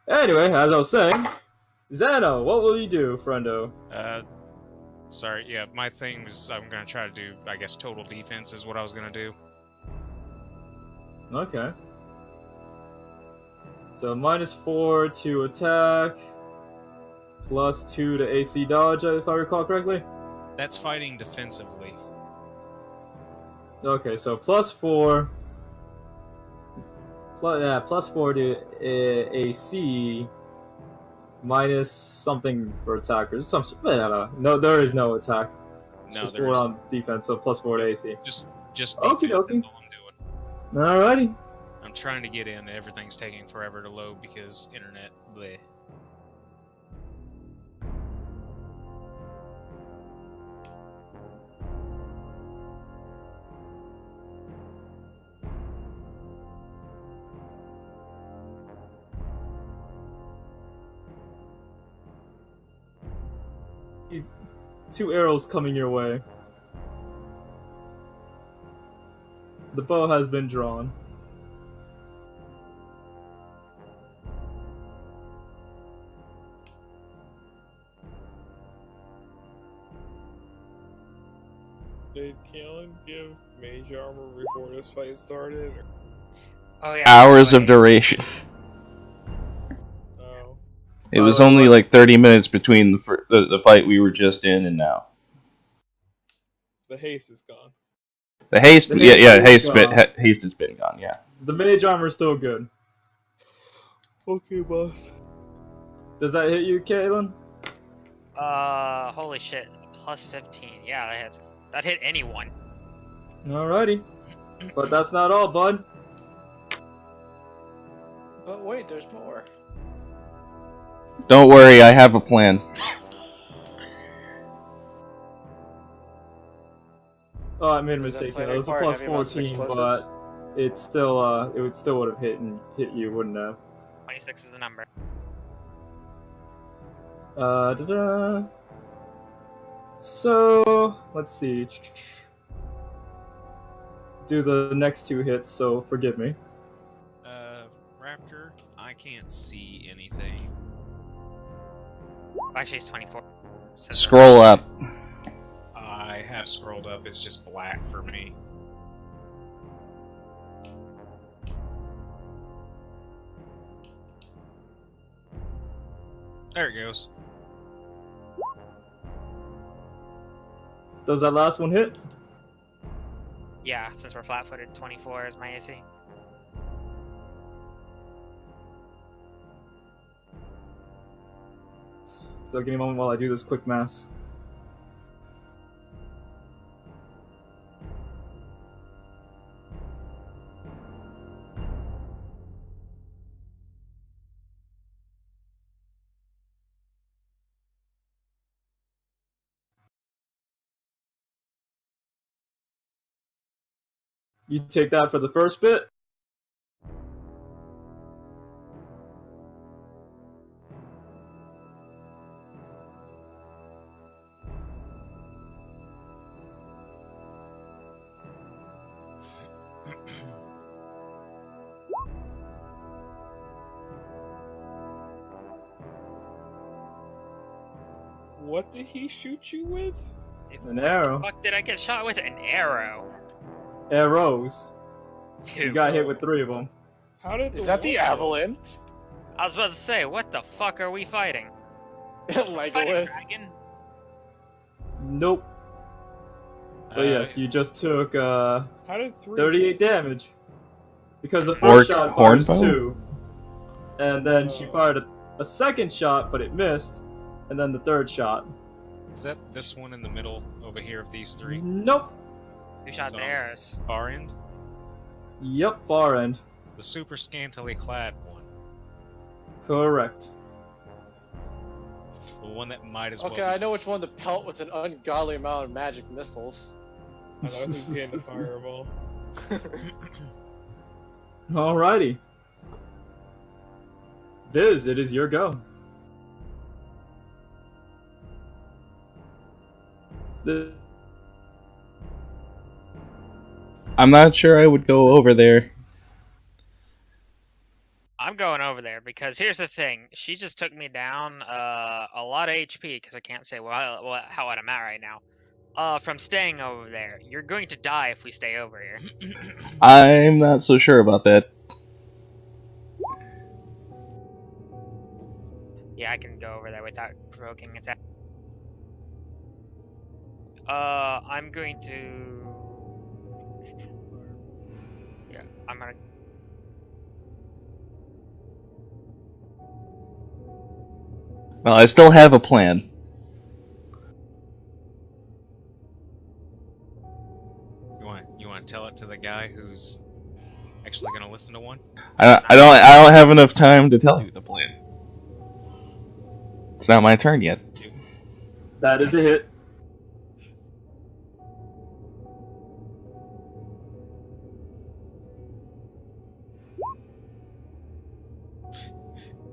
Anyway, as I was saying, Xano, what will you do, friendo? Sorry, yeah, my thing was I'm gonna try to do, I guess, total defense is what I was gonna do. Okay. So -4 to attack, +2 to AC dodge, if I recall correctly. That's fighting defensively. Okay, so +4. +4 to AC, minus something for attackers. No, there is no attack. No, Just there 4 is on defense, so +4 to AC. just defense. Okie dokie. That's all I'm doing. Alrighty. I'm trying to get in. Everything's taking forever to load because internet. Bleh. Two arrows coming your way. The bow has been drawn. Did Kalen give mage armor before this fight started? Or... Oh yeah. Hours of duration. Oh. It was only like 30 minutes between the fight we were just in and now. The haste is gone. The haste, haste has been gone. Yeah. The mage armor is still good. Okay, boss. Does that hit you, Caitlin? Holy shit. +15. Yeah, that hits. That hit anyone. Alrighty. But that's not all, bud. But wait, there's more. Don't worry, I have a plan. Oh, I made a Was that mistake. plan It was a required heavy amounts of +14, explosives? but it still would have hit you, wouldn't it? 26 is the number. So let's see. Do the next 2 hits. So forgive me. Raptor, I can't see anything. Actually, it's 24. So Scroll up. I have scrolled up. It's just black for me. There it goes. Does that last one hit? yeah, since we're flat-footed, 24 is my AC. So give me a moment while I do this quick math. You take that for the first bit. What did he shoot you with? An arrow. What did I get shot with? An arrow. Arrows. Dude. You got hit with 3 of them. How did Is that the wolf- avalanche? I was about to say, what the fuck are we fighting? Fighting a Legolas. dragon? Nope. But yes, you just took How did 38 damage. Because the Orc first shot fires hornbow? 2. And then she fired a second shot, but it missed. And then the third shot. Is that this one in the middle over here of these 3? Nope. Who shot So- the arrows? Far end? Yep, far end. The super scantily clad one. Correct. The one that might as well Okay, I know which one to pelt with an ungodly amount of magic missiles. I know who's getting the fireball. Alrighty. Viz, it is your go. I'm not sure I would go over there. I'm going over there because here's the thing. She just took me down a lot of HP because I can't say how I'm at right now. From staying over there. You're going to die if we stay over here. I'm not so sure about that. Yeah, I can go over there without provoking attack. I'm going to... Yeah, I'm gonna... Well, I still have a plan. You want to tell it to the guy who's actually going to listen to one? I don't have enough time to tell you the plan. It's not my turn yet. That is a hit.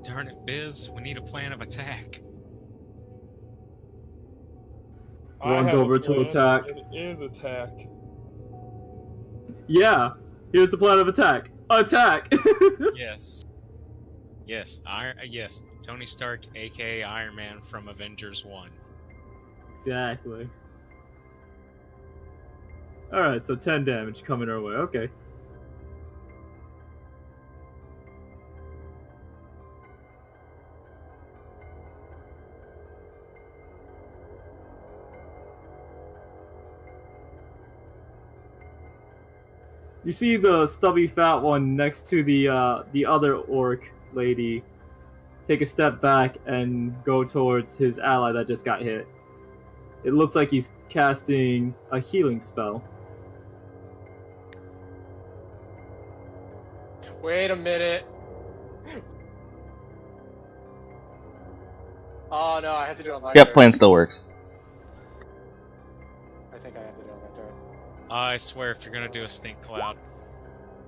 Darn it, Biz. We need a plan of attack. I Runs have a over to plan. attack. It is attack. Yeah. Here's the plan of attack. Attack! Yes. Yes, yes. Tony Stark, aka Iron Man from Avengers 1. Exactly. Alright, so 10 damage coming our way. Okay. You see the stubby fat one next to the other orc lady take a step back and go towards his ally that just got hit. It looks like he's casting a healing spell. Wait a minute. Oh no, I have to do it on my Yep, turn. plan still works. I think I have to do it on my turn. I swear if you're going to do a stink cloud.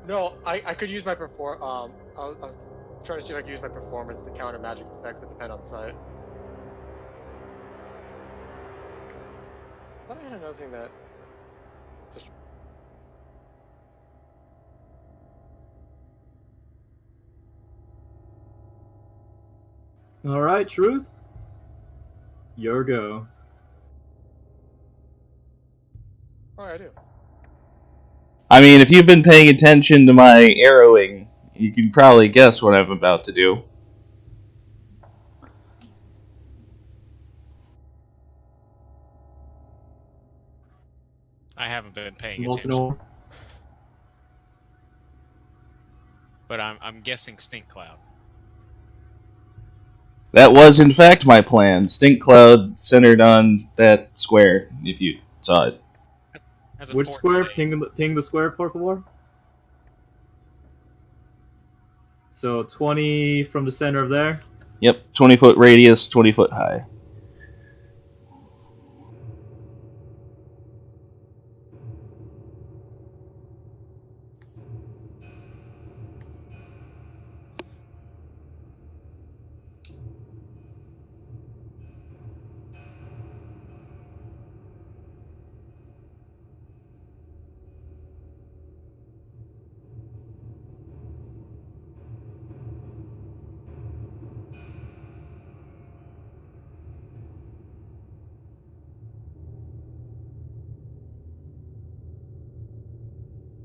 No, I could use my I was trying to see if I could use my performance to counter magic effects that depend on sight. I thought I had another thing that just... Alright, Truth. Your go. Oh, I do. I mean, if you've been paying attention to my arrowing, you can probably guess what I'm about to do. I haven't been paying Molten attention. ore. But I'm guessing stink cloud. That was, in fact, my plan. Stink cloud centered on that square, if you saw it. As a Which fourth square? thing. Ping the square, por favor. So 20 from the center of there. Yep, 20-foot radius, 20-foot high.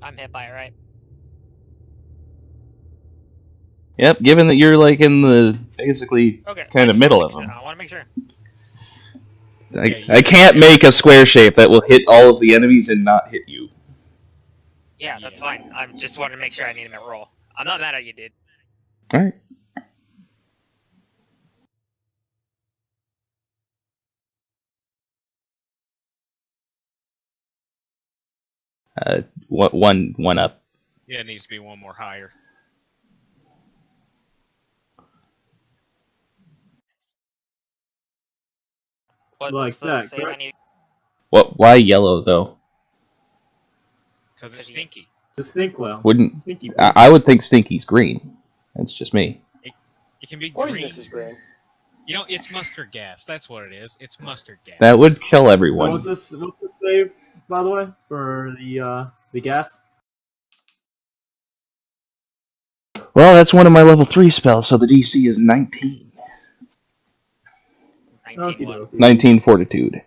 I'm hit by it, right? Yep, given that you're like in the basically Okay. kind of middle of them. I want to make sure. I can't make a square shape that will hit all of the enemies and not hit you. Yeah, that's fine. I'm just wanting to make sure I need him at roll. I'm not mad at you, dude. Alright. One up. Yeah, it needs to be one more higher. What's Like the that, save I correct? need? What? Why yellow though? Because it's stinky. It's a stink cloud. Wouldn't Stinky. I would think Stinky's green. That's just me. It can be Poisonous green. is green. You know, it's mustard gas. That's what it is. It's mustard gas. That would kill So everyone. what's this save, by the way, for the gas? Well, that's one of my level 3 spells, so the DC is 19. 19 what? Okey-dokey. 19 Fortitude.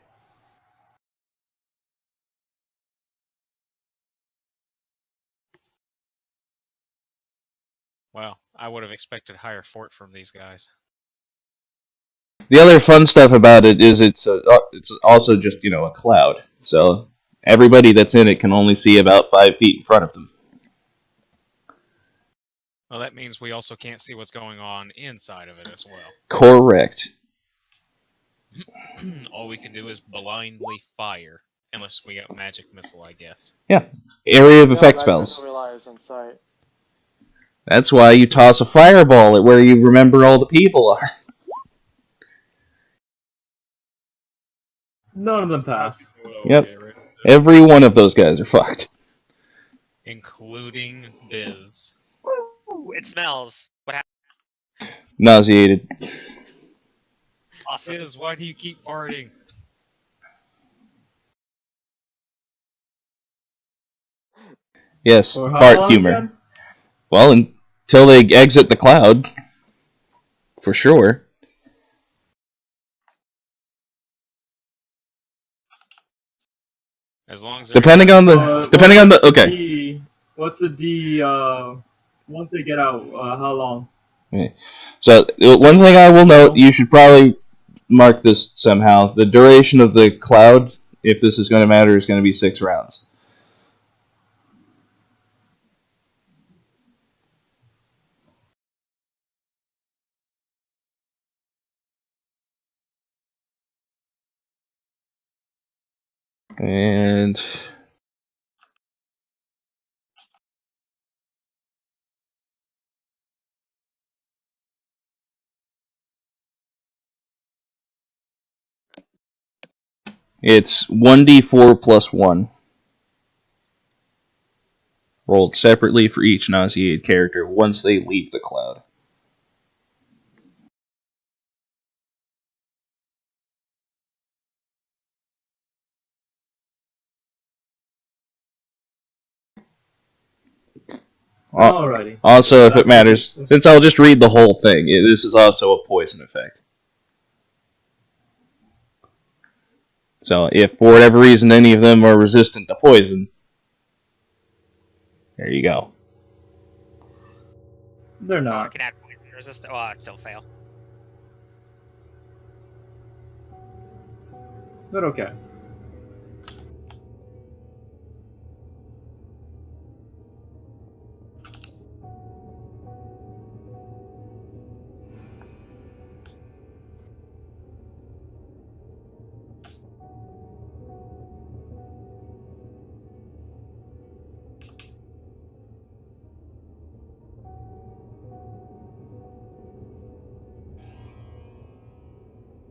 Well, I would have expected higher fort from these guys. The other fun stuff about it is it's also just, a cloud. So everybody that's in it can only see about 5 feet in front of them. Well, that means we also can't see what's going on inside of it as well. Correct. All we can do is blindly fire. Unless we got magic missile, I guess. Yeah. Area of No, effect magic spells. missile relies on sight. That's why you toss a fireball at where you remember all the people are. None of them pass. Yep. Every one of those guys are fucked. Including Biz. Ooh, it smells. What happened? Nauseated. Awesome. Biz, why do you keep farting? Yes, For how fart long, humor. Ken? Well, until they exit the cloud. For sure. As long as Depending on the okay. What's the D? Once they get out, how long? So one thing I will note, you should probably mark this somehow. The duration of the cloud, if this is going to matter, is going to be 6 rounds. And it's 1d4 plus 1. Rolled separately for each nauseated character once they leave the cloud. Alrighty. Also, if it That's matters, since I'll just read the whole thing, this is also a poison effect. So, if for whatever reason any of them are resistant to poison, there you go. They're Oh, I not. can add poison resist. Oh, I still fail. But okay.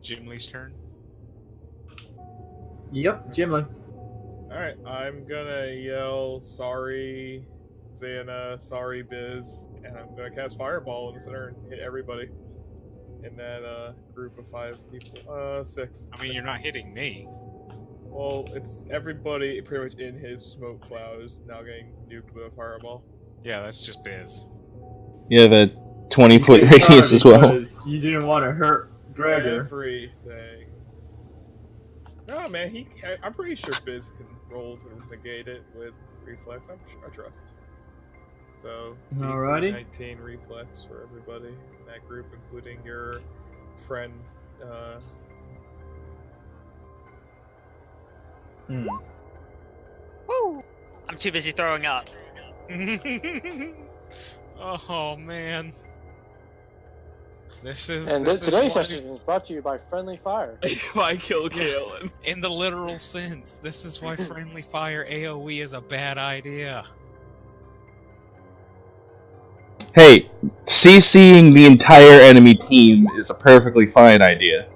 Jimly's turn. Yep, Jimlin. Alright, I'm gonna yell, sorry, Xana, sorry, Biz, and I'm gonna cast Fireball in the center and hit everybody in that group of 5 people. 6. I mean, you're not hitting me. Well, it's everybody pretty much in his smoke cloud is now getting nuked with a Fireball. Yeah, that's just Biz. You have a 20-foot You say radius sorry as well. because you didn't want to hurt Gregor. Everything. No, man, I'm pretty sure Biz can roll to negate it with reflex. I trust. So DC Alrighty. 19 reflex for everybody in that group, including your friends. Woo! I'm too busy throwing up. Oh man. This is Today's why, session is brought to you by Friendly Fire. If I kill Kalen. in the literal sense, this is why friendly fire AoE is a bad idea. Hey, CCing the entire enemy team is a perfectly fine idea.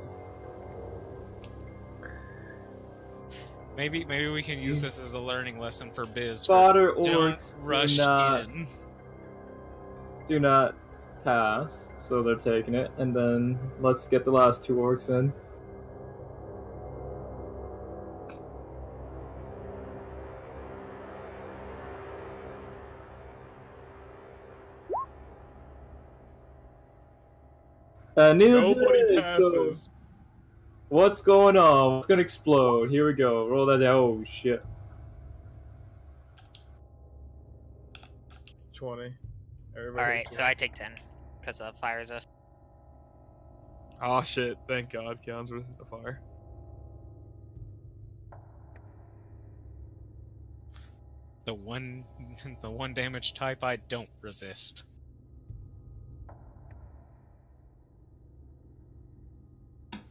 Maybe we can use this as a learning lesson for Biz. Spotter Don't orcs rush in. do not pass, so they're taking it. And then let's get the last 2 orcs in. Nobody passes. What's going on? What's gonna explode? Here we go. Roll that down. Oh shit. 20. Everybody Alright, takes so 20. I take 10. Because of fire resist. Oh shit, thank god, Keon's resist the fire. The one damage type I don't resist.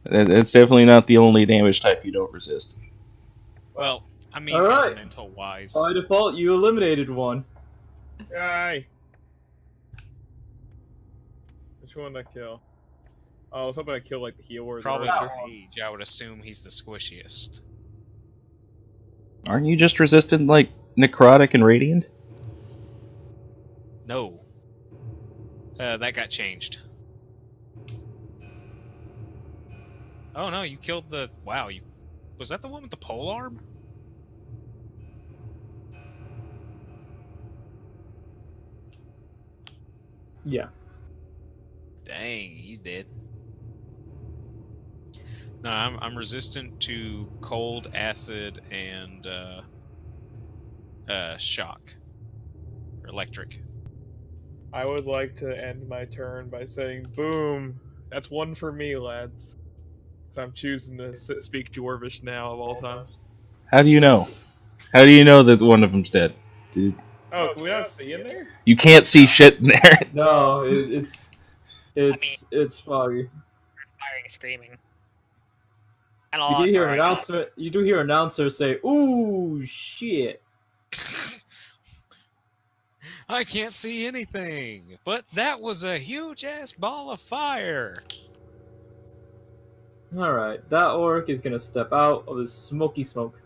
It's definitely not the only damage type you don't resist. Well, I mean Alright. elemental wise. By default, you eliminated one. Yay! Which one did I kill? Oh, I was hoping I killed like the healer. Probably Archer. Rage, I would assume he's the squishiest. Aren't you just resistant like necrotic and radiant? No. That got changed. Oh no, you killed the... Wow, you... Was that the one with the pole arm? Yeah. Dang, he's dead. No, I'm resistant to cold, acid, and shock. Or electric. I would like to end my turn by saying, boom! That's one for me, lads. So I'm choosing to speak Dwarvish now of all times. How do you know? How do you know that one of them's dead? Dude, Oh, can we not see in there? you can't see shit in there. No, it's foggy. Firing, screaming. And a You lot do of hear throwing up. announcer. You do hear announcer say, "Ooh shit." I can't see anything, but that was a huge-ass ball of fire. All right, that orc is gonna step out of his smoky smoke.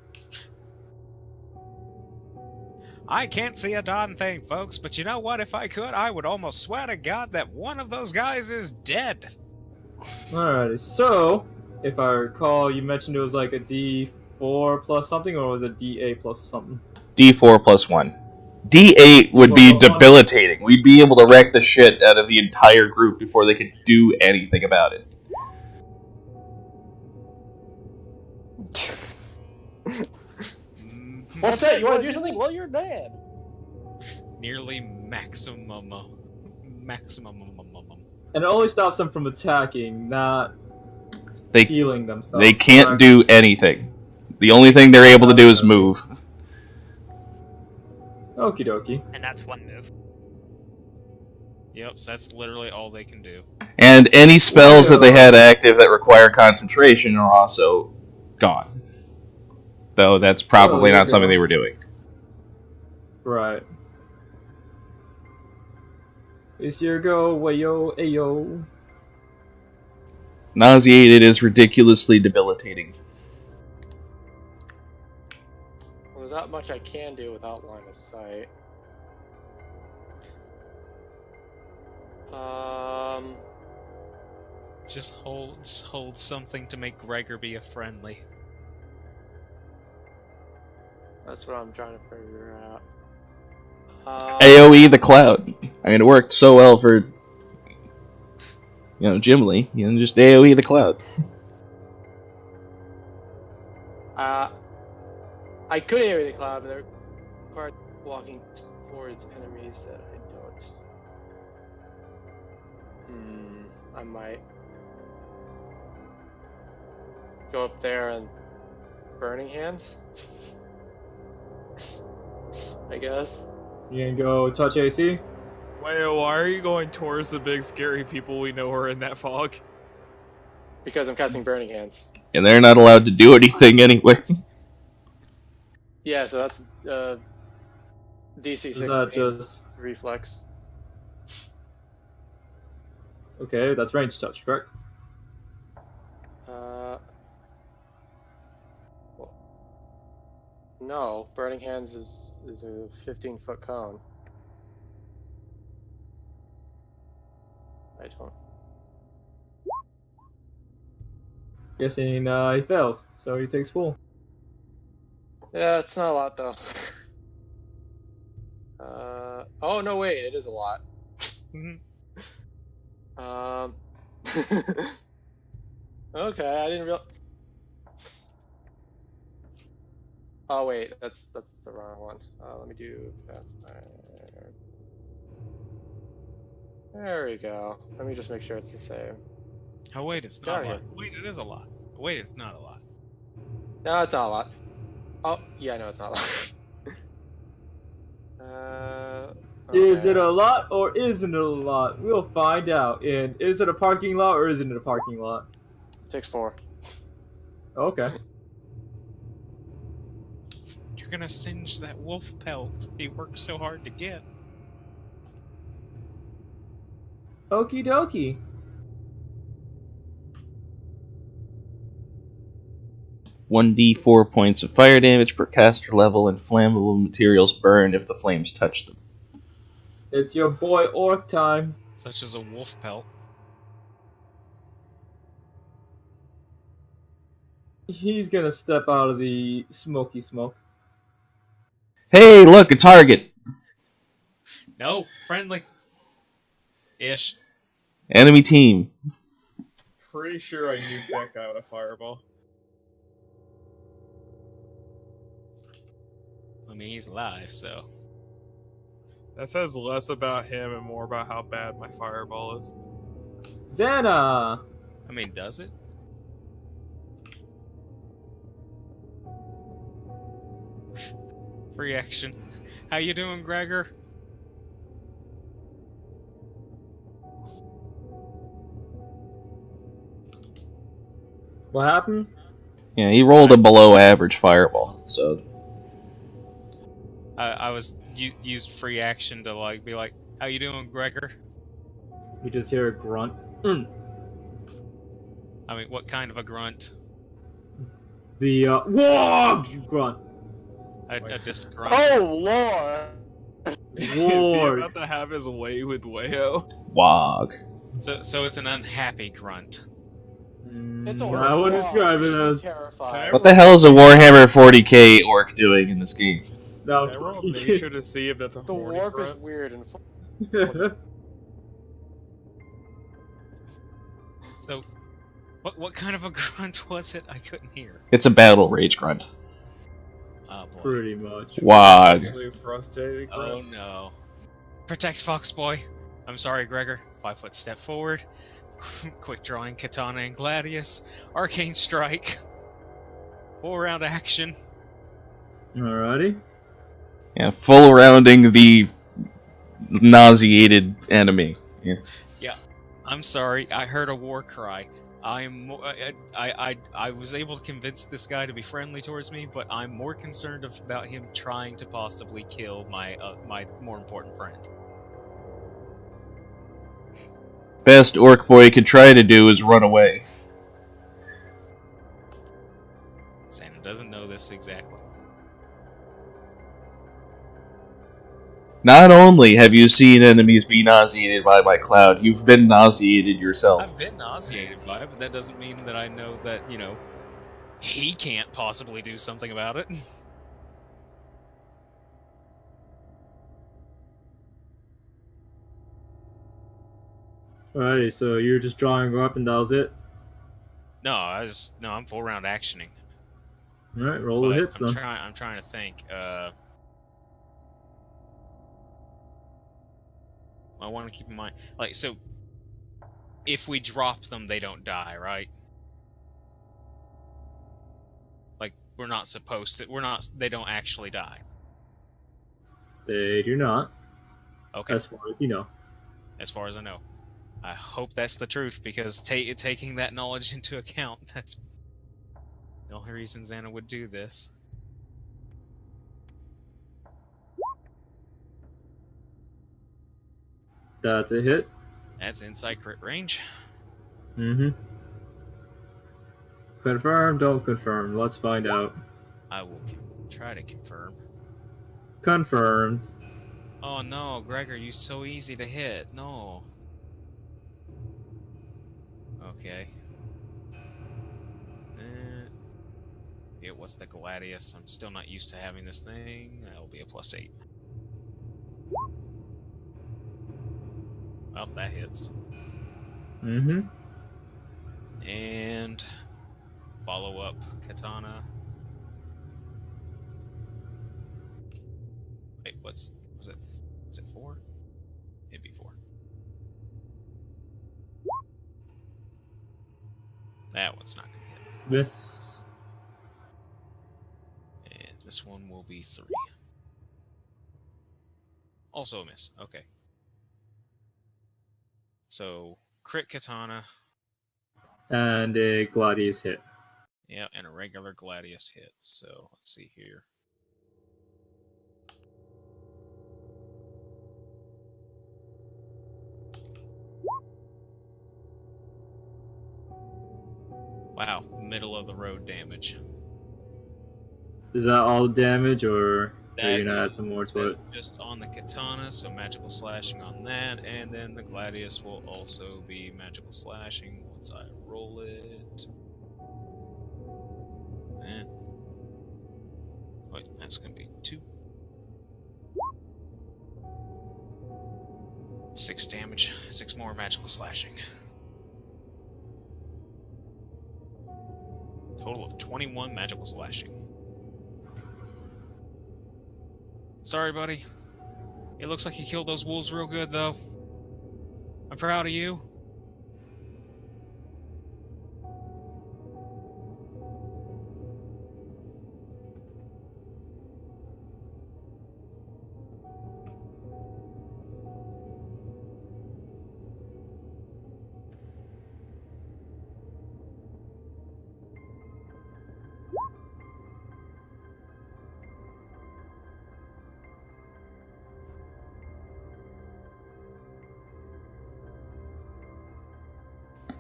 I can't see a darn thing, folks, but you know what? If I could, I would almost swear to God that one of those guys is dead. Alrighty, so if I recall, you mentioned it was like a D4 plus something, or was it DA plus something? D4 plus 1. D8 would be debilitating. We'd be able to wreck the shit out of the entire group before they could do anything about it. What's that? You want to do something? Well, you're dead. Nearly maximum. And it only stops them from attacking, not They healing themselves. they can't do anything. The only thing they're able to do is move. Okie dokie. And that's one move. Yep, so that's literally all they can do. And any spells that they had active that require concentration are also gone. Though that's probably not something they were doing. Right. It's your go, wayo, ayo. Nauseated is ridiculously debilitating. Well, there's not much I can do without line of sight. Just hold something to make Gregor be a friendly. That's what I'm trying to figure out. AoE the cloud. I mean, it worked so well for, Jim Lee. Just AoE the cloud. I could AoE the cloud, but they're required walking towards enemies that I don't. I might go up there and burning hands. I guess. You gonna go touch AC? Wait, why are you going towards the big scary people we know are in that fog? Because I'm casting burning hands. And they're not allowed to do anything anyway. Yeah, so that's DC Is that 16 just reflex. okay? That's range touch, correct? Well, no, burning hands is a 15-foot cone. I don't. Guessing he fails, so he takes full. Yeah, it's not a lot though. Oh no, wait, it is a lot. Okay, I didn't real. Oh wait, that's the wrong one. Let me do that. There we go. Let me just make sure it's the same. Oh wait, it's Get not out a of lot. here. Wait, it is a lot. Wait, it's not a lot. No, it's not a lot. Oh, yeah, no, it's not a lot. Is it Okay. a lot or isn't it a lot? We'll find out. And is it a parking lot or isn't it a parking lot? Takes 4. Okay. You're gonna singe that wolf pelt he worked so hard to get. Okie dokie. One d4 points of fire damage per caster level, and flammable materials burn if the flames touch them. It's your boy Orc time. Such as a wolf pelt. He's gonna step out of the smoky smoke. Hey, look, a target! No, friendly. Ish. Enemy team. Pretty sure I nuked that guy with a fireball. I mean, he's alive, so. That says less about him and more about how bad my fireball is. Xana! I mean, does it? Free action. How you doing, Gregor? What happened? Yeah, he rolled a below average fireball, so. I was used free action to like be like, "How you doing, Gregor?" We just hear a grunt. I mean, what kind of a grunt? The whoa grunt. A disgrunt. Oh lord! Is he Lord. about to have his way with Wayo? Wog. So it's an unhappy grunt. It's a I would wall. describe it I'm as. terrified. What the hell is a Warhammer 40k orc doing in this game? Can I roll nature to see if that's a The horny warp is grunt? weird and So, what kind of a grunt was it? I couldn't hear. It's a battle rage grunt. Oh boy. Pretty much. Wog. Actually a frustrated grunt. Oh no. Protect Foxboy. I'm sorry, Gregor. 5-foot step forward. Quick drawing Katana and Gladius. Arcane Strike. 4-round action. Alrighty. Yeah, full rounding the nauseated enemy. Yeah. I'm sorry. I heard a war cry. I was able to convince this guy to be friendly towards me, but I'm more concerned about him trying to possibly kill my my more important friend. Best orc boy could try to do is run away. Santa doesn't know this exactly. Not only have you seen enemies be nauseated by my cloud, you've been nauseated yourself. I've been nauseated by it, but that doesn't mean that I know that, you know, he can't possibly do something about it. Alrighty, so you're just drawing a weapon, that was it? No, I'm full round actioning. Alright, roll the But hits then. I'm trying to think. I want to keep in mind, like, so if we drop them, they don't die, right? Like, we're not supposed to. We're not. They don't actually die. They do not. Okay. As far as you know. As far as I know, I hope that's the truth because taking that knowledge into account, that's the only reason Xana would do this. That's a hit. That's inside crit range. Mm-hmm. Confirm, don't confirm. Let's find out. I will try to confirm. Confirmed. Oh no, Gregor, you're so easy to hit. No. Okay. Yeah, what's the Gladius? I'm still not used to having this thing. That'll be a +8. Well, that hits. Mm-hmm. And follow up Katana. Wait, was it 4? It'd be 4. That one's not gonna hit. Miss. And this one will be 3. Also a miss. Okay. So crit Katana. And a Gladius hit. Yeah, and a regular Gladius hit. So let's see here. Wow, middle of the road damage. Is that all the damage, or are you gonna add Is- some more to it? That's just on the Katana, so magical slashing on that, and then the Gladius will also be magical slashing once I roll it. Wait, that's gonna be 2. 6 damage, 6 more magical slashing. Total of 21 magical slashing. Sorry, buddy. It looks like you killed those wolves real good, though. I'm proud of you.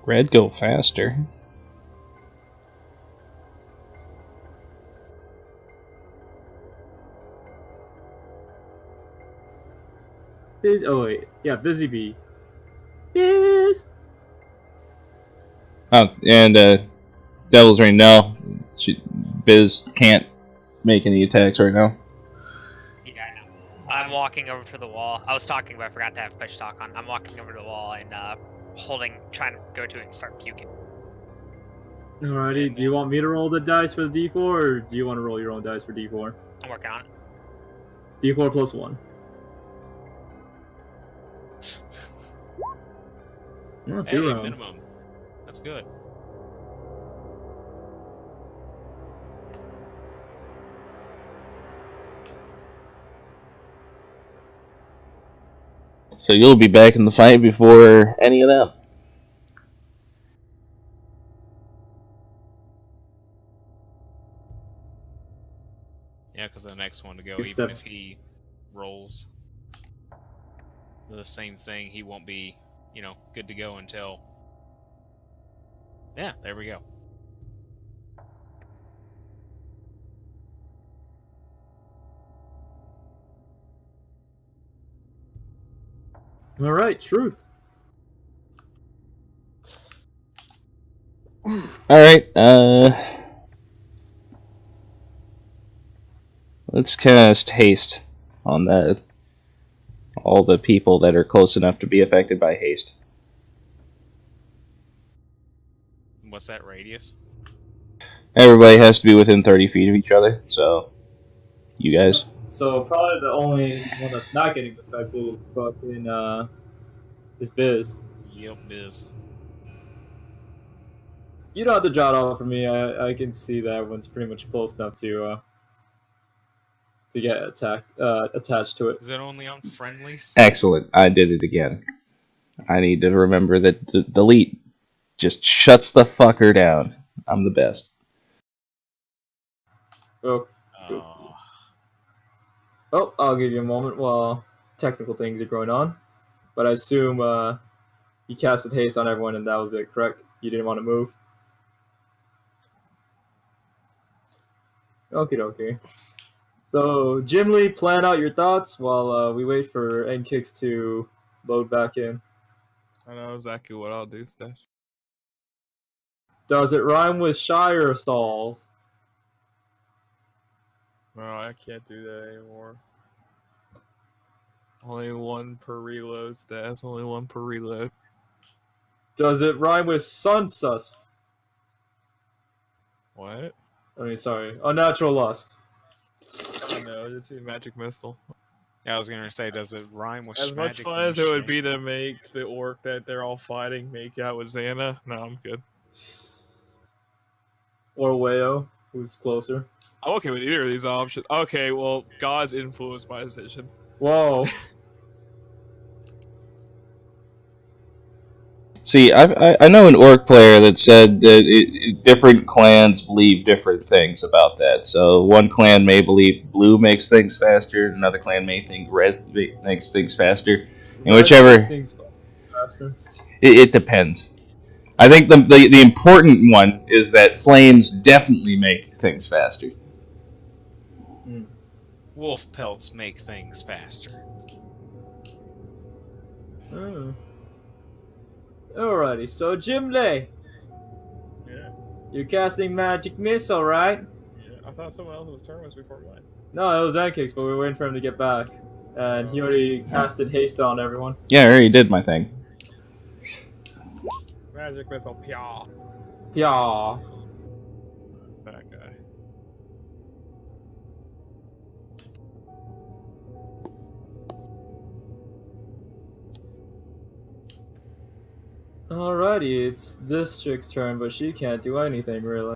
Red, go faster. Oh wait, yeah, Busy Bee. Biz. Oh, and Devil's Ring, no. Biz can't make any attacks right now. Yeah, I know. I'm walking over to the wall. I was talking, but I forgot to have push talk on. I'm walking over to the wall and trying to go to it and start puking. Alrighty, do you want me to roll the dice for the D4, or do you want to roll your own dice for D4? I'm working on it. D4 plus 1. Oh, 2 Hey, rounds. minimum. That's good. So you'll be back in the fight before any of them. Yeah, because the next one to go, Good even stuff. if he rolls the same thing, he won't be, good to go until... Yeah, there we go. Alright, Truth. Alright, let's cast haste on all the people that are close enough to be affected by haste. What's that radius? Everybody has to be within 30 feet of each other, so you guys. So probably the only one that's not getting affected is fucking is Biz. Yep, Biz. You don't have to draw it all for me. I can see that everyone's pretty much close enough to get attached to it. Is it only on friendlies? Excellent. I did it again. I need to remember that delete just shuts the fucker down. I'm the best. Oh, I'll give you a moment while technical things are going on. But I assume you casted haste on everyone and that was it, correct? You didn't want to move? Okie dokie. So, Jim Lee, plan out your thoughts while we wait for N-Kicks to load back in. I know exactly what I'll do, Stas. Does it rhyme with Shire Stalls? No, I can't do that anymore. Only one per reload, Stas. Only one per reload. Does it rhyme with Sunsus? What? I mean, sorry, Unnatural Lust. Oh no, just be magic missile. Yeah, I was gonna say, does it rhyme with As much magic fun as it would be machine? to make the orc that they're all fighting make out with Xana, no, I'm good. Or Wayo, who's closer. I'm okay with either of these options. Okay, well, God's influenced my decision. Whoa. See, I know an orc player that said that different clans believe different things about that. So one clan may believe blue makes things faster, another clan may think red makes things faster, and whichever Faster. it depends. I think the important one is that flames definitely make things faster. Wolf pelts make things faster. Alrighty, so Jim Lee, Yeah, you're casting Magic Missile, right? yeah. I thought someone else's turn was before mine. No, it was N-Kicks, but we were waiting for him to get back. And he already casted haste on everyone. Yeah, I already did my thing. Magic missile, pyaw. Yeah. That guy. Alrighty, it's this chick's turn, but she can't do anything, really.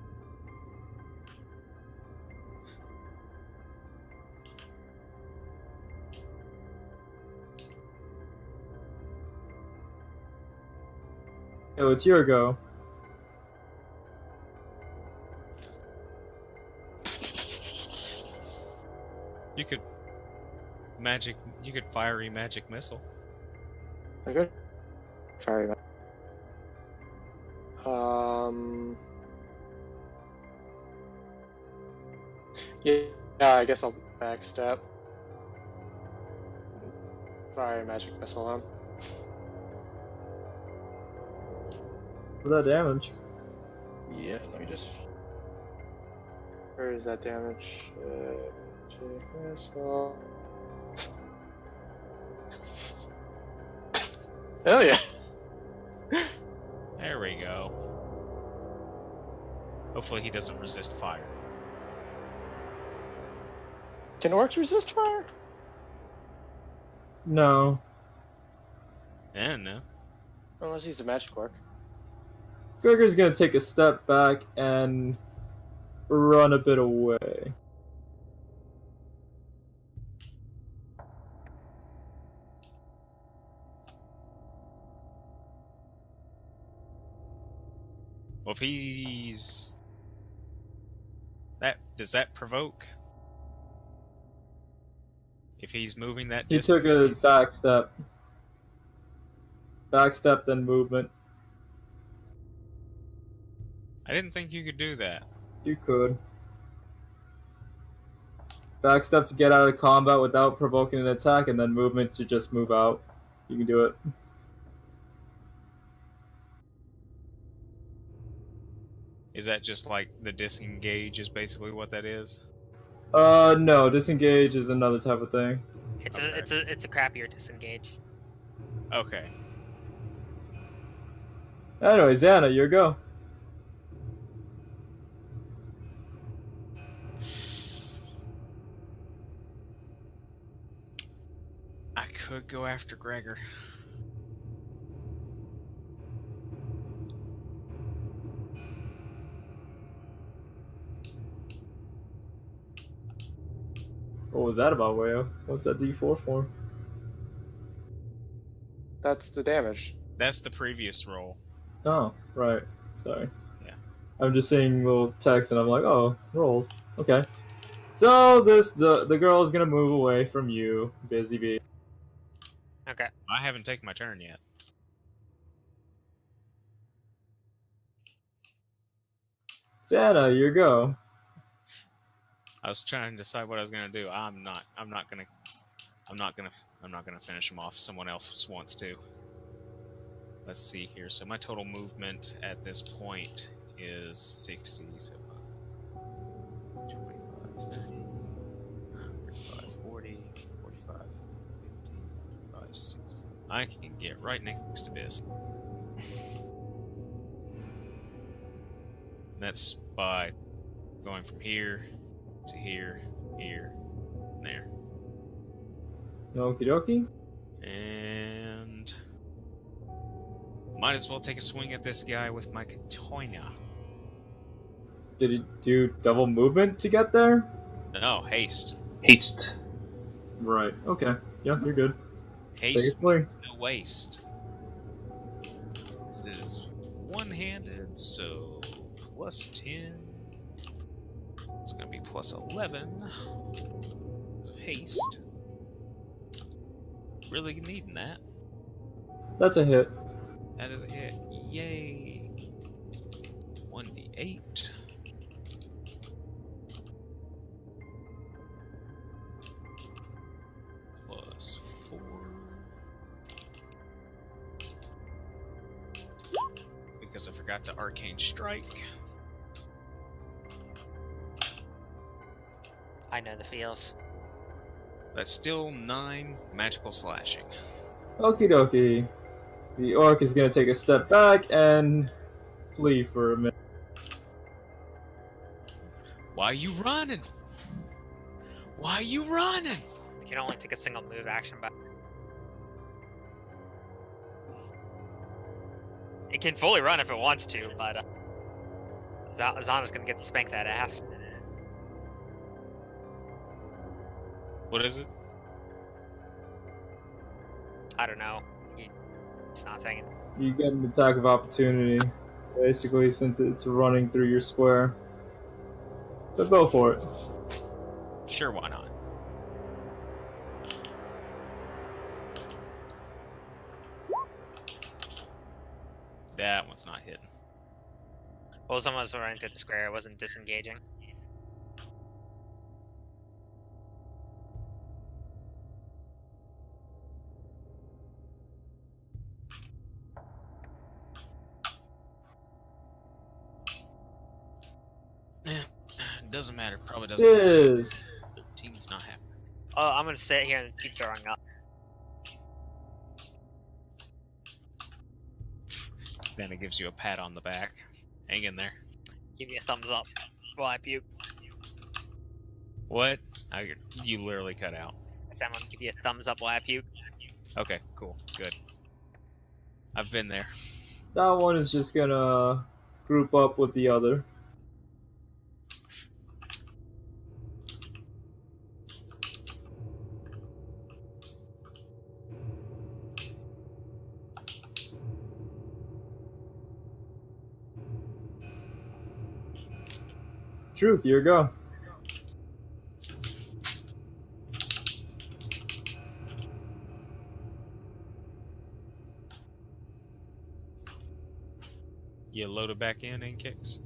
Oh, it's your go. You could fiery magic missile. I could try that. Yeah, I guess I'll backstep. Try a magic missile on. For that damage. Yeah, let me just. Where is that damage? Magic missile. Hell yeah! There we go. Hopefully he doesn't resist fire. Can orcs resist fire? No. No. Unless he's a magic orc. Gregor's gonna take a step back and run a bit away. Well, if he's... Does that provoke? If he's moving that He distance... took a back step. Back step, then movement. I didn't think you could do that. You could. Back step to get out of combat without provoking an attack, and then movement to just move out. You can do it. Is that just like the disengage is basically what that is? No, disengage is another type of thing. It's Okay. a crappier disengage. Okay. Anyway, Xana, your go. I could go after Gregor. What was that about, Wayo? What's that D4 for? That's the damage. That's the previous roll. Oh, right. Sorry. Yeah. I'm just seeing little text and I'm like, oh, rolls. Okay. So the girl is gonna move away from you, Busy Bee. Okay. I haven't taken my turn yet. Santa, your go. I was trying to decide what I was gonna do. I'm not gonna finish him off. Someone else wants to. Let's see here. So my total movement at this point is 60. So 25, 30, 35, 40, 45, 50, 55, 60. I can get right next to this. And that's by going from here to here, here, and there. Okie dokie. And might as well take a swing at this guy with my katana. Did he do double movement to get there? No, haste. Haste. Right. Okay. Yeah, you're good. Haste Take a swing. means no waste. This is one-handed, so plus 10. It's going to be plus 11 because of haste. Really needing that. That's a hit. That is a hit. Yay! 1d8. Plus 4. Because I forgot to arcane strike. I know the feels. That's still 9 magical slashing. Okie dokie. The orc is gonna take a step back and flee for a minute. Why are you running? Why are you running? You can only take a single move action, but it can fully run if it wants to. But Zana's gonna get to spank that ass. What is it? I don't know. It's not saying. You get an attack of opportunity, basically, since it's running through your square. So go for it. Sure, why not? That one's not hitting. Well, someone was running through the square. It wasn't disengaging. Doesn't matter. Probably doesn't. Is 13's not happening. Oh, I'm gonna sit here and keep throwing up. Santa gives you a pat on the back. Hang in there. Give you a thumbs up while I puke. What? You literally cut out. I said I'm gonna give you a thumbs up while I puke. Okay, cool, good. I've been there. that one is just gonna group up with the other. Truth, your go. You loaded back in, kicks.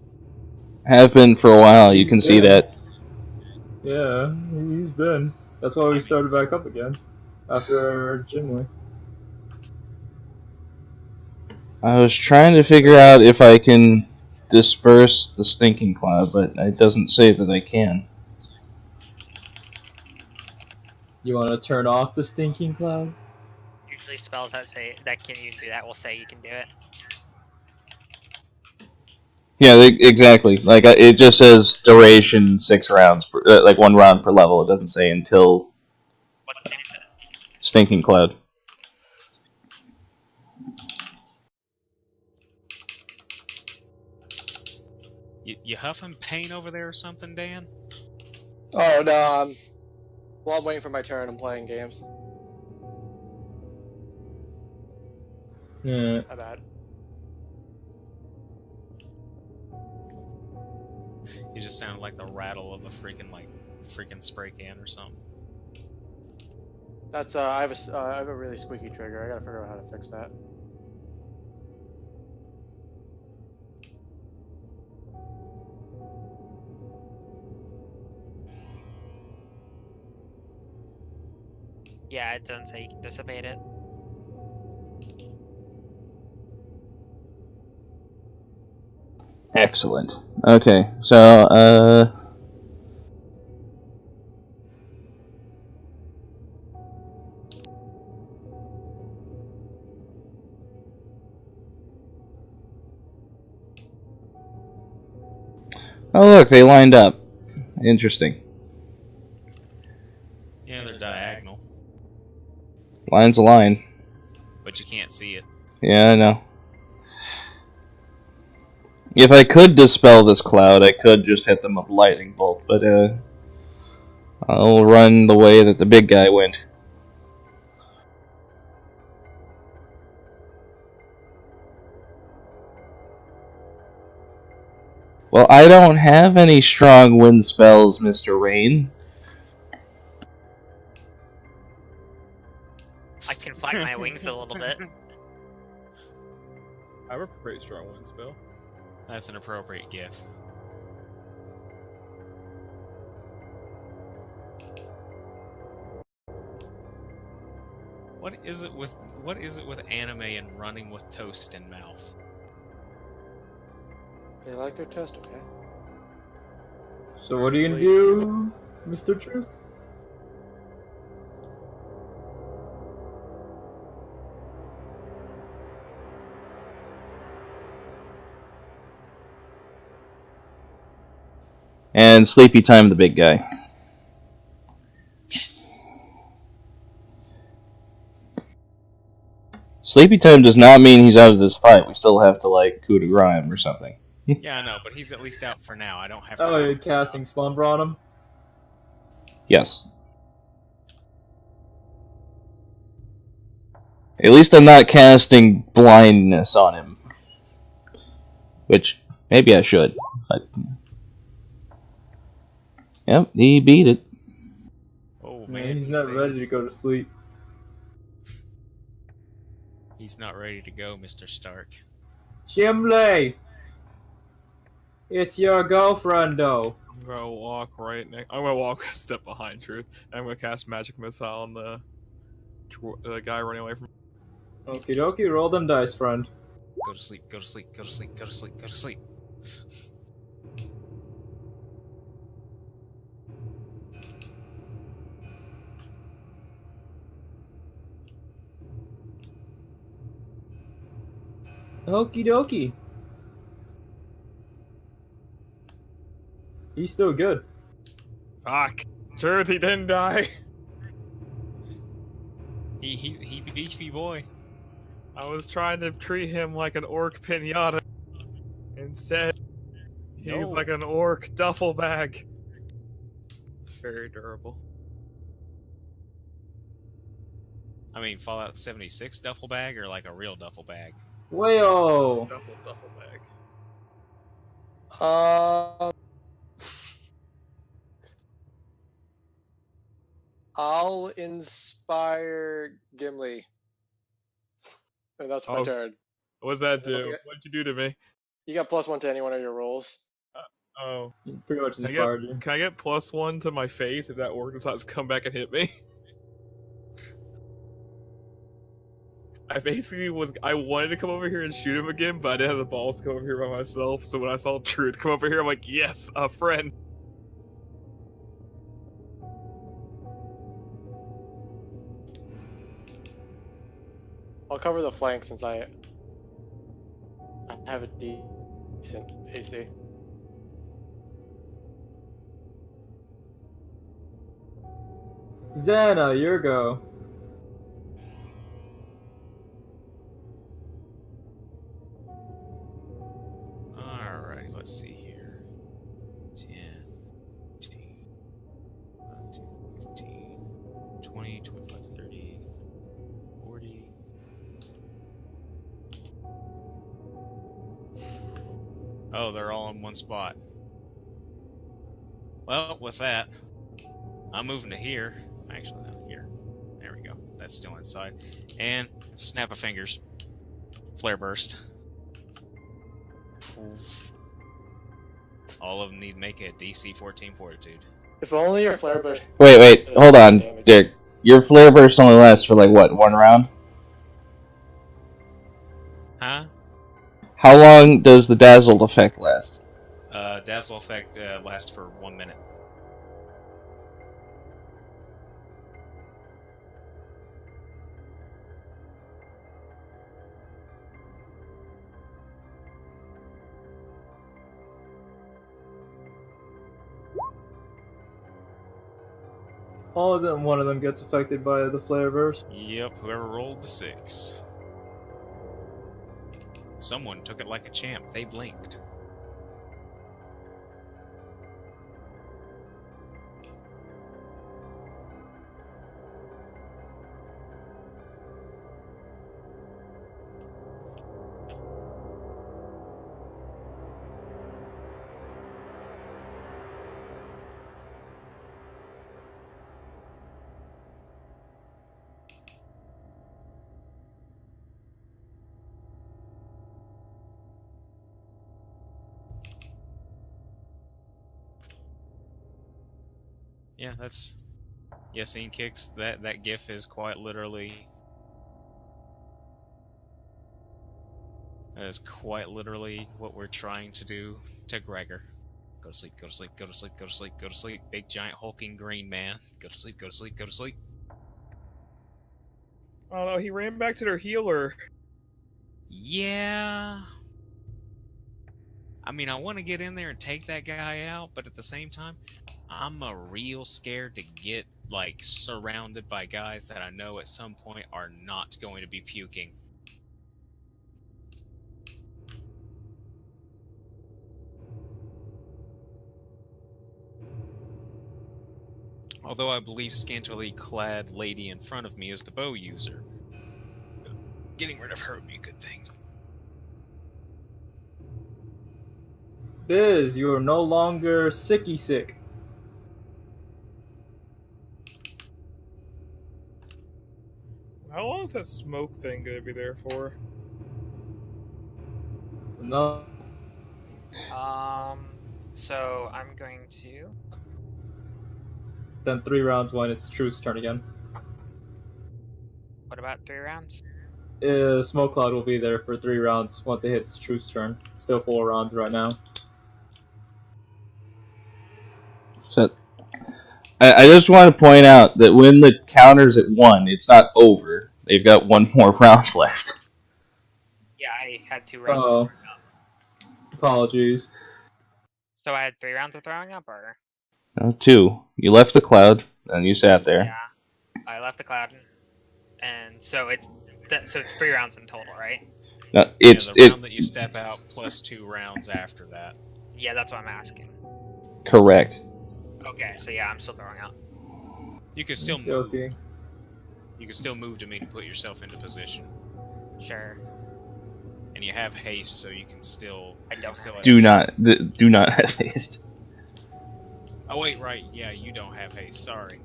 Have been for a while, you can see that. Yeah, he's been. That's why we started back up again after Jinwei. I was trying to figure out if I can disperse the stinking cloud, but it doesn't say that I can. You want to turn off the stinking cloud? Usually spells that say that can you do that will say you can do it. Yeah, exactly. Like it just says duration 6 rounds, like 1 round per level. It doesn't say until What's the name of it? stinking cloud. You huffing paint over there or something, Dan? Oh no, While I'm waiting for my turn, I'm playing games. Yeah. My bad. You just sound like the rattle of a freaking spray can or something. That's I have a really squeaky trigger. I gotta figure out how to fix that. Yeah, it doesn't say you can dissipate it. Excellent. Okay, so oh look, they lined up. Interesting. Yeah, they're diagonal, Line's a line. but you can't see it. Yeah, I know. If I could dispel this cloud, I could just hit them with a lightning bolt, but I'll run the way that the big guy went. Well, I don't have any strong wind spells, Mr. Rain. I can flap my wings a little bit. I have a pretty strong wind spell. That's an appropriate gif. What is it with anime and running with toast in mouth? They like their toast, okay? So what are you gonna do, Mr. Truth? And Sleepy Time, the big guy. Yes. Sleepy Time does not mean he's out of this fight. We still have to, like, coup de grace him or something. Yeah, I know, but he's at least out for now. I don't have to. Oh, you're casting Slumber on him? Yes. At least I'm not casting blindness on him. Which, maybe I should. But... Yep, he beat it. Oh Yeah, man, he's not ready to go to sleep. He's not ready to go, Mr. Stark. Chimley! It's your girlfriend, though. I'm gonna walk right next. I'm gonna walk a step behind Truth, and I'm gonna cast Magic Missile on the guy running away from. Okie dokie, roll them dice, friend. Go to sleep, go to sleep, go to sleep, go to sleep, go to sleep. Okie dokie. He's still good. Fuck! Truth, he didn't die. He beefy boy. I was trying to treat him like an orc pinata. Instead, he's No. like an orc duffel bag. Very durable. I mean, Fallout 76 duffel bag or like a real duffel bag? Wayo! Duffel bag. I'll inspire Gimli. And that's my turn. What's that do? Okay. What'd you do to me? You got +1 to any one of your rolls. Oh. He pretty much Can inspired you. I get +1 to my face if that orc decides to come back and hit me? I wanted to come over here and shoot him again, but I didn't have the balls to come over here by myself, so when I saw Truth come over here, I'm like, yes, a friend. I'll cover the flank since I have a decent AC. Xana, your go. Alright, let's see here. 10, 15, 15, Oh, they're all in one spot. Well, with that, I'm moving to here. Actually, no, here. There we go. That's still inside. And snap of fingers. Flare burst. Poof. All of them need to make a DC 14 fortitude. If only your flare burst. Wait, hold on, Dick. Your flare burst only lasts for like what, 1 round? Huh? How long does the dazzled effect last? Dazzle effect lasts for 1 minute. All of them, one of them gets affected by the flare burst. Yep, whoever rolled the 6. Someone took it like a champ. They blinked. Yeah, that's... Yassine kicks. That gif is quite literally... That is quite literally what we're trying to do to Gregor. Go to sleep, go to sleep, go to sleep, go to sleep, go to sleep. Big, giant, hulking green man. Go to sleep, go to sleep, go to sleep. Oh no, he ran back to their healer. Yeah... I mean, I want to get in there and take that guy out, but at the same time, I'm real scared to get, like, surrounded by guys that I know at some point are not going to be puking. Although I believe scantily clad lady in front of me is the bow user. Getting rid of her would be a good thing. Biz, you are no longer sicky sick. How long is that smoke thing gonna be there for? No. So I'm going to... Then 3 rounds when it's Truth's turn again. What about 3 rounds? Smoke Cloud will be there for 3 rounds once it hits Truth's turn. Still 4 rounds right now. So, I just want to point out that when the counter's at 1, it's not over. They've got 1 more round left. Yeah, I had 2 rounds Oh. of throwing up. Apologies. So I had 3 rounds of throwing up, or? No, 2. You left the cloud, and you sat there. Yeah, I left the cloud, and so it's 3 rounds in total, right? No, the round that you step out plus 2 rounds after that. Yeah, that's what I'm asking. Correct. Okay, so yeah, I'm still throwing up. You can still move. Okay. You can still move to me to put yourself into position. Sure. And you have haste, so you can still... I don't still have Do not have haste. Oh wait, right. Yeah, you don't have haste. Sorry.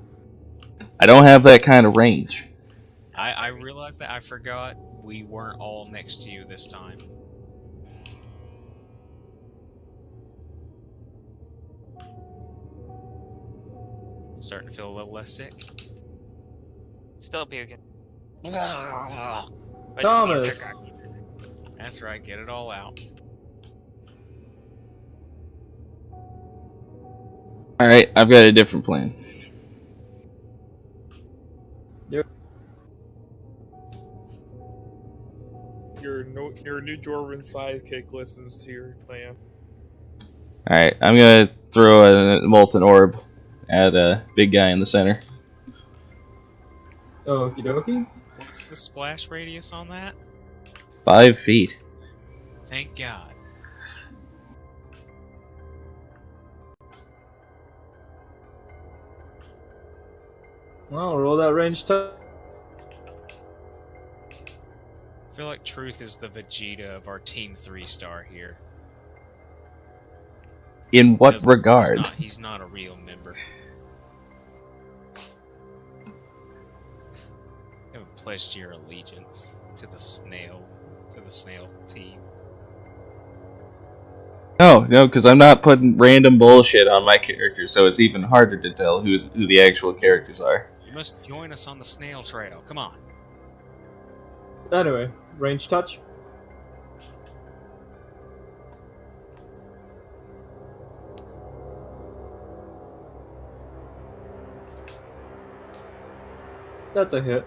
I don't have that kind of range. I realized that. I forgot we weren't all next to you this time. Starting to feel a little less sick. Still puking. Thomas! That's right, get it all out. Alright, I've got a different plan. Your new Dwarven sidekick listens to your plan. Alright, I'm gonna throw a molten orb at a big guy in the center. Okie dokie. What's the splash radius on that? 5 feet. Thank God. Well, roll that range I feel like Truth is the Vegeta of our Team 3-star here. In what Doesn't- regard? He's not a real member. You haven't pledged your allegiance to the snail team. No, because I'm not putting random bullshit on my character, so it's even harder to tell who the actual characters are. You must join us on the snail trail. Come on. Anyway, range touch. That's a hit.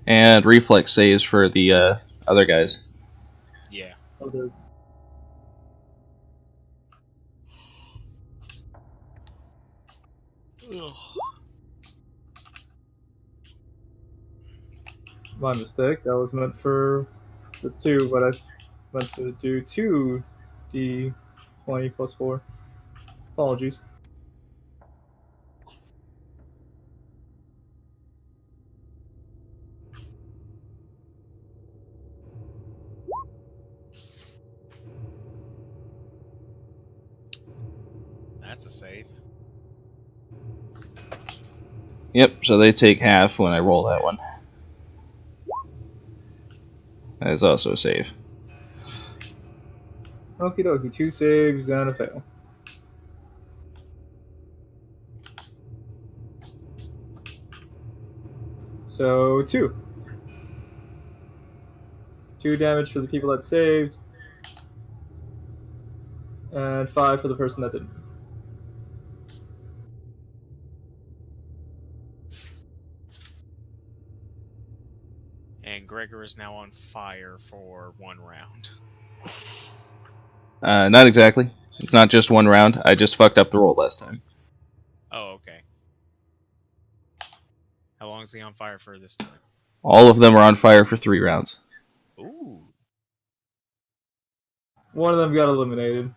And reflex saves for the other guys. Yeah. Other. Ugh. My mistake. That was meant for the 2, but I meant to do 2d20 plus 4. Apologies. That's a save. Yep, so they take half when I roll that one. That is also a save. Okie dokie. 2 saves and a fail. So 2. 2 damage for the people that saved, and 5 for the person that didn't. And Gregor is now on fire for 1 round. Not exactly. It's not just 1 round. I just fucked up the roll last time. Oh, okay. How long is he on fire for this time? All of them are on fire for 3 rounds. Ooh. One of them got eliminated.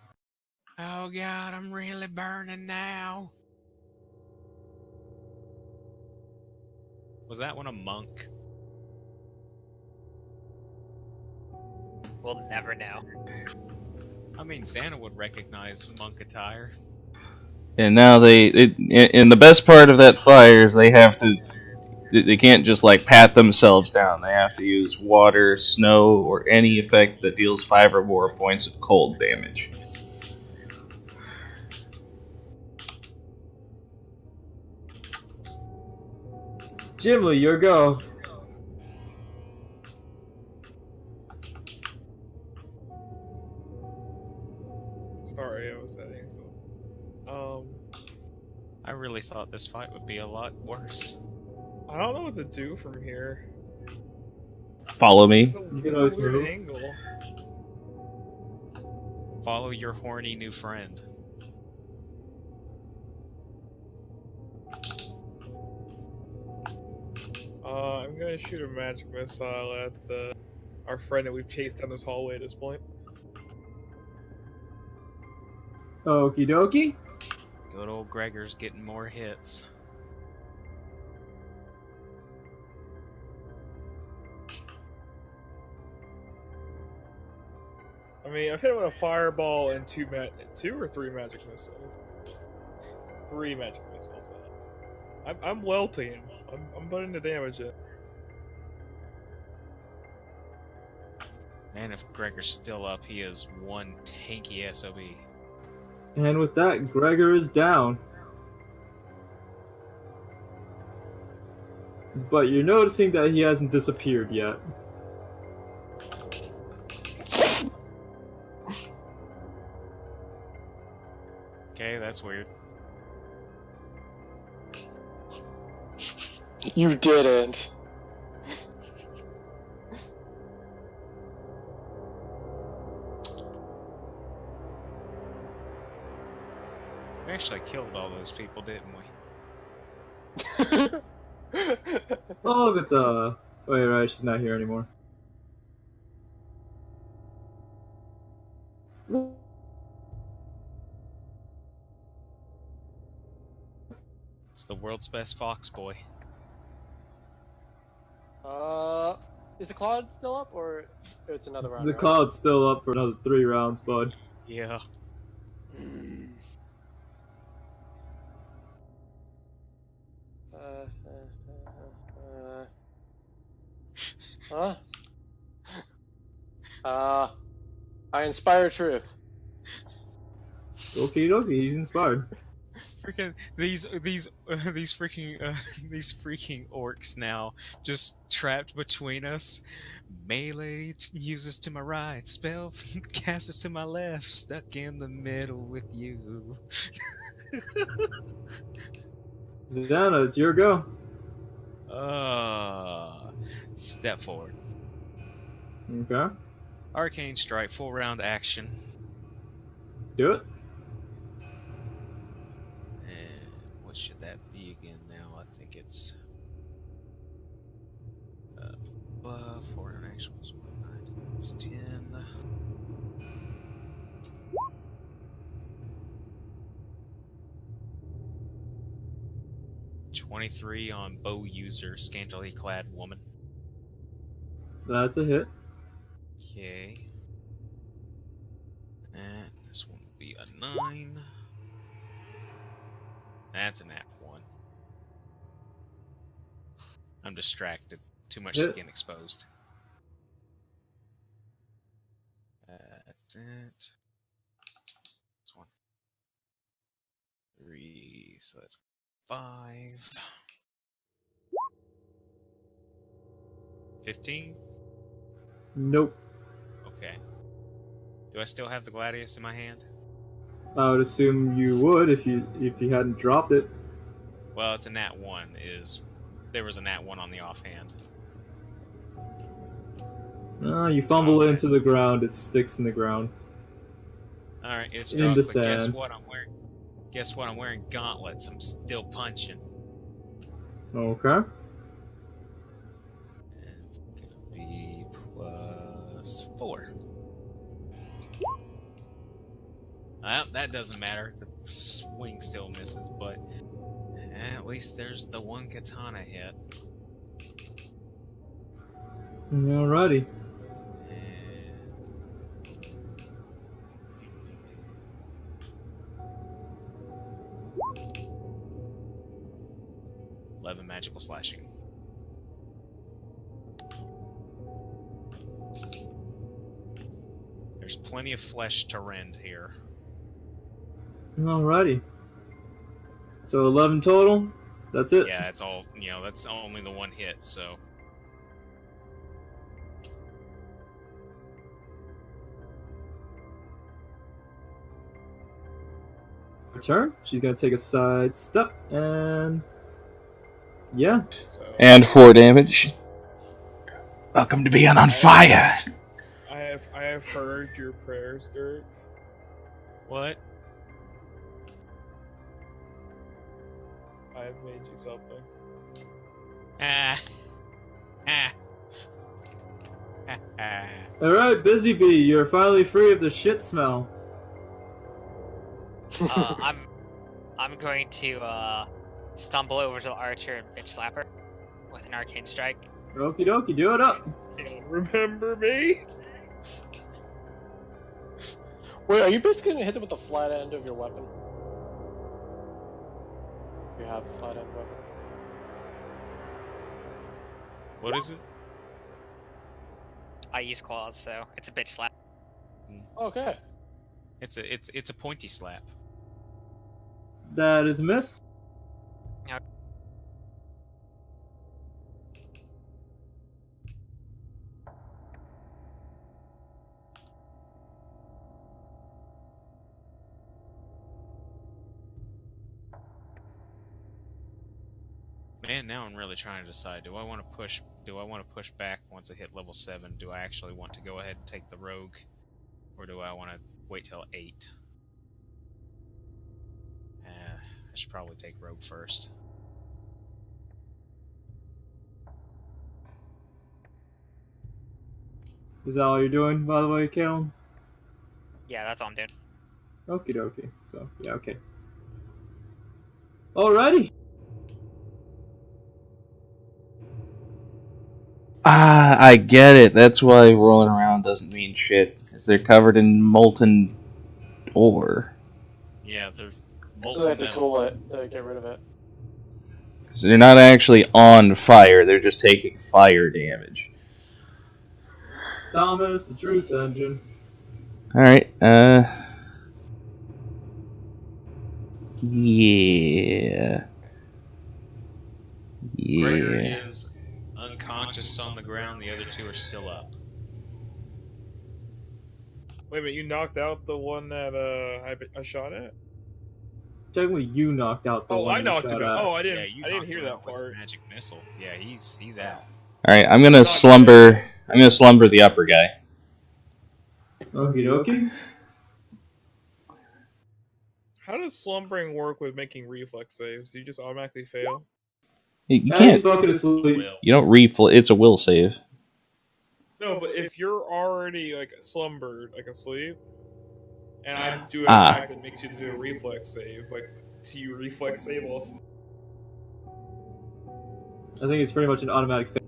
Oh god, I'm really burning now. Was that one a monk? We'll never know. I mean, Santa would recognize monk attire. And now and the best part of that fire is they can't just like pat themselves down. They have to use water, snow, or any effect that deals 5 or more points of cold damage. Jimly, your go. Sorry, I was editing so. I really thought this fight would be a lot worse. I don't know what to do from here. Follow me. It's a, You can it's a always weird move. angle. Follow your horny new friend. I'm gonna shoot a magic missile at our friend that we've chased down this hallway at this point. Okie dokie. Good old Gregor's getting more hits. I mean, I've hit him with a fireball and 2 or 3 magic missiles. 3 magic missiles. I'm welting him. I'm putting the damage in. Man, if Gregor's still up, he is one tanky SOB. And with that, Gregor is down. But you're noticing that he hasn't disappeared yet. Okay, that's weird. You didn't. We actually killed all those people, didn't we? Oh, look at the. Wait, right, she's not here anymore. It's the world's best fox boy. Is the Claude still up, or it's another round? The Right? cloud's still up for another 3 rounds, bud. Yeah. Huh? I inspire truth. Okie dokie, he's inspired. Freaking these these freaking orcs now just trapped between us. Melee uses to my right, spell casts to my left, stuck in the middle with you. Xana, it's your go. Step forward. Okay, Arcane strike, full round action. do it. And what should that be again now? I think it's 4 round action plus 1 9. It's 10. 23 on bow user, scantily clad woman. That's a hit. Okay. And this one will be a 9. That's a nat 1. I'm distracted. Too much Hit. skin exposed. That. This one. 3. So that's 5. 15? Nope. Okay. Do I still have the Gladius in my hand? I would assume you would if you hadn't dropped it. Well, it's a nat 1. There was a nat 1 on the offhand. You fumble it into the ground. It sticks in the ground. Alright, it's In dropped, the but guess sand. what? Guess what? I'm wearing gauntlets. I'm still punching. Okay. And it's gonna be plus 4. Well, that doesn't matter. The swing still misses, but at least there's the one katana hit. Alrighty. And 11 magical slashing. There's plenty of flesh to rend here. Alrighty. So 11 total. That's it. Yeah, it's all, that's only the one hit, so. Her turn. She's gonna take a side step and yeah. And 4 damage. Welcome to being on fire. I have heard your prayers, Dirk. What? I have made you something. Ah. Ah. Ah. Alright, Busy Bee, you're finally free of the shit smell. I'm going to stumble over to the archer and bitch slap her with an arcane strike. Okie dokie, do it up. Can't remember me? Wait, are you basically gonna hit them with the flat end of your weapon? You have a flat end weapon. What is it? I use claws, so it's a bitch slap. Okay. It's a pointy slap. That is a miss. Man, now I'm really trying to decide. Do I want to push back once I hit level 7? Do I actually want to go ahead and take the rogue? Or do I want to wait till 8? I should probably take rogue first. Is that all you're doing, by the way, Kalen? Yeah, that's all I'm doing. Okie dokie. So, yeah, okay. Alrighty. Ah, I get it. That's why rolling around doesn't mean shit. Because they're covered in molten ore. Yeah, there's So they have molten to metal. cool it to get rid of it. Because they're not actually on fire, they're just taking fire damage. Thomas, the Truth Engine. Alright, yeah. Gregor Yeah. is unconscious on the ground. The other two are still up. Wait a minute, you knocked out the one that I shot at? Technically, you knocked out the Oh, one I you knocked shot him out. at. Oh, I Yeah, didn't. you I didn't knocked hear him that out with part. magic missile. Yeah, he's out. Alright, I'm gonna Not slumber. I'm gonna slumber the upper guy. Okie dokie. How does slumbering work with making reflex saves? Do you just automatically fail? You He's can't. fucking asleep. Will. You don't reflex. It's a will save. No, but if you're already like slumbered, like asleep, and I do an Ah. attack that makes you do a reflex save, like, do you reflex save also? I think it's pretty much an automatic fail.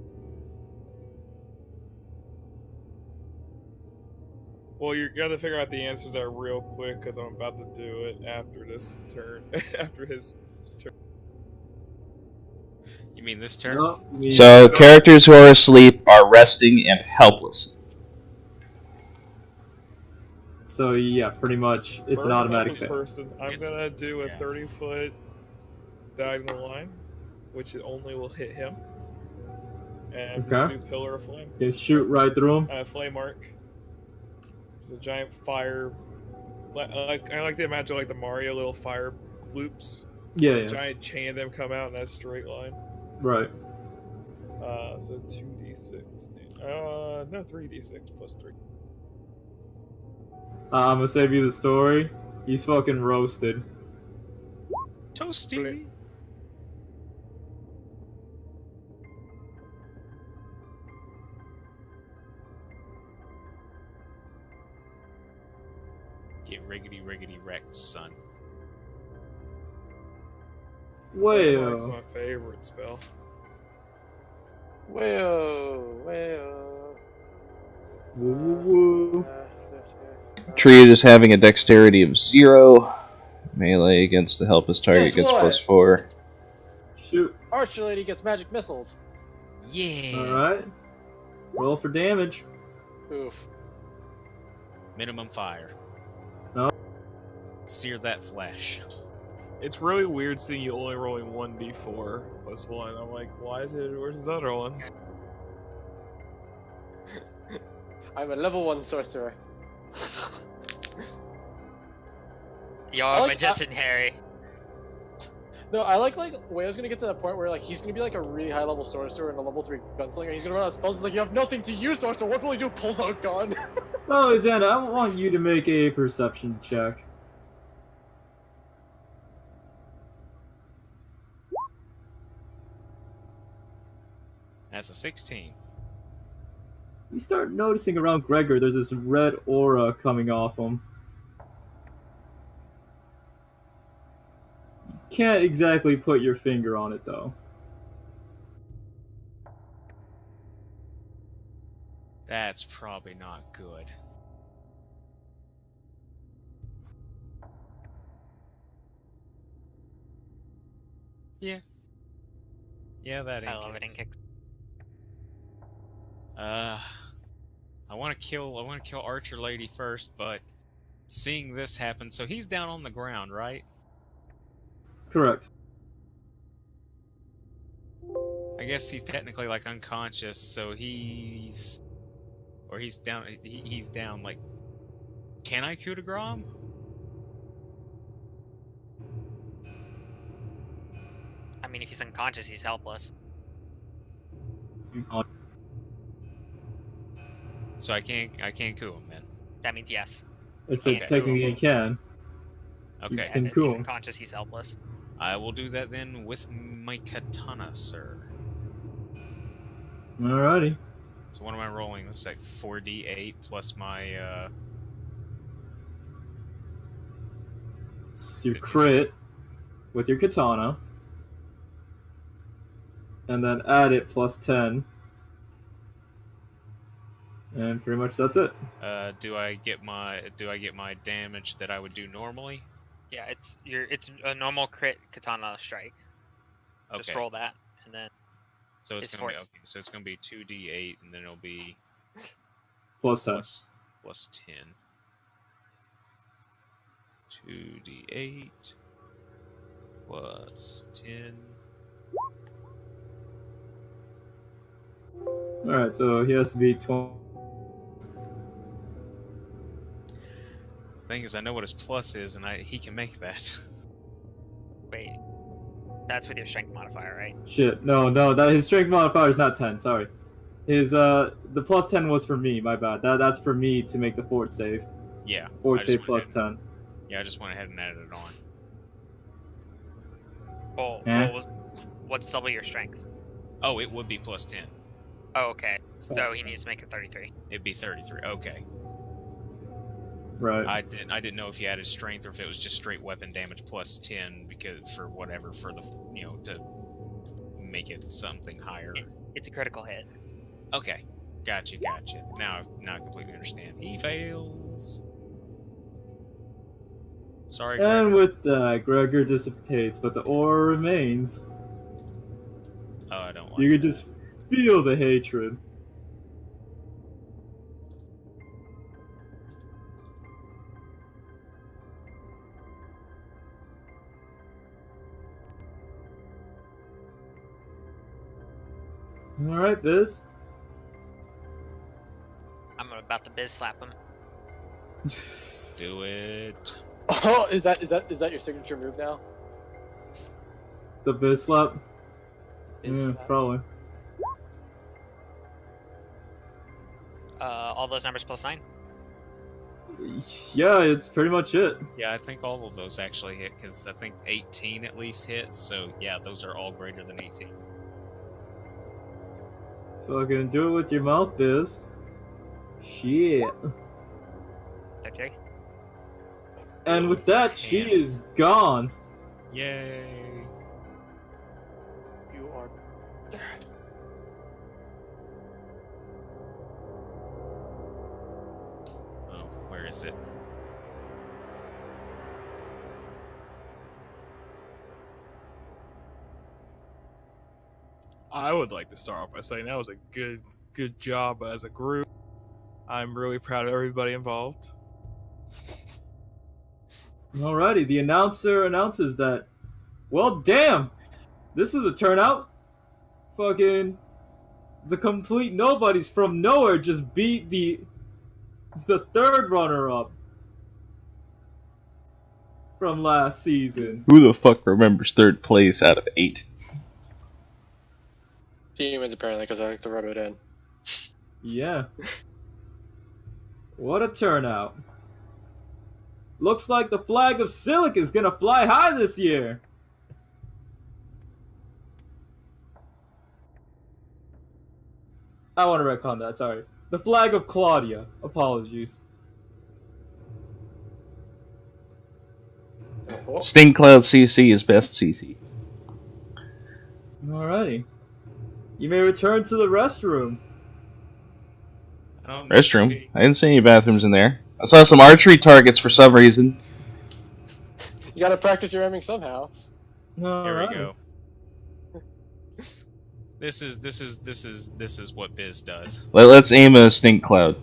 Well, you gotta figure out the answer to that real quick because I'm about to do it after this turn. After his turn. You mean this turn? No, So characters who are asleep are resting and helpless. So yeah, pretty much it's an For automatic helpless fail. person, I'm It's- gonna do a yeah. 30-foot diagonal line, which only will hit him. And just Okay. do pillar of flame. You shoot right through him. Flame arc. There's a giant fire. I like to imagine like the Mario little fire loops. Yeah, yeah. Giant chain of them come out in that straight line. Right. So 2d6. No, 3d6 plus 3. I'm gonna save you the story. He's fucking roasted. Toasty. Get riggedy wrecked, son. Flame arc's Well, my favorite spell. Whoa. woo. Tree is having a dexterity of 0. Melee against the helpless target Guess gets what? +4. Shoot. Archer lady gets magic missiled. Yeah. Alright. Roll for damage. Oof. Minimum fire. No. Sear that flesh. It's really weird seeing you only rolling 1d4 plus 1. I'm like, why is it? Where's his other one? I'm a level 1 sorcerer. You're I a like- magician, Harry. No, I like Wayo's gonna get to that point where like he's gonna be like a really high level sorcerer and a level 3 gunslinger, and he's gonna run out of spells. It's like, you have nothing to use, sorcerer. What will you do? Pulls out a gun. Oh, Xander, I want you to make a perception check. That's a 16. You start noticing around Gregor there's this red aura coming off him. Can't exactly put your finger on it though. That's probably not good. Yeah. Yeah, that ain't I love it in good. kicks. I want to kill Archer Lady first, but seeing this happen, so he's down on the ground, right? Correct. I guess he's technically like unconscious, so he's down. He's down. Like, can I coup de grace him? I mean, if he's unconscious, he's helpless. So I can't coup him then. That means yes. I said Okay. technically you can. Okay, Can And if cool he's him. unconscious, he's helpless. I will do that then with my katana, sir. Alrighty. So what am I rolling? Let's say 4d8 plus my You crit with your katana, and then add it plus 10, and pretty much that's it. do I get my damage that I would do normally? Yeah, it's a normal crit katana strike. Just Okay. roll that, and then So it's It's gonna be force. okay. So it's gonna be 2d8, and then it'll be Plus 10. plus 10. 2d8 plus 10. Alright, so he has to be 20. Thing is, I know what his plus is, and he can make that. wait. That's with your strength modifier, right? Shit, no, that his strength modifier is not 10, sorry. His, the plus 10 was for me, my bad. That's for me to make the fort save. Yeah. Fort I just save went plus ahead 10. Yeah, I just went ahead and added it on. Oh, Eh? what's double your strength? Oh, it would be plus 10. Oh, okay. So he needs to make it 33. It'd be 33. Okay. Right. I didn't know if he added strength or if it was just straight weapon damage plus 10 because for the to make it something higher. It's a critical hit. Okay. Gotcha. Now I completely understand. He fails. Sorry, Greg. And with that, Gregor dissipates, but the aura remains. Oh, I don't like You can that. just feel the hatred. Alright, Biz. I'm about to biz slap him. Do it. Oh, is that your signature move now? The Biz slap? Biz Yeah, slap? probably. All those numbers plus 9? Yeah, it's pretty much it. Yeah, I think all of those actually hit because I think 18 at least hits. So yeah, those are all greater than 18. Fucking do it with your mouth, Biz. Shit. 33? And with that, she hands. is gone. Yay! You are dead. Oh, where is it? I would like to start off by saying that was a good job as a group. I'm really proud of everybody involved. Alrighty, the announcer announces that, well, damn, this is a turnout. Fucking, the complete nobodies from nowhere just beat the third runner-up from last season. Who the fuck remembers third place out of 8? Humans apparently, because I like to rub it in. Yeah. What a turnout. Looks like the flag of Silic is gonna fly high this year. I want to retcon that, sorry. The flag of Claudia. Apologies. Oh, Sting Cloud CC is best CC. Alrighty. You may return to the restroom. Restroom? I didn't see any bathrooms in there. I saw some archery targets for some reason. you gotta practice your aiming somehow. Here we go. This is what Biz does. Let's aim a Stink Cloud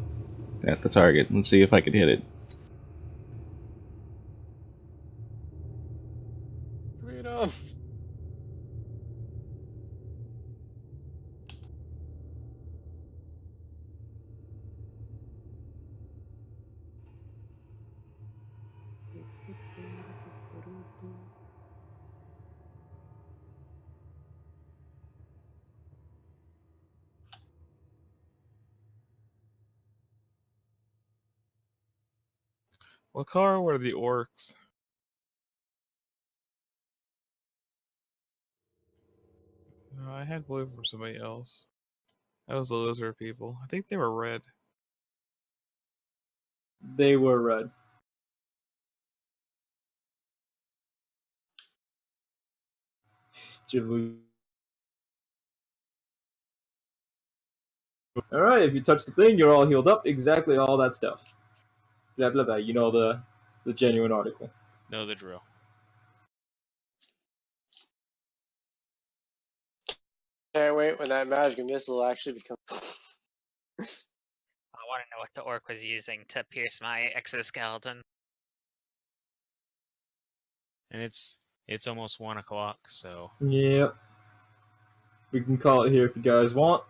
at the target. Let's see if I can hit it. Freedom. What color were the orcs? No, I had blue from somebody else. That was the lizard people. I think they were red. They were red. Alright, if you touch the thing, you're all healed up. Exactly all that stuff. Blah blah blah. You know the genuine article. Know the drill. Can't wait when that magic missile actually becomes. I want to know what the orc was using to pierce my exoskeleton. And it's almost 1 o'clock, so Yep. We can call it here if you guys want.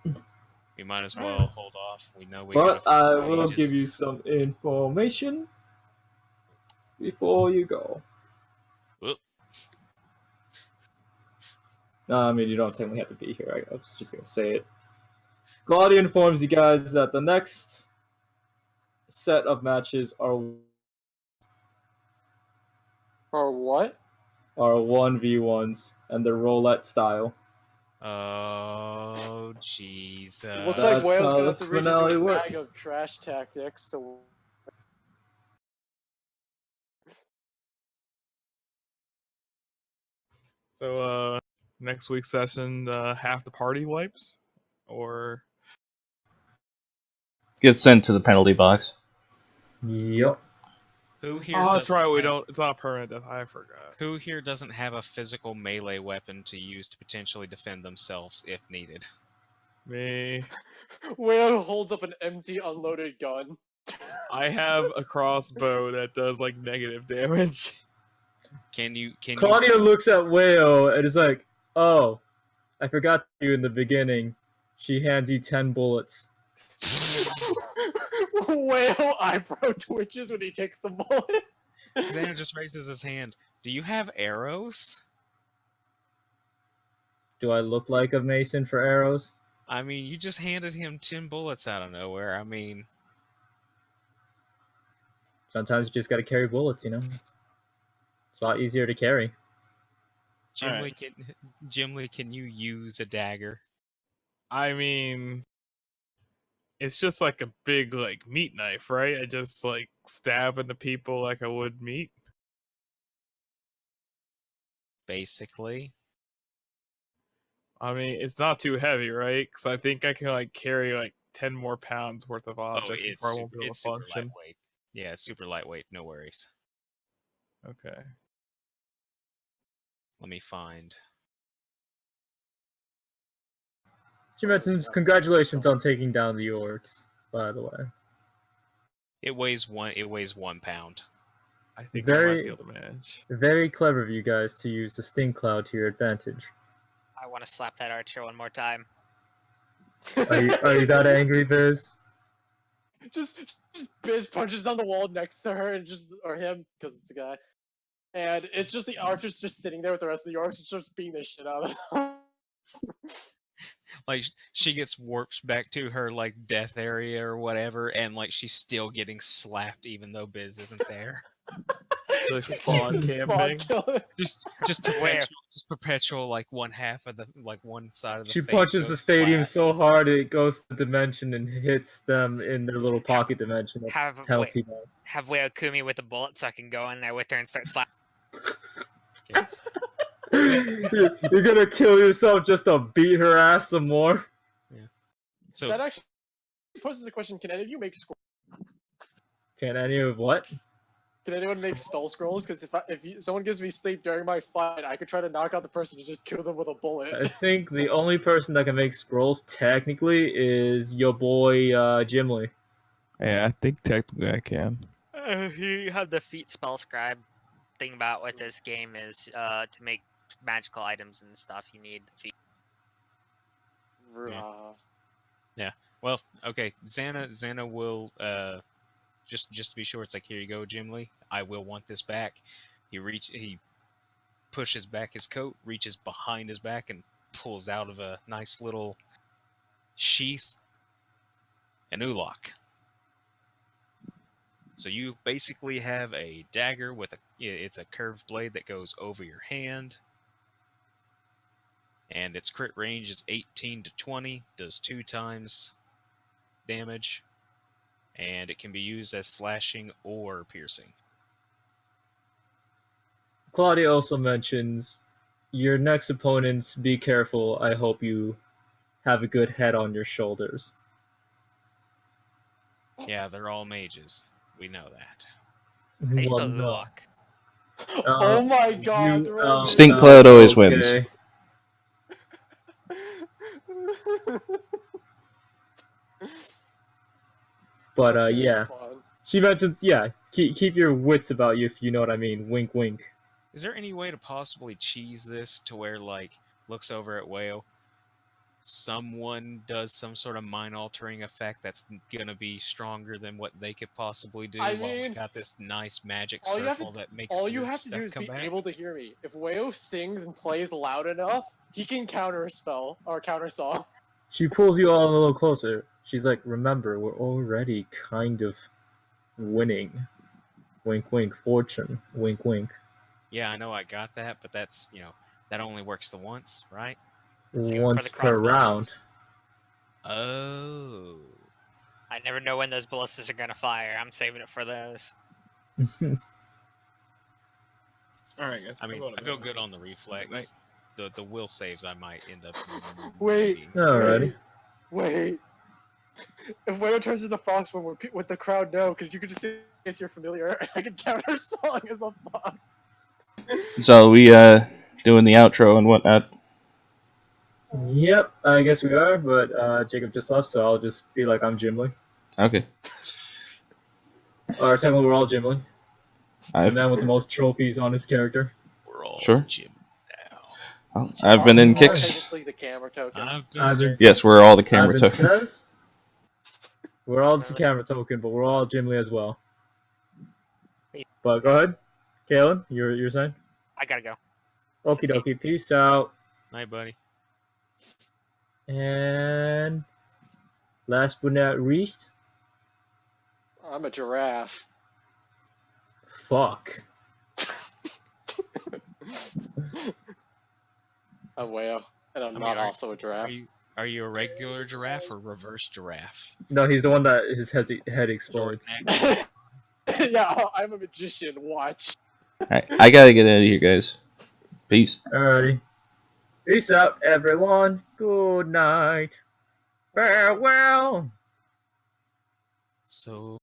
we might as well hold off. We know we But got I a few will pages. give you some information before you go. Whoop. No, I mean, you don't technically have to be here. I was just going to say it. Claudia informs you guys that the next set of matches are Or what? 1v1s, and they're roulette style. Oh, Jesus. Looks like That's Whale's how gonna the have to reach into finale his works. bag of trash tactics to. So next week's session, half the party wipes, or Get sent to the penalty box. Yep. Who here oh, that's doesn't right. We have- don't. It's not permanent death. I forgot. Who here doesn't have a physical melee weapon to use to potentially defend themselves if needed? Me. Whale holds up an empty, unloaded gun. I have a crossbow that does like negative damage. Can you Claudia looks at Whale and is like, "Oh, I forgot you in the beginning." She hands you 10 bullets. Whale eyebrow twitches when he takes the bullet. Xander just raises his hand. Do you have arrows? Do I look like a mason for arrows? I mean, you just handed him 10 bullets out of nowhere. I mean, Sometimes you just gotta carry bullets, you know? It's a lot easier to carry. Jimly, can you use a dagger? I mean, it's just like a big like meat knife, right? I just like stab into people like I would meat. Basically. I mean, it's not too heavy, right? Because I think I can like carry like 10 more pounds worth of objects before I won't be able to super function. lightweight. Yeah, it's super lightweight. No worries. Okay. Let me find. She mentions congratulations on taking down the orcs, by the way. It weighs 1 pound. I think I might be able to manage. Very clever of you guys to use the sting cloud to your advantage. I want to slap that archer one more time. Are you that angry, Biz? just Biz punches down the wall next to her and or him, because it's a guy. And it's just the archer's just sitting there with the rest of the orcs and starts beating the shit out of them. Like, she gets warped back to her, like, death area or whatever, and, like, she's still getting slapped even though Biz isn't there. Like spawn camping. Just perpetual, like, one half of the, like, one side of the She face punches the goes stadium flat. so hard it goes to the dimension and hits them in their little pocket dimension. Have Penalty Whale Kumi with a bullet so I can go in there with her and start slapping. You're gonna kill yourself just to beat her ass some more? Yeah. So that actually poses a question: can any of you make scrolls? Can any of what? Can anyone make spell scrolls? Because if someone gives me sleep during my fight, I could try to knock out the person and just kill them with a bullet. I think the only person that can make scrolls technically is your boy Jimly. Yeah, I think technically I can. You have the feat spell scribe. Thing about with this game is to make magical items and stuff, you need the feat. Yeah. Well, okay. Xana will just to be sure, it's like, here you go, Jimly. I will want this back. He pushes back his coat, reaches behind his back, and pulls out of a nice little sheath an ulok. So you basically have a dagger with it's a curved blade that goes over your hand. and its crit range is 18 to 20, does 2 times damage, and it can be used as slashing or piercing. Claudia also mentions, your next opponents, be careful. I hope you have a good head on your shoulders. Yeah, they're all mages. We know that. How you spell Well, no. Ulok? Oh my god, they're all Stink mages. Cloud always okay. wins. But That's gonna be yeah. fun. She mentions, yeah, keep your wits about you, if you know what I mean. Wink, wink. Is there any way to possibly cheese this to where, like, looks over at Whale, someone does some sort of mind-altering effect that's gonna be stronger than what they could possibly do, I while we mean, got this nice magic all you have circle to- that makes All you your have to do stuff is come be back? able to hear me. If Wayo sings and plays loud enough, he can counter a spell or counter song. She pulls you all a little closer. She's like, remember, we're already kind of winning. Wink, wink, fortune. Wink, wink. Yeah, I know I got that, but that's, that only works the once, right? Save it for Once the per crossbows. round. Oh. I never know when those ballistas are gonna fire. I'm saving it for those. Alright, guys. I mean, I'm I feel going good on the reflex. The will saves I might end up Wait, needing. Alrighty. wait. If Wayo turns into Fox when with the crowd, no, because you could just say it's your familiar, and I could counter song as a Fox. So we doing the outro and whatnot. Yep, I guess we are, but Jacob just left, so I'll just be like, I'm Jimly. Okay. Or technically, we're all Jimly. The I've man with the most trophies on his character. We're all Sure. Jim now. well, I've been in All kicks. technically the camera token. I've I've been- been Yes, we're all the I've camera been token. Stez. We're all the camera token, but we're all Jimly as well. But go ahead, Kalen. You're saying? I gotta go. Okie dokie. Peace out. night, buddy. And last but not least, I'm a giraffe. fuck. I'm Wayo, and I'm I not mean, also a giraffe. Are you a regular giraffe or reverse giraffe? No, he's the one that his head explodes. Yeah, I'm a magician. Watch. Alright, I gotta get out of here, guys. Peace. Alrighty. Peace out, everyone. Good night. Farewell. So